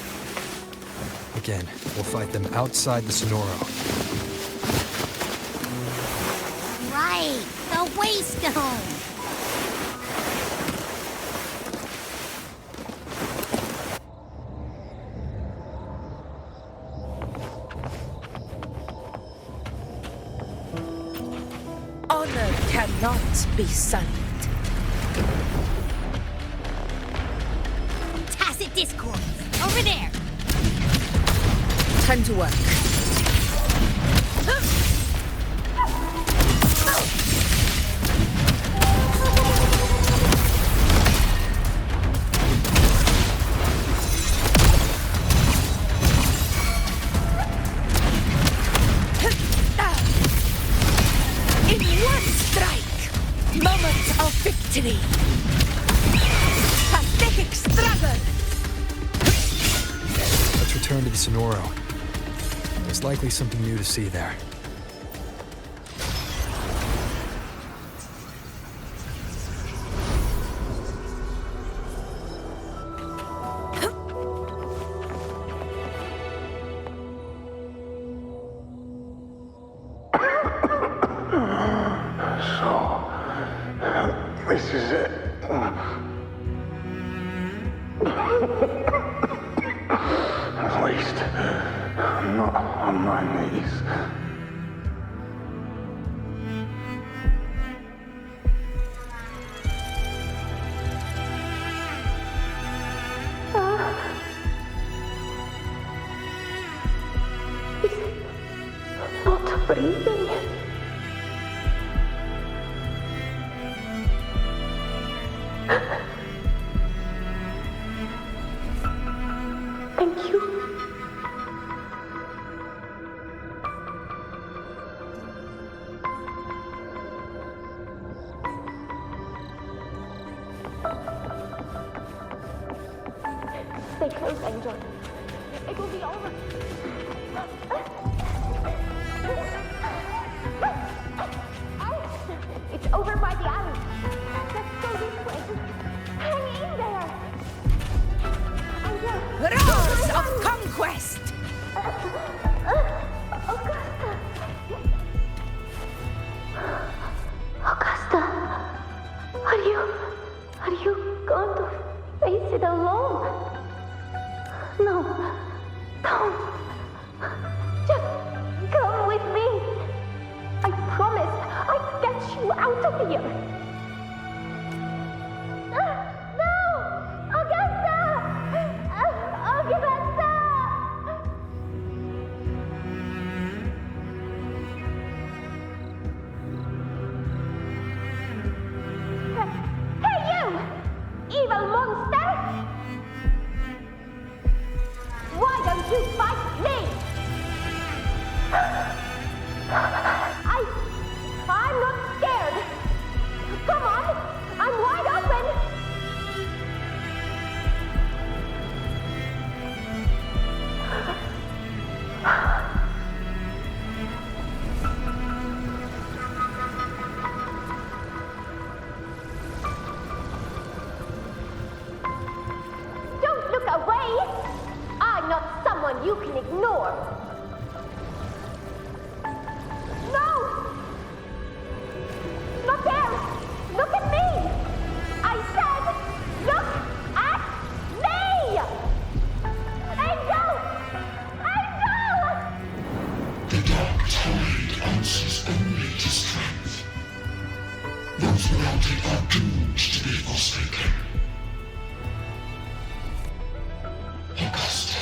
Again, we'll fight them outside the Sonoro. Right, the Waystone! Honor cannot be sullied. Tacit discord! Over there! Time to work. Victory! Pathetic struggle! Let's return to the Sonoro. There's likely something new to see there. This is it. At least, I'm not on my knees. breathing. Thank you. Stay close, Angel. It will be over. It's over by the alley. Let's go this way. Hang in there. Angel. Roars of conquest! Augusta, are you going to face it alone? No, don't. Just come with me. I promised I'd get you out of here. No! Augusta! Augusta! Hey, you! Evil monster! Why don't you fight me? I'm not scared. Come on, I'm wide open. Don't look away. I'm not someone you can ignore. No! Not there! Look at me! I said, look at me! Angel! Angel! The dark tide answers only to strength. Those without it are doomed to be forsaken. Augusta,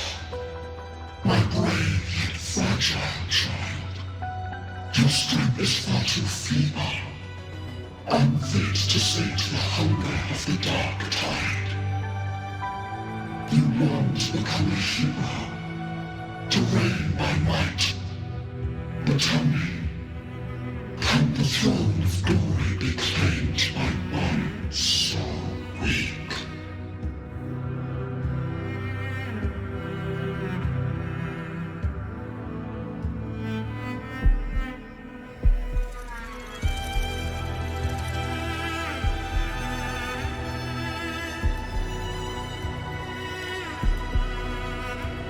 my brave yet fragile child, your strength is far too feeble, unfit to sate the hunger of the dark tide. You long to become a hero, to reign by might. But tell me, can the throne of glory be claimed by one so weak?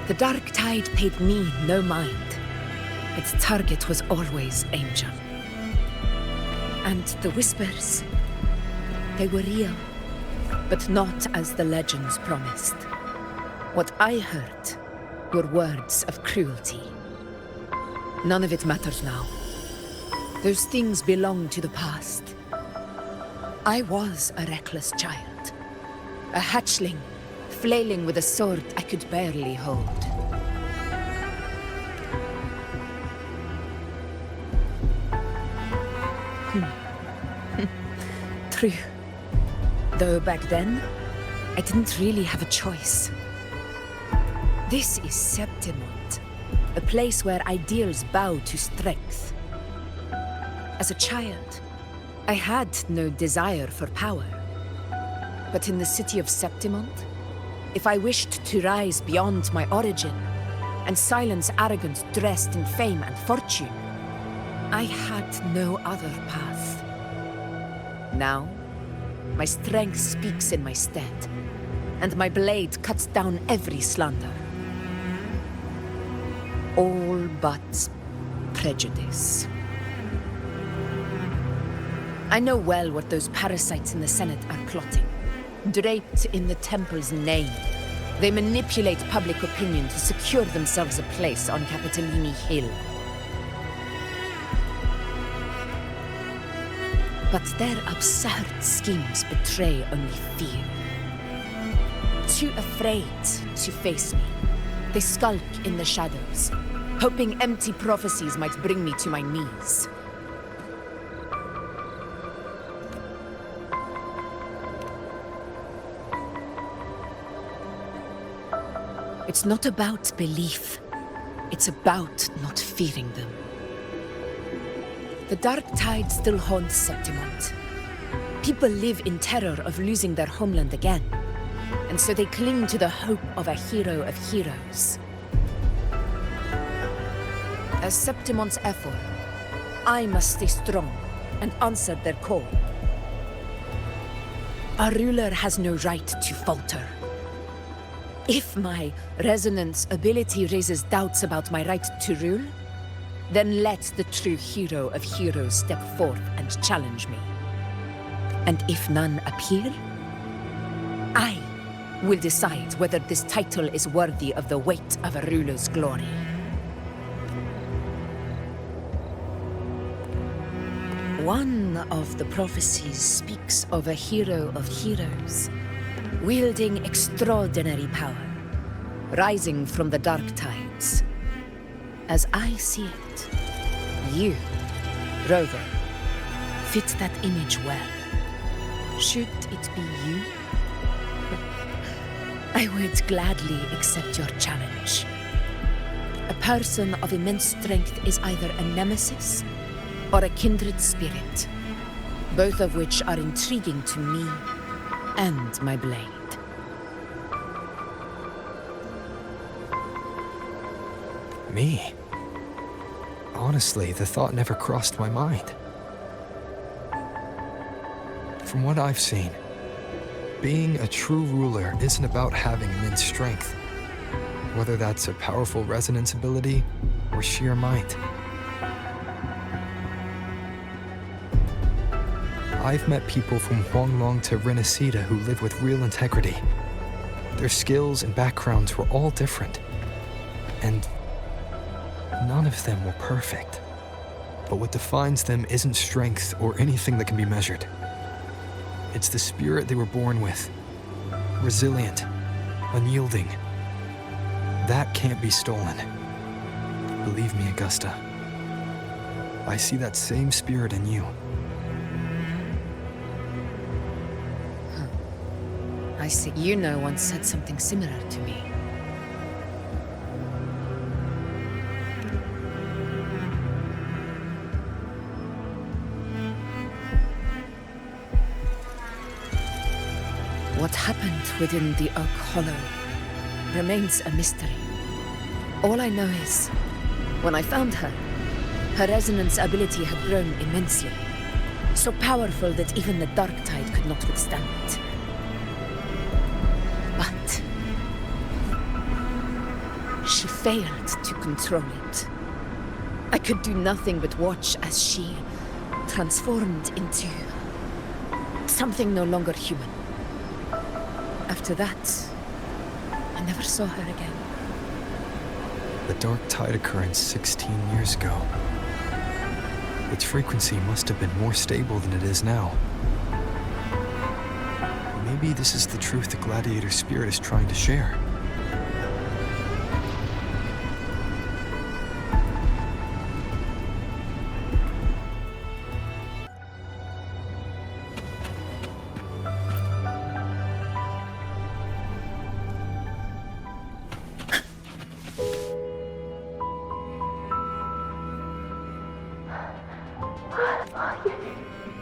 The dark tide paid me no mind. Its target was always Angel. And the whispers, they were real, but not as the legends promised. What I heard were words of cruelty. None of it matters now. Those things belong to the past. I was a reckless child, a hatchling, flailing with a sword I could barely hold. True. Though back then, I didn't really have a choice. This is Septimont, a place where ideals bow to strength. As a child, I had no desire for power. But in the city of Septimont, if I wished to rise beyond my origin and silence arrogance dressed in fame and fortune, I had no other path. Now, my strength speaks in my stead, and my blade cuts down every slander. All but prejudice. I know well what those parasites in the Senate are plotting. Draped in the Temple's name, they manipulate public opinion to secure themselves a place on Capitolini Hill. But their absurd schemes betray only fear. Too afraid to face me, they skulk in the shadows, hoping empty prophecies might bring me to my knees. It's not about belief. It's about not fearing them. The dark tide still haunts Septimont. People live in terror of losing their homeland again, and so they cling to the hope of a hero of heroes. As Septimont's Ephor, I must stay strong and answer their call. Our ruler has no right to falter. If my resonance ability raises doubts about my right to rule, then let the true hero of heroes step forth and challenge me. And if none appear, I will decide whether this title is worthy of the weight of a ruler's glory. One of the prophecies speaks of a hero of heroes, wielding extraordinary power, rising from the dark tides. As I see it, you, Rover, fit that image well. Should it be you? I would gladly accept your challenge. A person of immense strength is either a nemesis or a kindred spirit, both of which are intriguing to me and my blade. Me? Honestly, the thought never crossed my mind. From what I've seen, being a true ruler isn't about having immense strength, whether that's a powerful resonance ability or sheer might. I've met people from Huanglong to Renacida who live with real integrity. Their skills and backgrounds were all different, and none of them were perfect. But what defines them isn't strength or anything that can be measured. It's the spirit they were born with. Resilient, unyielding. That can't be stolen. Believe me, Augusta. I see that same spirit in you. I see. You know once said something similar to me. What happened within the Oak Hollow remains a mystery. All I know is, when I found her, her resonance ability had grown immensely. So powerful that even the dark tide could not withstand it. But she failed to control it. I could do nothing but watch as she transformed into something no longer human. After that, I never saw her again. The dark tide occurrence 16 years ago. Its frequency must have been more stable than it is now. Maybe this is the truth the gladiator spirit is trying to share.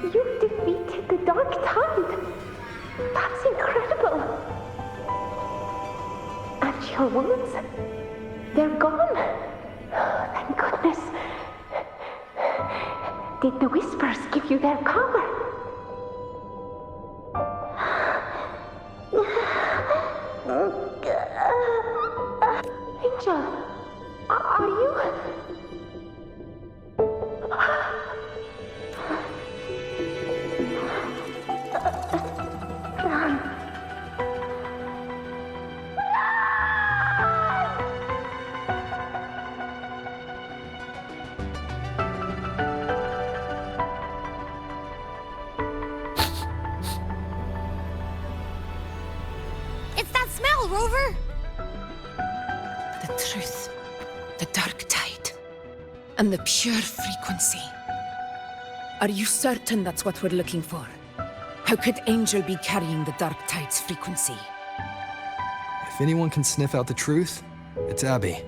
You've defeated the dark tide. That's incredible. And your wounds, they're gone. Thank goodness. Did the whispers give you their power? Angel, are you? It's that smell, Rover! The truth. The dark tide. And the pure frequency. Are you certain that's what we're looking for? How could Angel be carrying the Dark Tide's frequency? If anyone can sniff out the truth, it's Abby.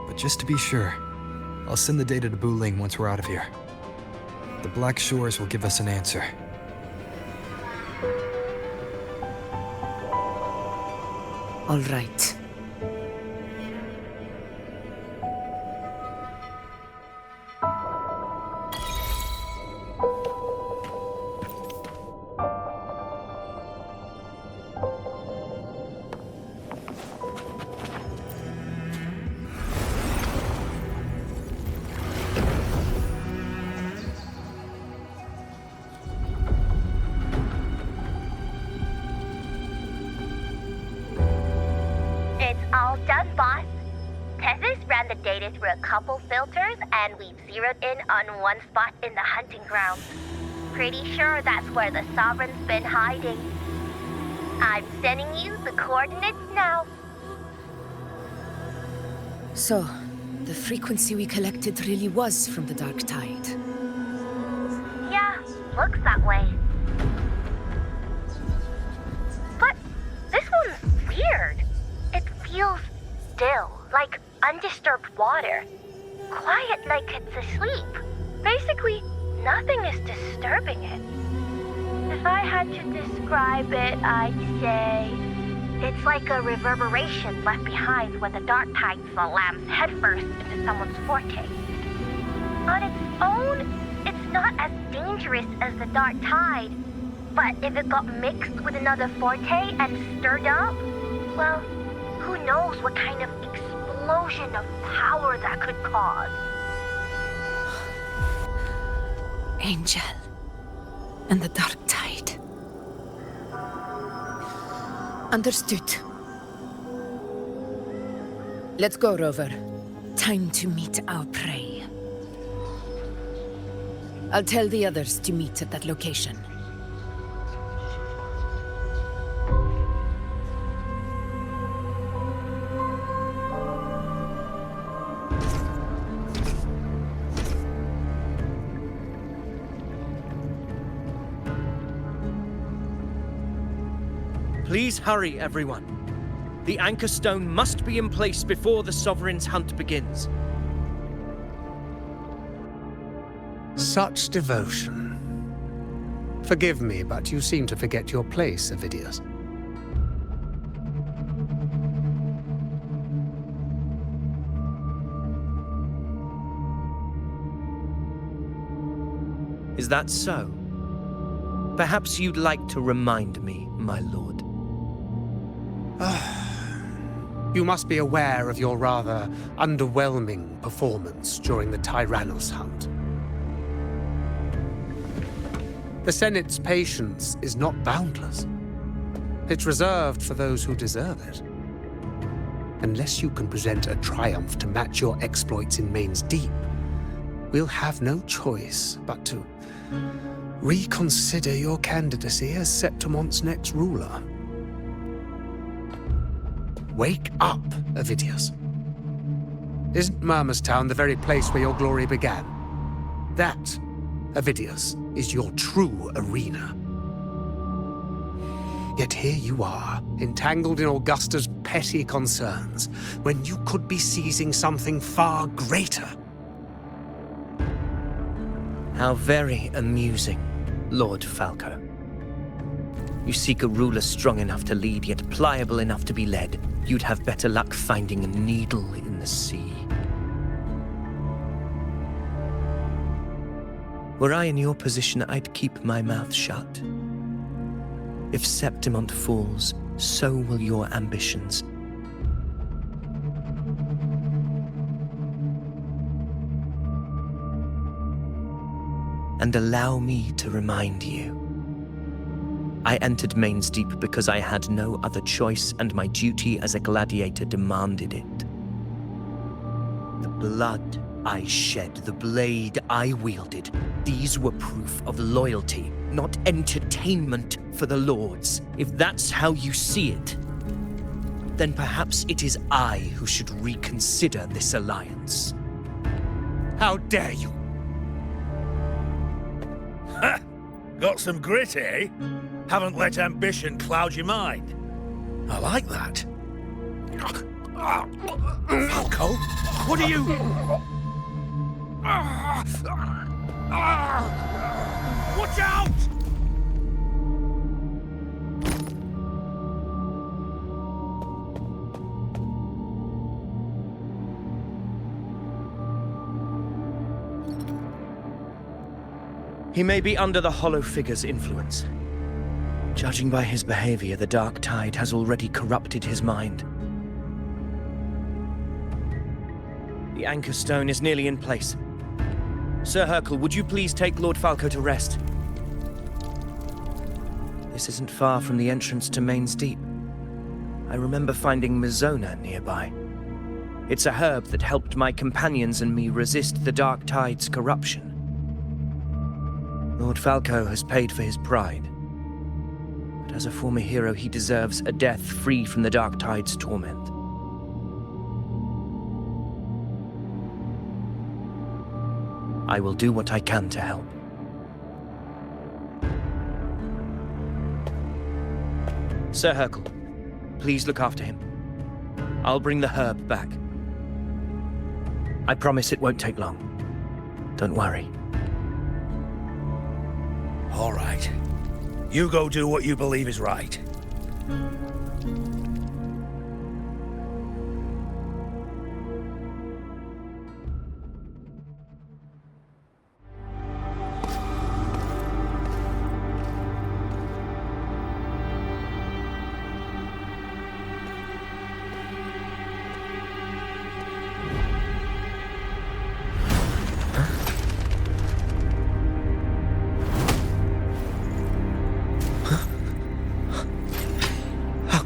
But just to be sure, I'll send the data to Buling once we're out of here. The Black Shores will give us an answer. All right. All done, boss. Tethys ran the data through a couple filters, and we've zeroed in on one spot in the hunting grounds. Pretty sure that's where the Sovereign's been hiding. I'm sending you the coordinates now. So, the frequency we collected really was from the Dark Tide. Yeah, looks that way. But this one's weird. It feels still, like undisturbed water. Quiet like it's asleep. Basically, nothing is disturbing it. If I had to describe it, I'd say it's like a reverberation left behind when the Dark Tide slams headfirst into someone's forte. On its own, it's not as dangerous as the Dark Tide, but if it got mixed with another forte and stirred up, well, who knows what kind of explosion of power that could cause. Angel and the Dark Tide. Understood. Let's go, Rover. Time to meet our prey. I'll tell the others to meet at that location. Please hurry, everyone. The anchor stone must be in place before the Sovereign's hunt begins. Such devotion. Forgive me, but you seem to forget your place, Avidius. Is that so? Perhaps you'd like to remind me, my lord. You must be aware of your rather underwhelming performance during the Tyrannus hunt. The Senate's patience is not boundless. It's reserved for those who deserve it. Unless you can present a triumph to match your exploits in Main's Deep, we'll have no choice but to reconsider your candidacy as Septimont's next ruler. Wake up, Avidius. Isn't Murmurstown the very place where your glory began? That, Avidius, is your true arena. Yet here you are, entangled in Augusta's petty concerns, when you could be seizing something far greater. How very amusing, Lord Falco. You seek a ruler strong enough to lead, yet pliable enough to be led. You'd have better luck finding a needle in the sea. Were I in your position, I'd keep my mouth shut. If Septimont falls, so will your ambitions. And allow me to remind you. I entered Main's Deep because I had no other choice, and my duty as a gladiator demanded it. The blood I shed, the blade I wielded, these were proof of loyalty, not entertainment for the Lords. If that's how you see it, then perhaps it is I who should reconsider this alliance. How dare you? Ha! Got some grit, eh? Haven't let ambition cloud your mind. I like that. Falco, what are you... Watch out! He may be under the Hollow Figure's influence. Judging by his behavior, the Dark Tide has already corrupted his mind. The Anchor Stone is nearly in place. Sir Hercule, would you please take Lord Falco to rest? This isn't far from the entrance to Main's Deep. I remember finding Mizona nearby. It's a herb that helped my companions and me resist the Dark Tide's corruption. Lord Falco has paid for his pride. But as a former hero, he deserves a death free from the Dark Tide's torment. I will do what I can to help. Sir Hercule, please look after him. I'll bring the herb back. I promise it won't take long. Don't worry. All right. You go do what you believe is right.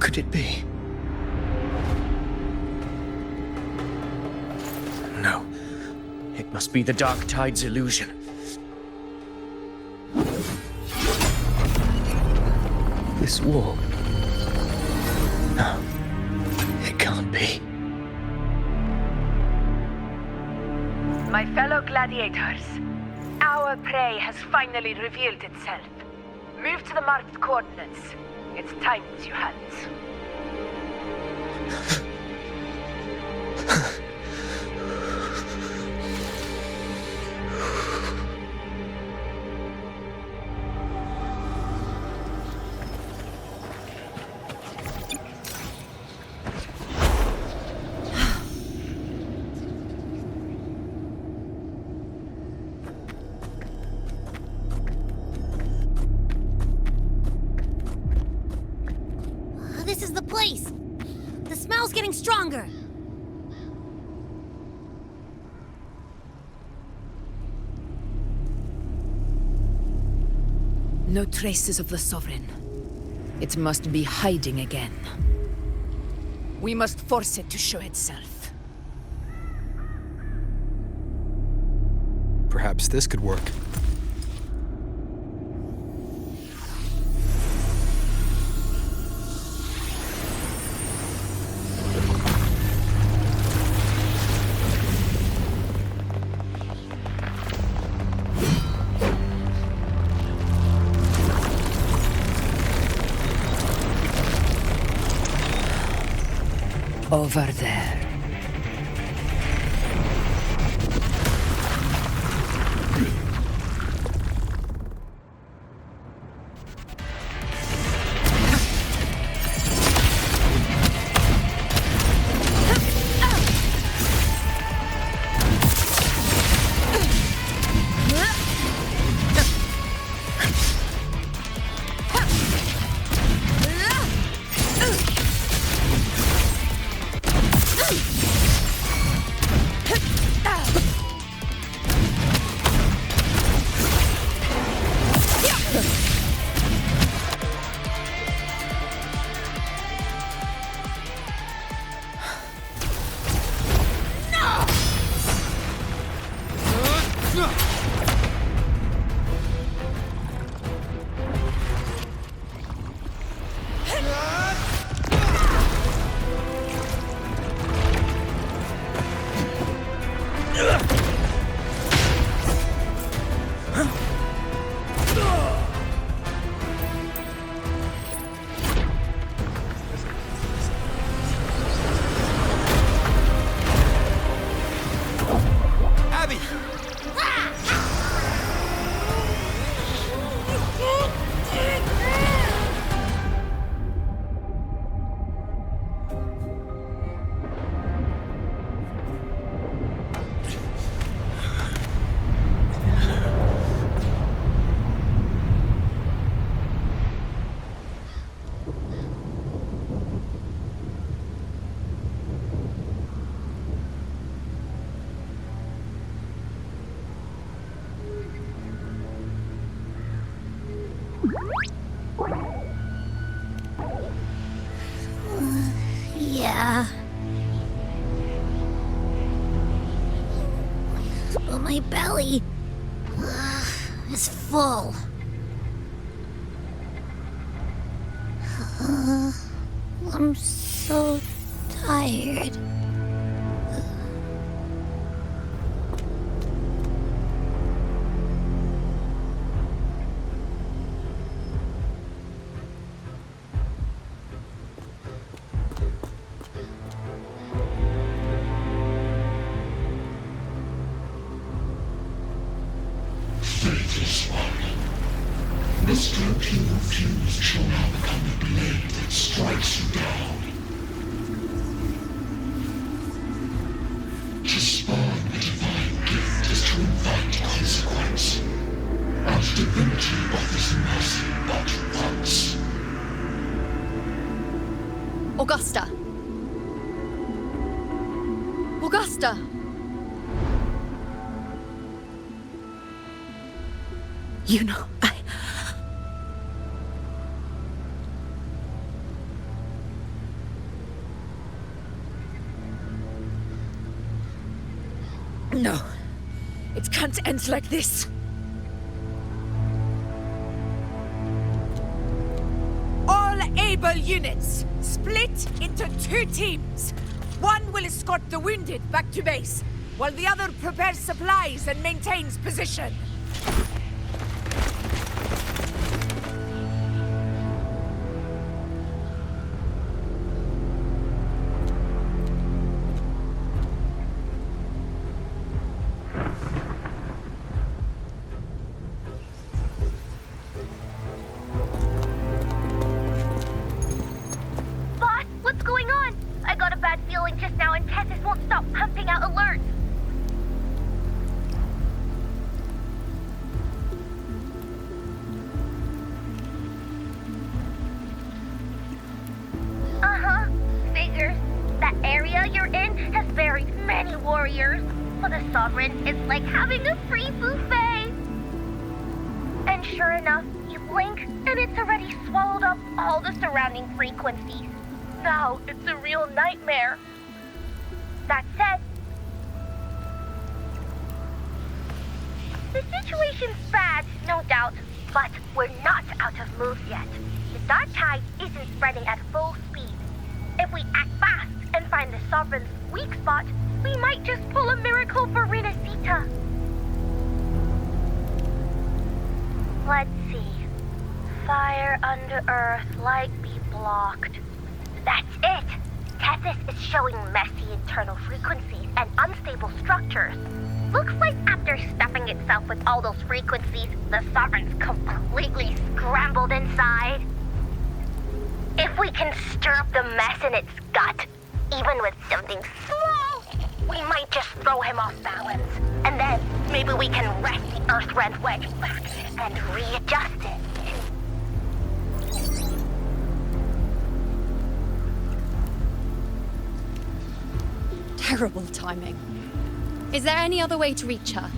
Could it be? No. It must be the Dark Tide's illusion. This wall. No. It can't be. My fellow gladiators, our prey has finally revealed itself. Move to the marked coordinates. It's time to hands. This is the place! The smell's getting stronger! No traces of the Sovereign. It must be hiding again. We must force it to show itself. Perhaps this could work. Over there. Yeah. But my belly is full. I'm so tired. Faithless one. The strength you refuse shall now become the blade that strikes you down. To spawn a divine gift is to invite consequence. And divinity offers mercy but once. Augusta! Augusta! You know, No. It can't end like this. All able units, split into 2 teams. One will escort the wounded back to base, while the other prepares supplies and maintains position. Boss, what's going on? I got a bad feeling just now and Tessus won't stop pumping out alerts. Uh-huh. Figures. That area you're in has very many warriors. For the Sovereign, it's like having a free buffet. And sure enough, you blink, and it's already swallowed up all the surrounding frequencies. Now it's a real nightmare. That said, the situation's bad, no doubt, but we're not out of moves yet. The dark tide isn't spreading at full speed. If we act fast and find the Sovereign's weak spot, we might just pull a miracle for Renacita. Let's see. Fire under earth, light be blocked. That's it! Tessus is showing messy internal frequencies and unstable structures. Looks like after stuffing itself with all those frequencies, the Sovereign's completely scrambled inside. If we can stir up the mess in its gut, even with something small, we might just throw him off balance. And then maybe we can wrest the Earth-Rend wedge back and readjust it. Terrible timing. Is there any other way to reach her?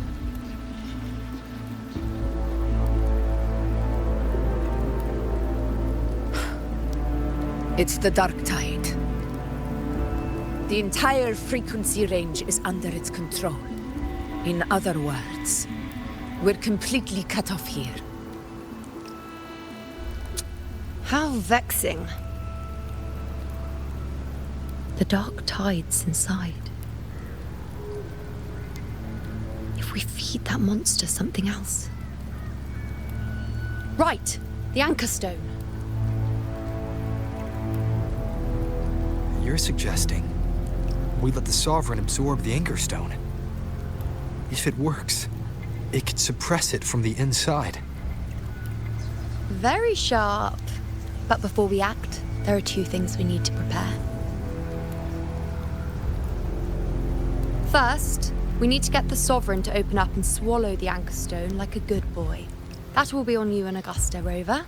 It's the dark tide. The entire frequency range is under its control. In other words, we're completely cut off here. How vexing. The dark tide's inside. If we feed that monster something else. Right, the anchor stone. You're suggesting we let the Sovereign absorb the Anchor Stone. If it works, it could suppress it from the inside. Very sharp. But before we act, there are 2 things we need to prepare. First, we need to get the Sovereign to open up and swallow the Anchor Stone like a good boy. That will be on you and Augusta, Rover.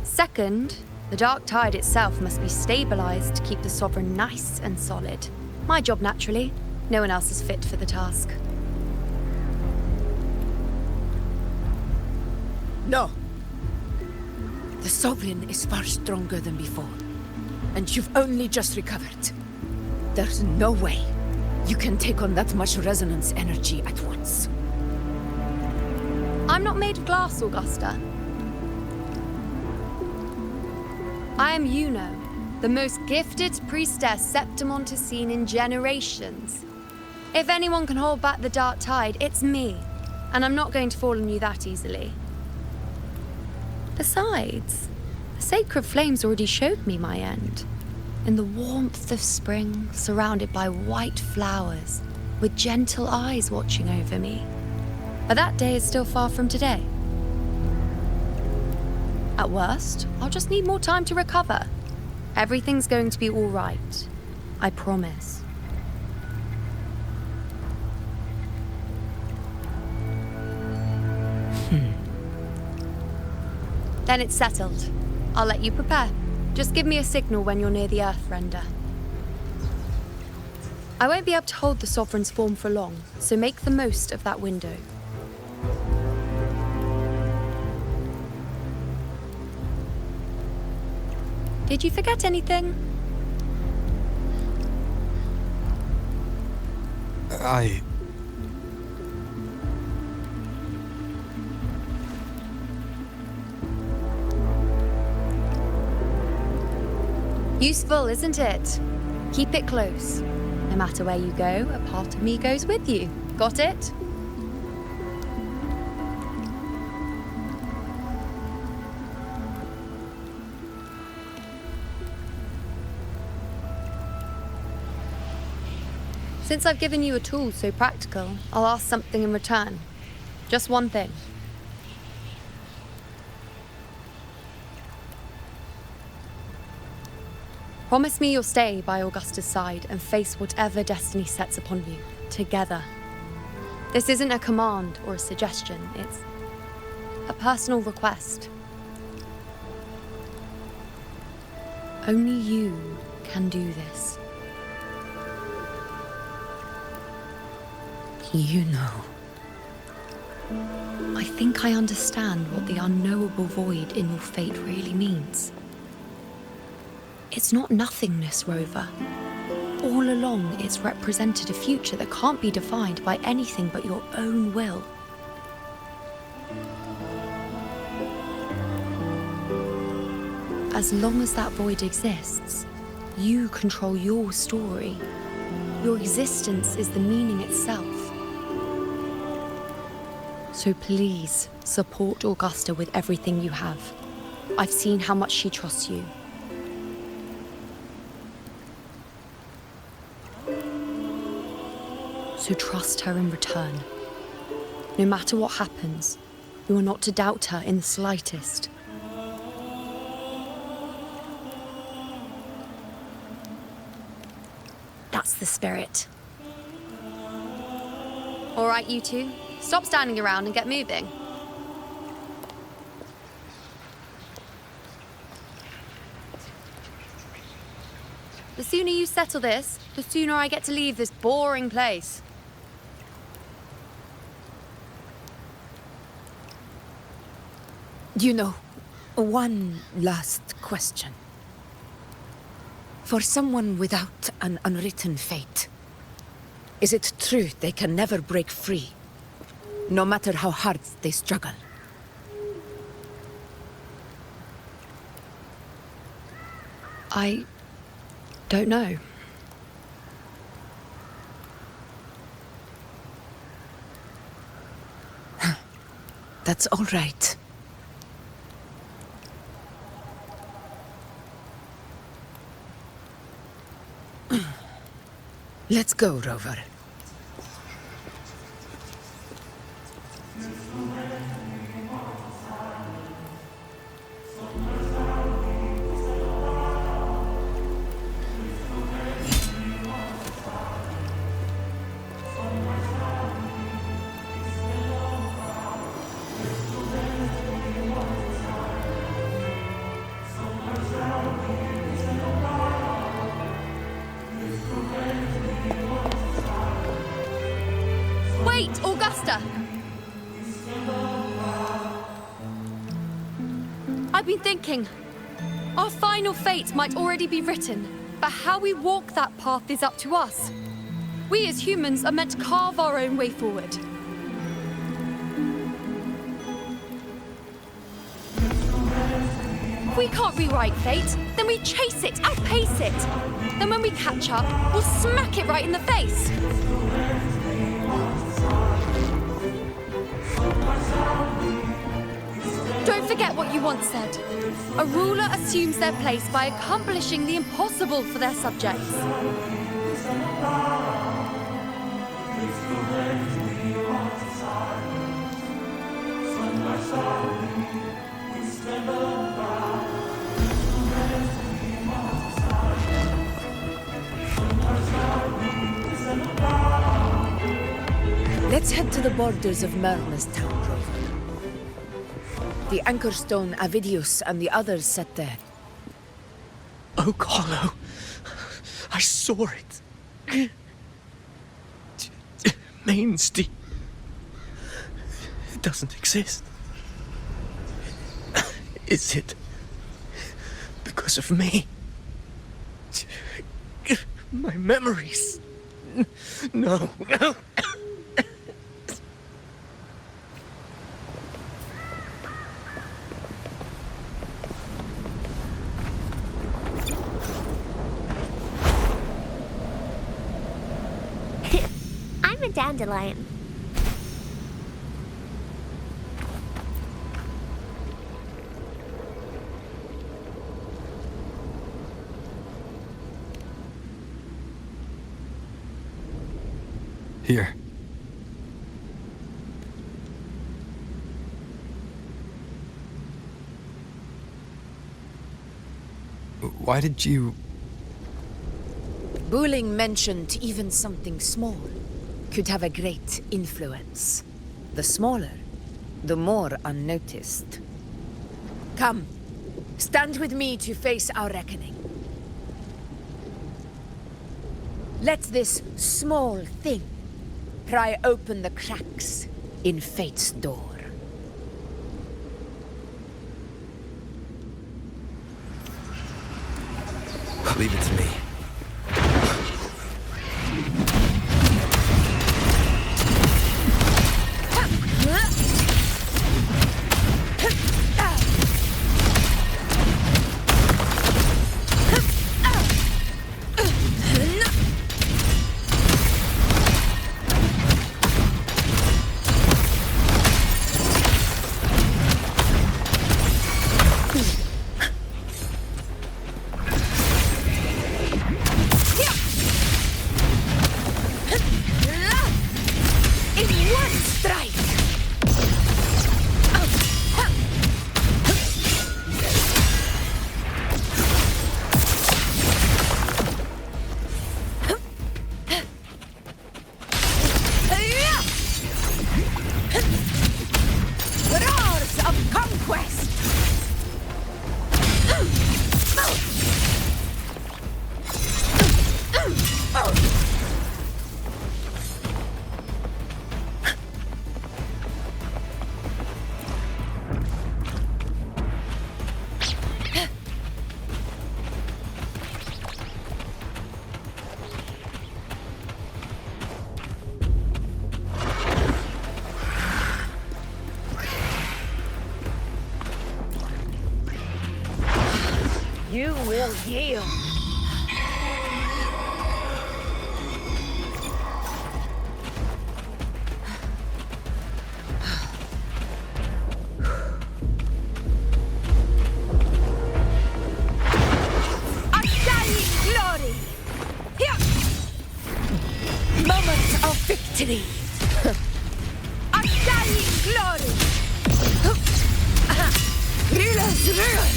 Second, the dark tide itself must be stabilized to keep the Sovereign nice and solid. My job, naturally. No one else is fit for the task. No, The Sovereign is far stronger than before, and you've only just recovered. There's no way you can take on that much resonance energy at once. I'm not made of glass, Augusta. I am Yuno, the most gifted priestess Septimont has seen in generations. If anyone can hold back the dark tide, it's me. And I'm not going to fall on you that easily. Besides, the sacred flames already showed me my end. In the warmth of spring, surrounded by white flowers, with gentle eyes watching over me. But that day is still far from today. At worst, I'll just need more time to recover. Everything's going to be all right. I promise. Then it's settled. I'll let you prepare. Just give me a signal when you're near the Earthrender. I won't be able to hold the Sovereign's form for long, so make the most of that window. Did you forget anything? Useful, isn't it? Keep it close. No matter where you go, a part of me goes with you. Got it? Since I've given you a tool so practical, I'll ask something in return. Just one thing. Promise me you'll stay by Augusta's side and face whatever destiny sets upon you, together. This isn't a command or a suggestion, it's a personal request. Only you can do this. You know. I think I understand what the unknowable void in your fate really means. It's not nothingness, Rover. All along, it's represented a future that can't be defined by anything but your own will. As long as that void exists, you control your story. Your existence is the meaning itself. So please, support Augusta with everything you have. I've seen how much she trusts you. So trust her in return. No matter what happens, you are not to doubt her in the slightest. That's the spirit. All right, you two. Stop standing around and get moving. The sooner you settle this, the sooner I get to leave this boring place. You know, one last question. For someone without an unwritten fate, is it true they can never break free, no matter how hard they struggle? I don't know. That's all right. Let's go, Rover. Wait, Augusta! I I've been thinking. Our final fate might already be written, but how we walk that path is up to us. We as humans are meant to carve our own way forward. If we can't rewrite fate, then we chase it, outpace it. Then when we catch up, we'll smack it right in the face. Don't forget what you once said. A ruler assumes their place by accomplishing the impossible for their subjects. Let's head to the borders of Myrna's town, Rover. The anchor stone Avidius and the others set there. Oak Hollow. I saw it. Main's Deep. It doesn't exist. Is it because of me? My memories. No. I'm a dandelion. Here. Why did you... Booling mentioned even something small could have a great influence. The smaller, the more unnoticed. Come, stand with me to face our reckoning. Let this small thing pry open the cracks in fate's door. Leave it to me. You will heal. Undying glory! Here! Moment of victory! Undying glory! Rulers rule!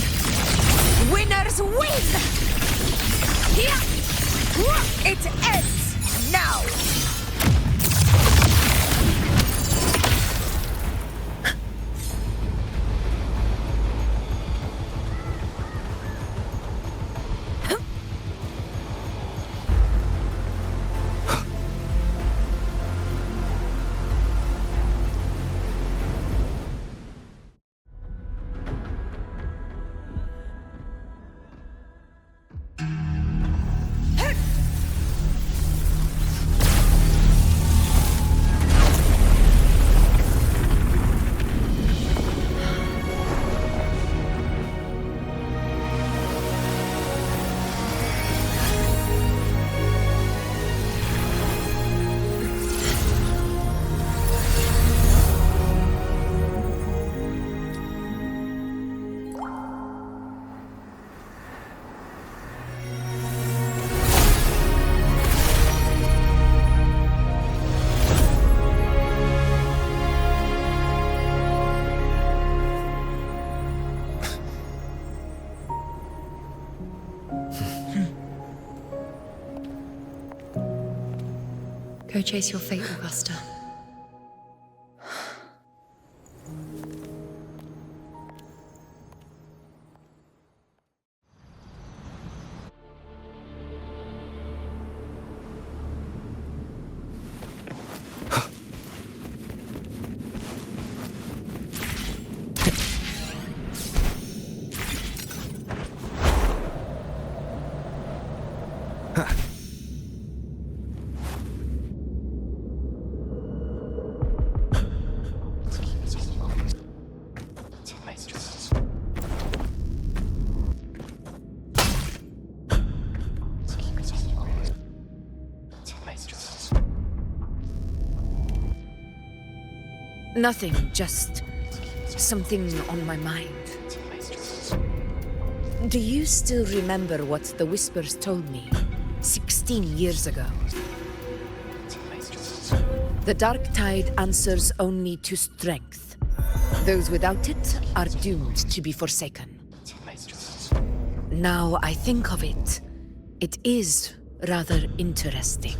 Winners win! Here! It ends now! Go chase your fate, Augusta. Nothing, just something on my mind. Do you still remember what the Whispers told me 16 years ago? The dark tide answers only to strength. Those without it are doomed to be forsaken. Now I think of it, it is rather interesting.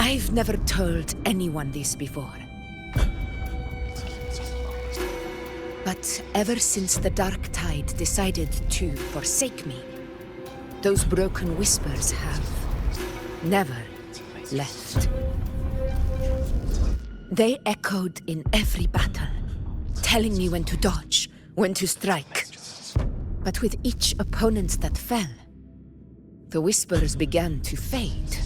I've never told anyone this before. But ever since the dark tide decided to forsake me, those broken whispers have never left. They echoed in every battle, telling me when to dodge, when to strike. But with each opponent that fell, the whispers began to fade.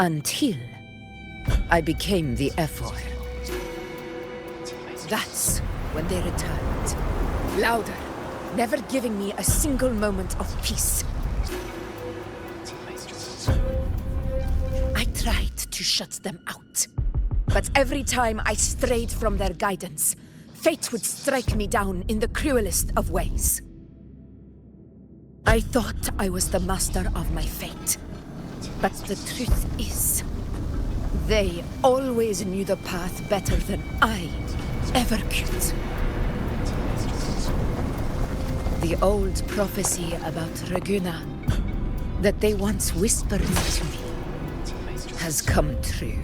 Until I became the Ephor. That's when they returned. Louder, never giving me a single moment of peace. I tried to shut them out. But every time I strayed from their guidance, fate would strike me down in the cruelest of ways. I thought I was the master of my fate. But the truth is, they always knew the path better than I ever could. The old prophecy about Raguna, that they once whispered to me, has come true.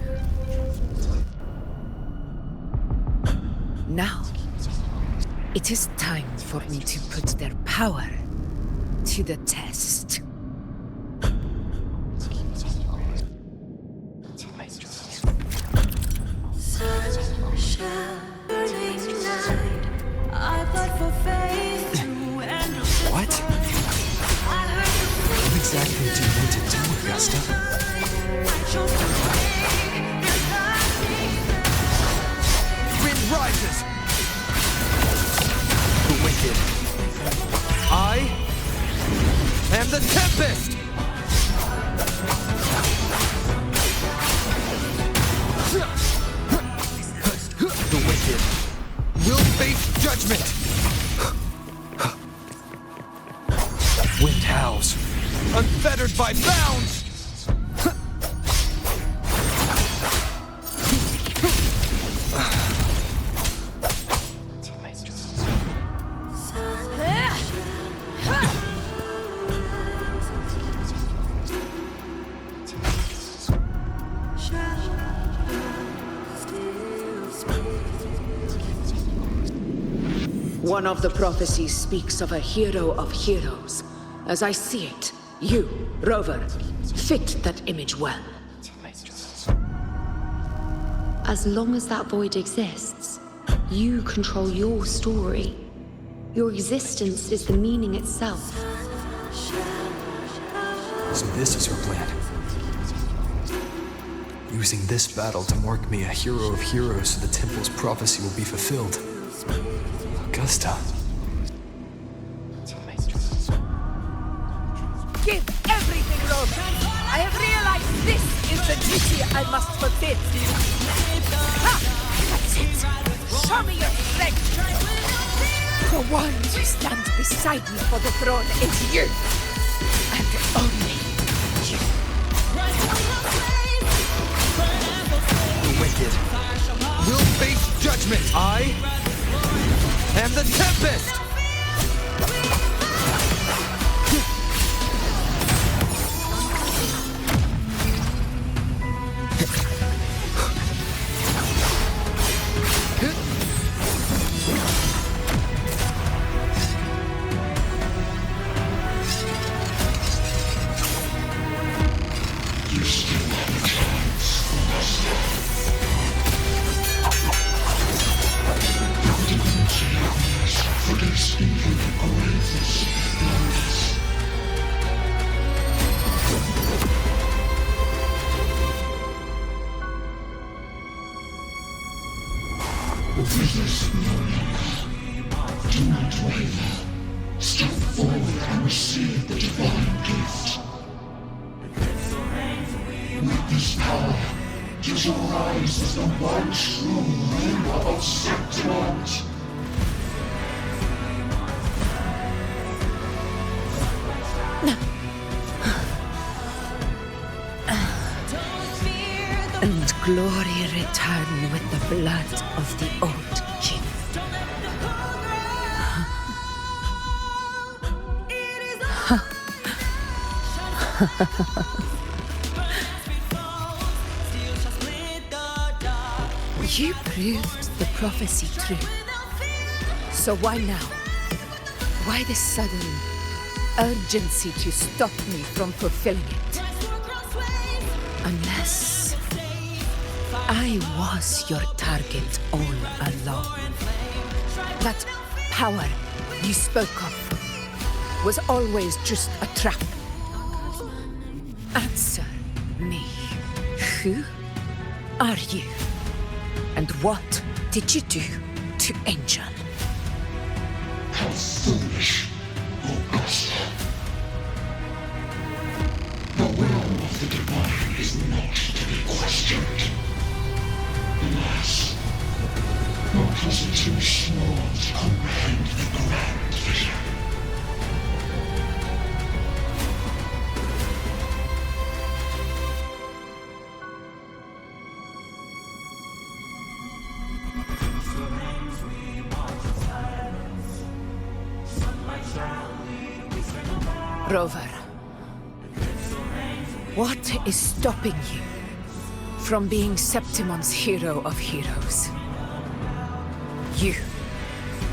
Now, it is time for me to put their power to the test. What? What exactly do you want to do, Augusta? Wind rises! The wicked. I am the Tempest! The wicked will face judgment! Wind howls, unfettered by bounds! One of the prophecies speaks of a hero of heroes. As I see it, you, Rover, fit that image well. As long as that void exists, you control your story. Your existence is the meaning itself. So this is her plan. Using this battle to mark me a hero of heroes so the temple's prophecy will be fulfilled. Augusta. Give everything, Rover. I have realized this is the duty I must fulfill. Ha! That's it. Show me your strength. The one to stand beside me for the throne is you. And only you. The wicked will face judgment. I am the Tempest! And glory return with the blood of the old king. You proved the prophecy true. So why now? Why this sudden urgency to stop me from fulfilling it? Unless I was your target all along. That power you spoke of was always just a trap. Answer me. Who are you? And what did you do to Angel? How foolish, Augusta. The will of the divine is not to be questioned. Alas, your cousin too small to comprehend the grand vision. Rover, what is stopping you from being Septimon's hero of heroes? You,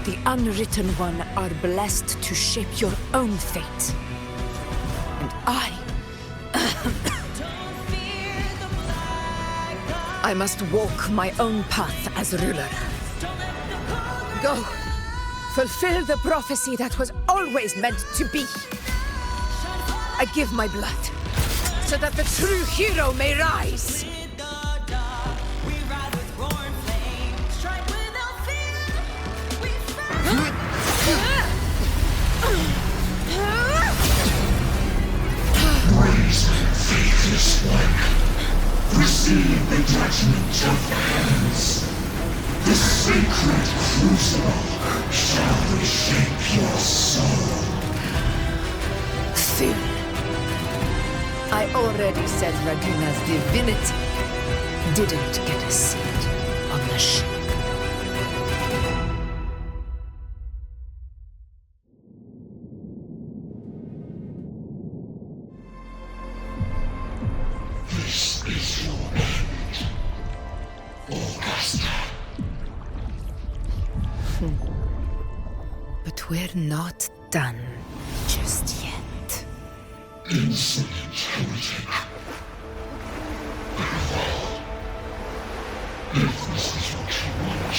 the unwritten one, are blessed to shape your own fate. And I must walk my own path as ruler. Go, fulfill the prophecy that was always meant to be. I give my blood, so that the true hero may rise. Raise, faithless one. Receive the judgment of the heavens. The sacred crucible shall reshape your soul. Fool. I already said Raguna's divinity didn't get a seat on the ship. This is your end, Augusta. But we're not done just yet. Insolent heretic. Very well. If this is what you want,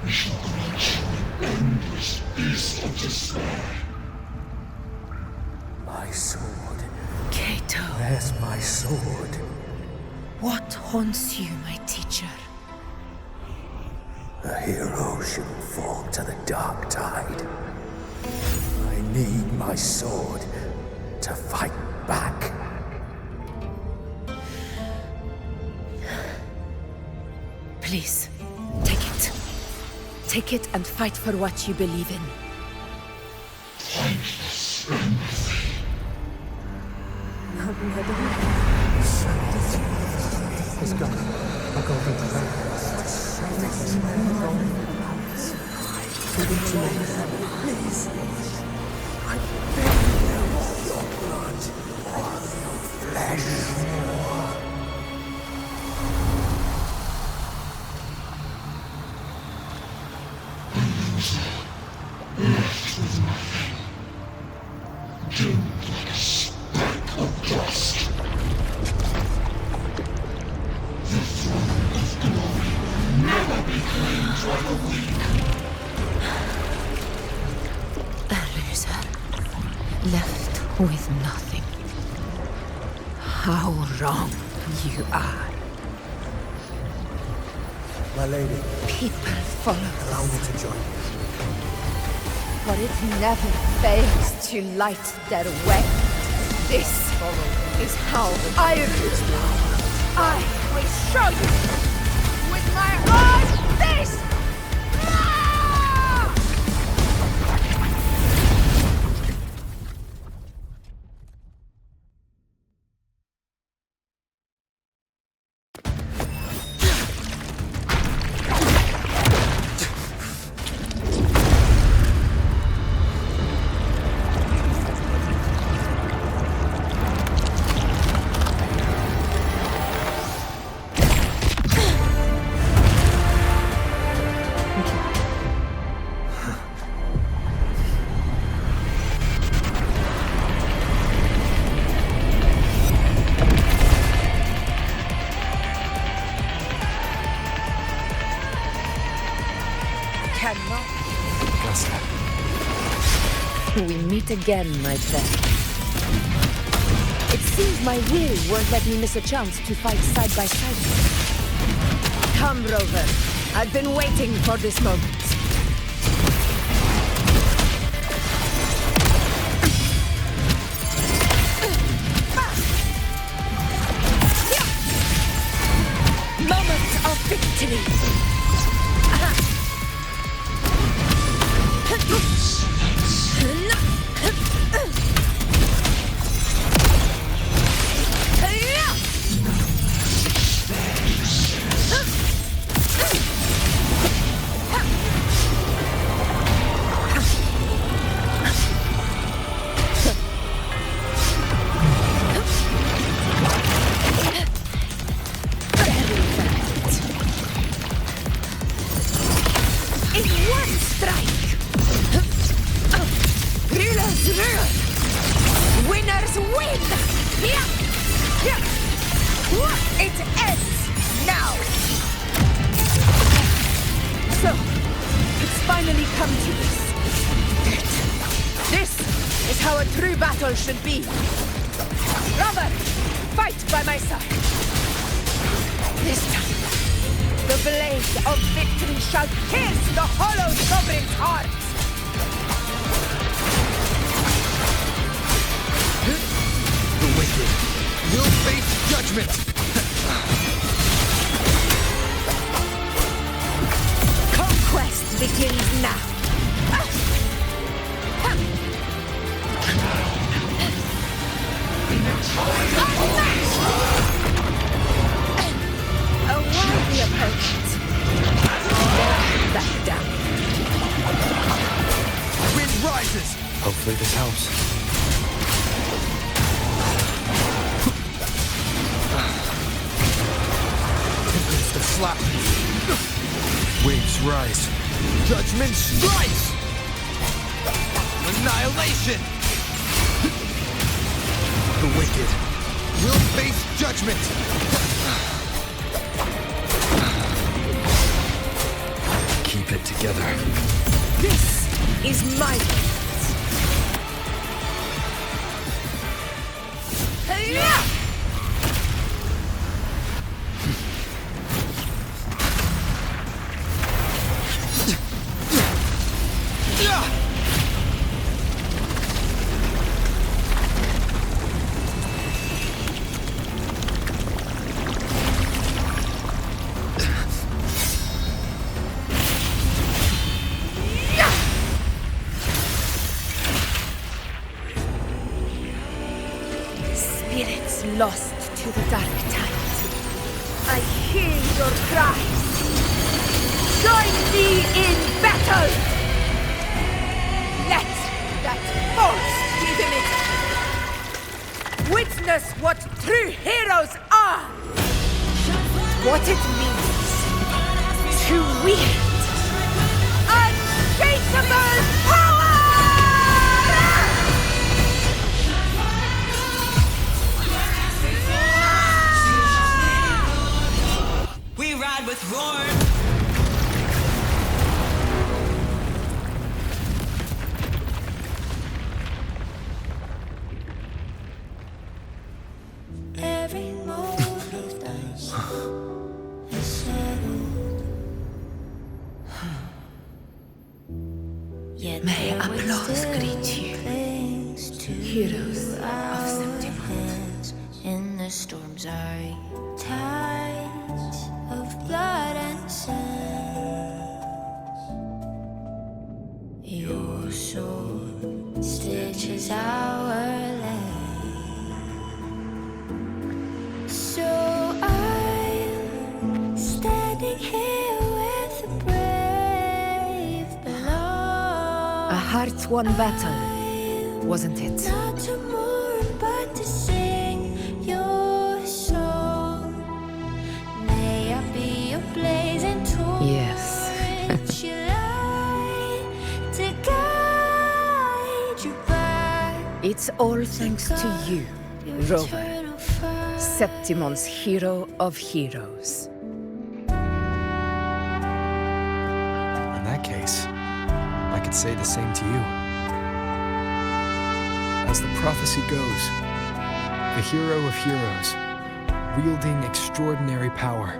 we shall grant you an endless feast of despair. My sword. Cato. Where's my sword? What haunts you, my teacher? A hero shouldn't fall to the dark tide. I need my sword to fight back. Please, take it. Take it and fight for what you believe in. Thankless empathy. He's gone. A golden throne. Please. I beg you, your blood. Flesh. wrong you are. My lady. People follow Allow me to join you. For it never fails to light their way. This is how I rule. I will show you with my own fist! We meet again, my friend. It seems my will won't let me miss a chance to fight side by side with you. Come, Rover. I've been waiting for this moment. Moment of victory! Winners win! It ends now! So, it's finally come to this. This is how a true battle should be. Rover, fight by my side. This time, the blade of victory shall pierce the hollow sovereign's heart. The wicked will face judgment! Conquest begins now! A worthy opponent. Back down. Wind rises! Hopefully this helps. The slap. Waves rise. Judgment strikes! Annihilation! The wicked will face judgment! Keep it together. This is my moment. Spirits lost to the dark tide. I hear your cries. Join me in battle! Let that force be limited. Witness what true heroes are! What it means to wield untraceable power! We ride with Roar! Every May applause greet you, heroes of Septimont. In the storms are tides of blood and sand. Your sword stitches our land. So I'm standing here with the brave below. A heart-won battle, wasn't it? Not to mourn, but to sing your song. May I be a blazing torch. Yes. You light to guide you back. It's all thanks to you, Rover, Septimont's hero of heroes. In that case, I could say the same to you. As the prophecy goes, the hero of heroes, wielding extraordinary power,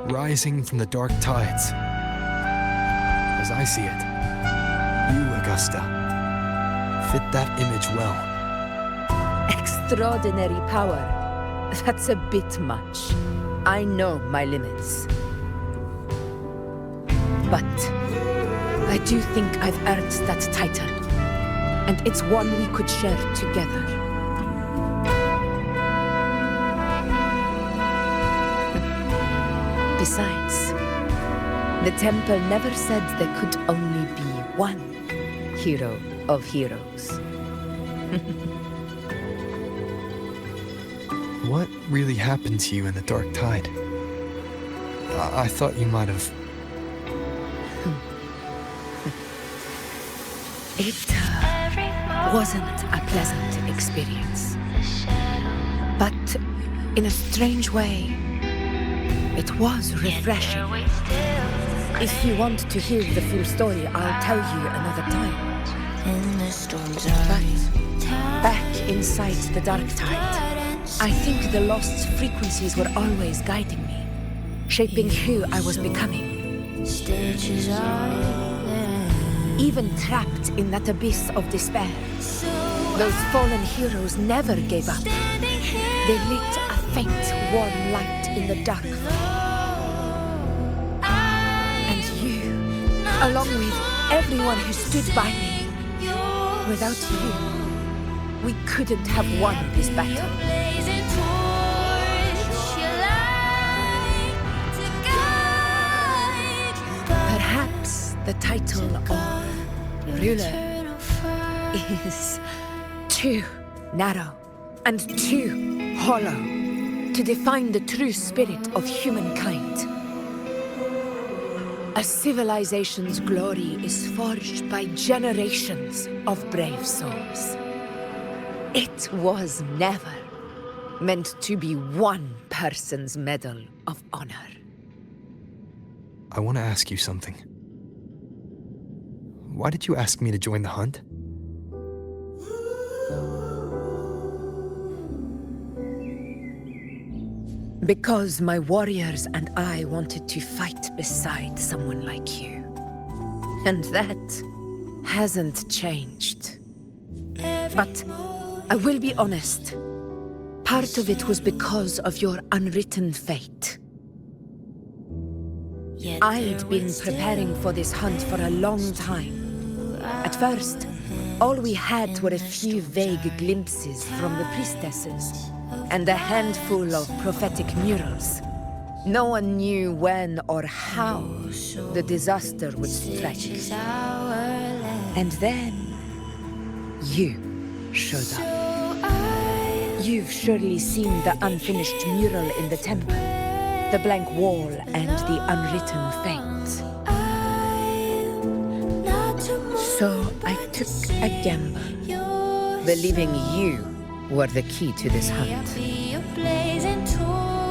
rising from the dark tides. As I see it, you, Augusta, fit that image well. Extraordinary power. That's a bit much. I know my limits. But I do think I've earned that title. And it's one we could share together. Besides, the temple never said there could only be one hero of heroes. What really happened to you in the dark tide? I thought you might have... It wasn't a pleasant experience. But in a strange way, it was refreshing. If you want to hear the full story, I'll tell you another time. But back inside the dark tide, I think the lost frequencies were always guiding me, shaping who I was becoming. Even trapped in that abyss of despair, those fallen heroes never gave up. They lit a faint, warm light in the dark. And you, along with everyone who stood by me. Without you, we couldn't have won this battle. Perhaps the title of ruler is too narrow and too hollow to define the true spirit of humankind. A civilization's glory is forged by generations of brave souls. It was never meant to be one person's medal of honor. I want to ask you something. Why did you ask me to join the hunt? Because my warriors and I wanted to fight beside someone like you. And that hasn't changed. But I will be honest. Part of it was because of your unwritten fate. I'd been preparing for this hunt for a long time. At first, all we had were a few vague glimpses from the priestesses and a handful of prophetic murals. No one knew when or how the disaster would strike. And then, you showed up. You've surely seen the unfinished mural in the temple, the blank wall and the unwritten fate. So I took a gamble, believing you were the key to this hunt.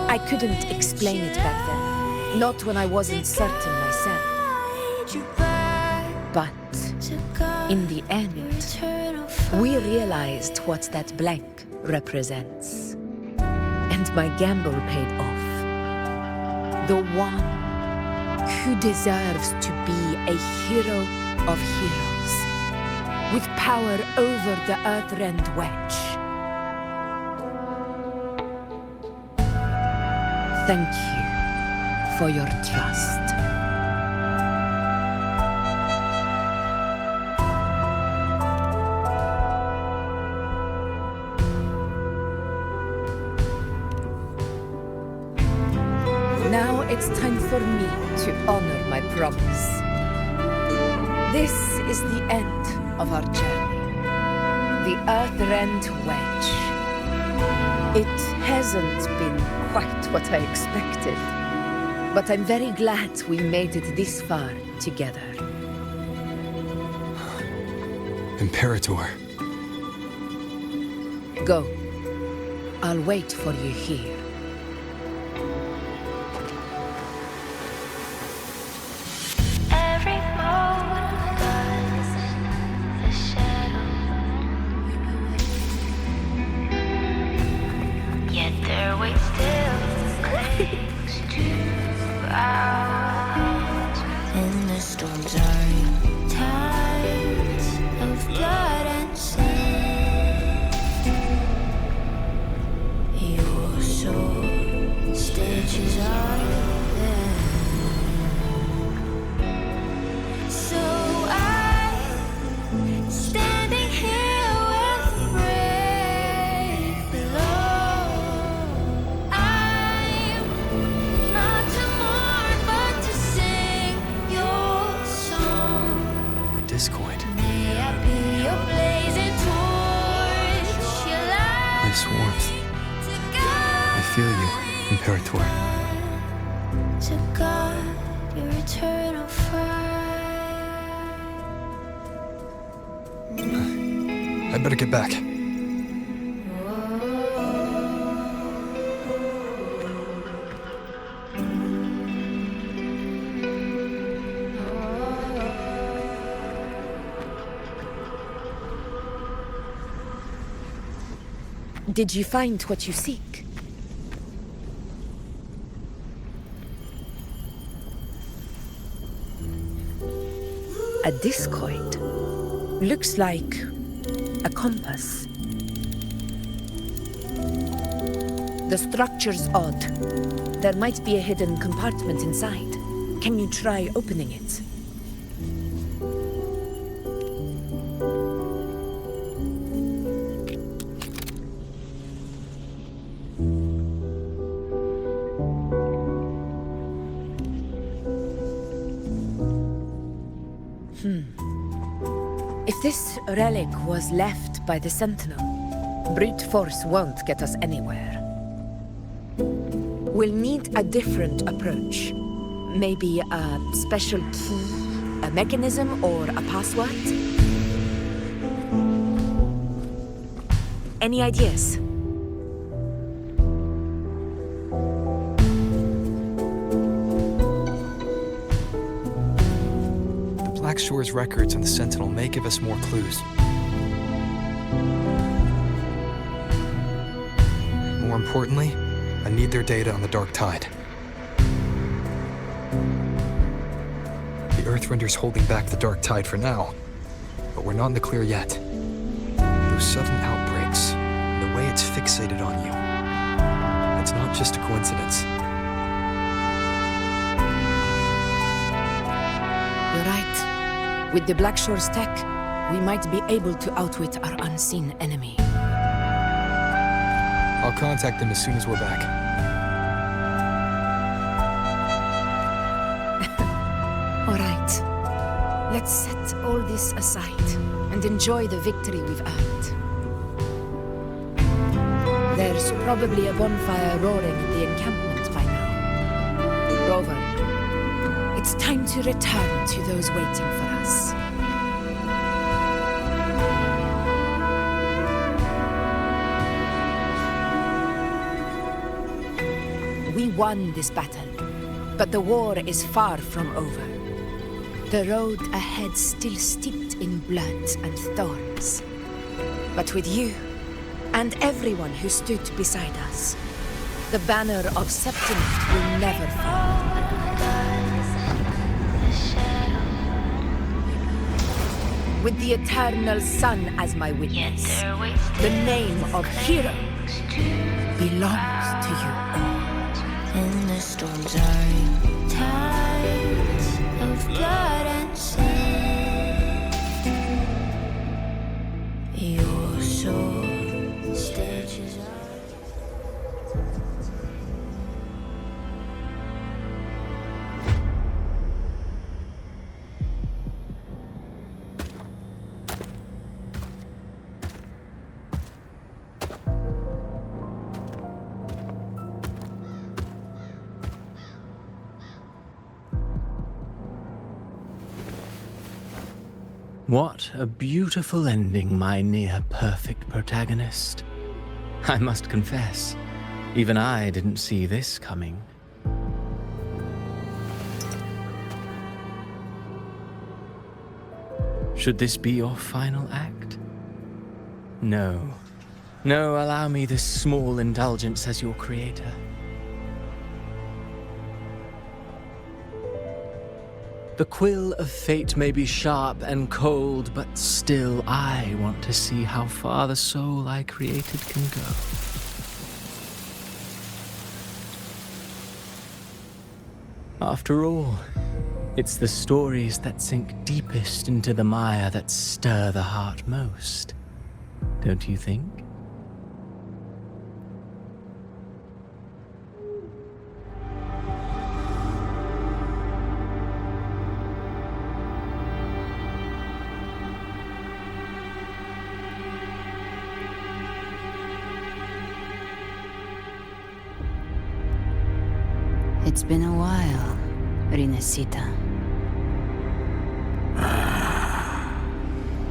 I couldn't explain it back then, not when I wasn't certain myself. But in the end, we realized what that blank represents. And my gamble paid off. The one who deserves to be a hero of heroes, with power over the Earthrend Wedge. Thank you for your trust. Now it's time for me to honor my promise. This is the end of our journey. The Earthrend Wedge. It hasn't been quite what I expected, but I'm very glad we made it this far together. Imperator. Go. I'll wait for you here. Every moment lies the shadow. Yet their weight still clings to ours. And the storms are tides of blood and sand. Your soul stitches are there. So I'm standing here with brave below. I'm not to mourn, but to sing your song. A discoid. May I be your blazing torch, your light This warmth. I feel you, Imperator. to guard your eternal fire. I better get back. Did you find what you seek? A discoid. Looks like a compass. The structure's odd. There might be a hidden compartment inside. Can you try opening it? If this relic was left by the Sentinel, brute force won't get us anywhere. We'll need a different approach. Maybe a special key, a mechanism, or a password? Any ideas? Black Shore's records and the Sentinel may give us more clues. More importantly, I need their data on the Dark Tide. The Earthrender's holding back the Dark Tide for now, but we're not in the clear yet. Those sudden outbreaks, the way it's fixated on you, it's not just a coincidence. You're right. With the Black Shore's tech, we might be able to outwit our unseen enemy. I'll contact them as soon as we're back. All right. Let's set all this aside and enjoy the victory we've earned. There's probably a bonfire roaring at the encampment by now. Rover, it's time to return to those waiting for us. We won this battle, but the war is far from over. The road ahead still steeped in blood and thorns. But with you, and everyone who stood beside us, The banner of Septimus will never fall. With the eternal sun as my witness, the name of hero belongs to you all. In the storms are tides of blood and sin. Your soul stages are. What a beautiful ending, my near-perfect protagonist. I must confess, even I didn't see this coming. Should this be your final act? No. No, allow me this small indulgence as your creator. The quill of fate may be sharp and cold, but still I want to see how far the soul I created can go. After all, it's the stories that sink deepest into the mire that stir the heart most, don't you think? It's been a while, Rinesita.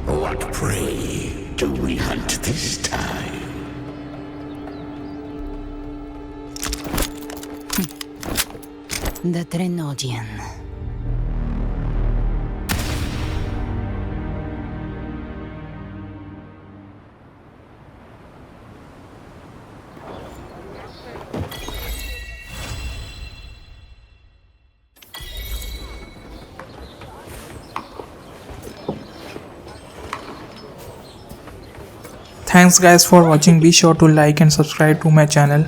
What prey do we hunt this time? The Trenodian. Thanks guys for watching. Be sure to like and subscribe to my channel.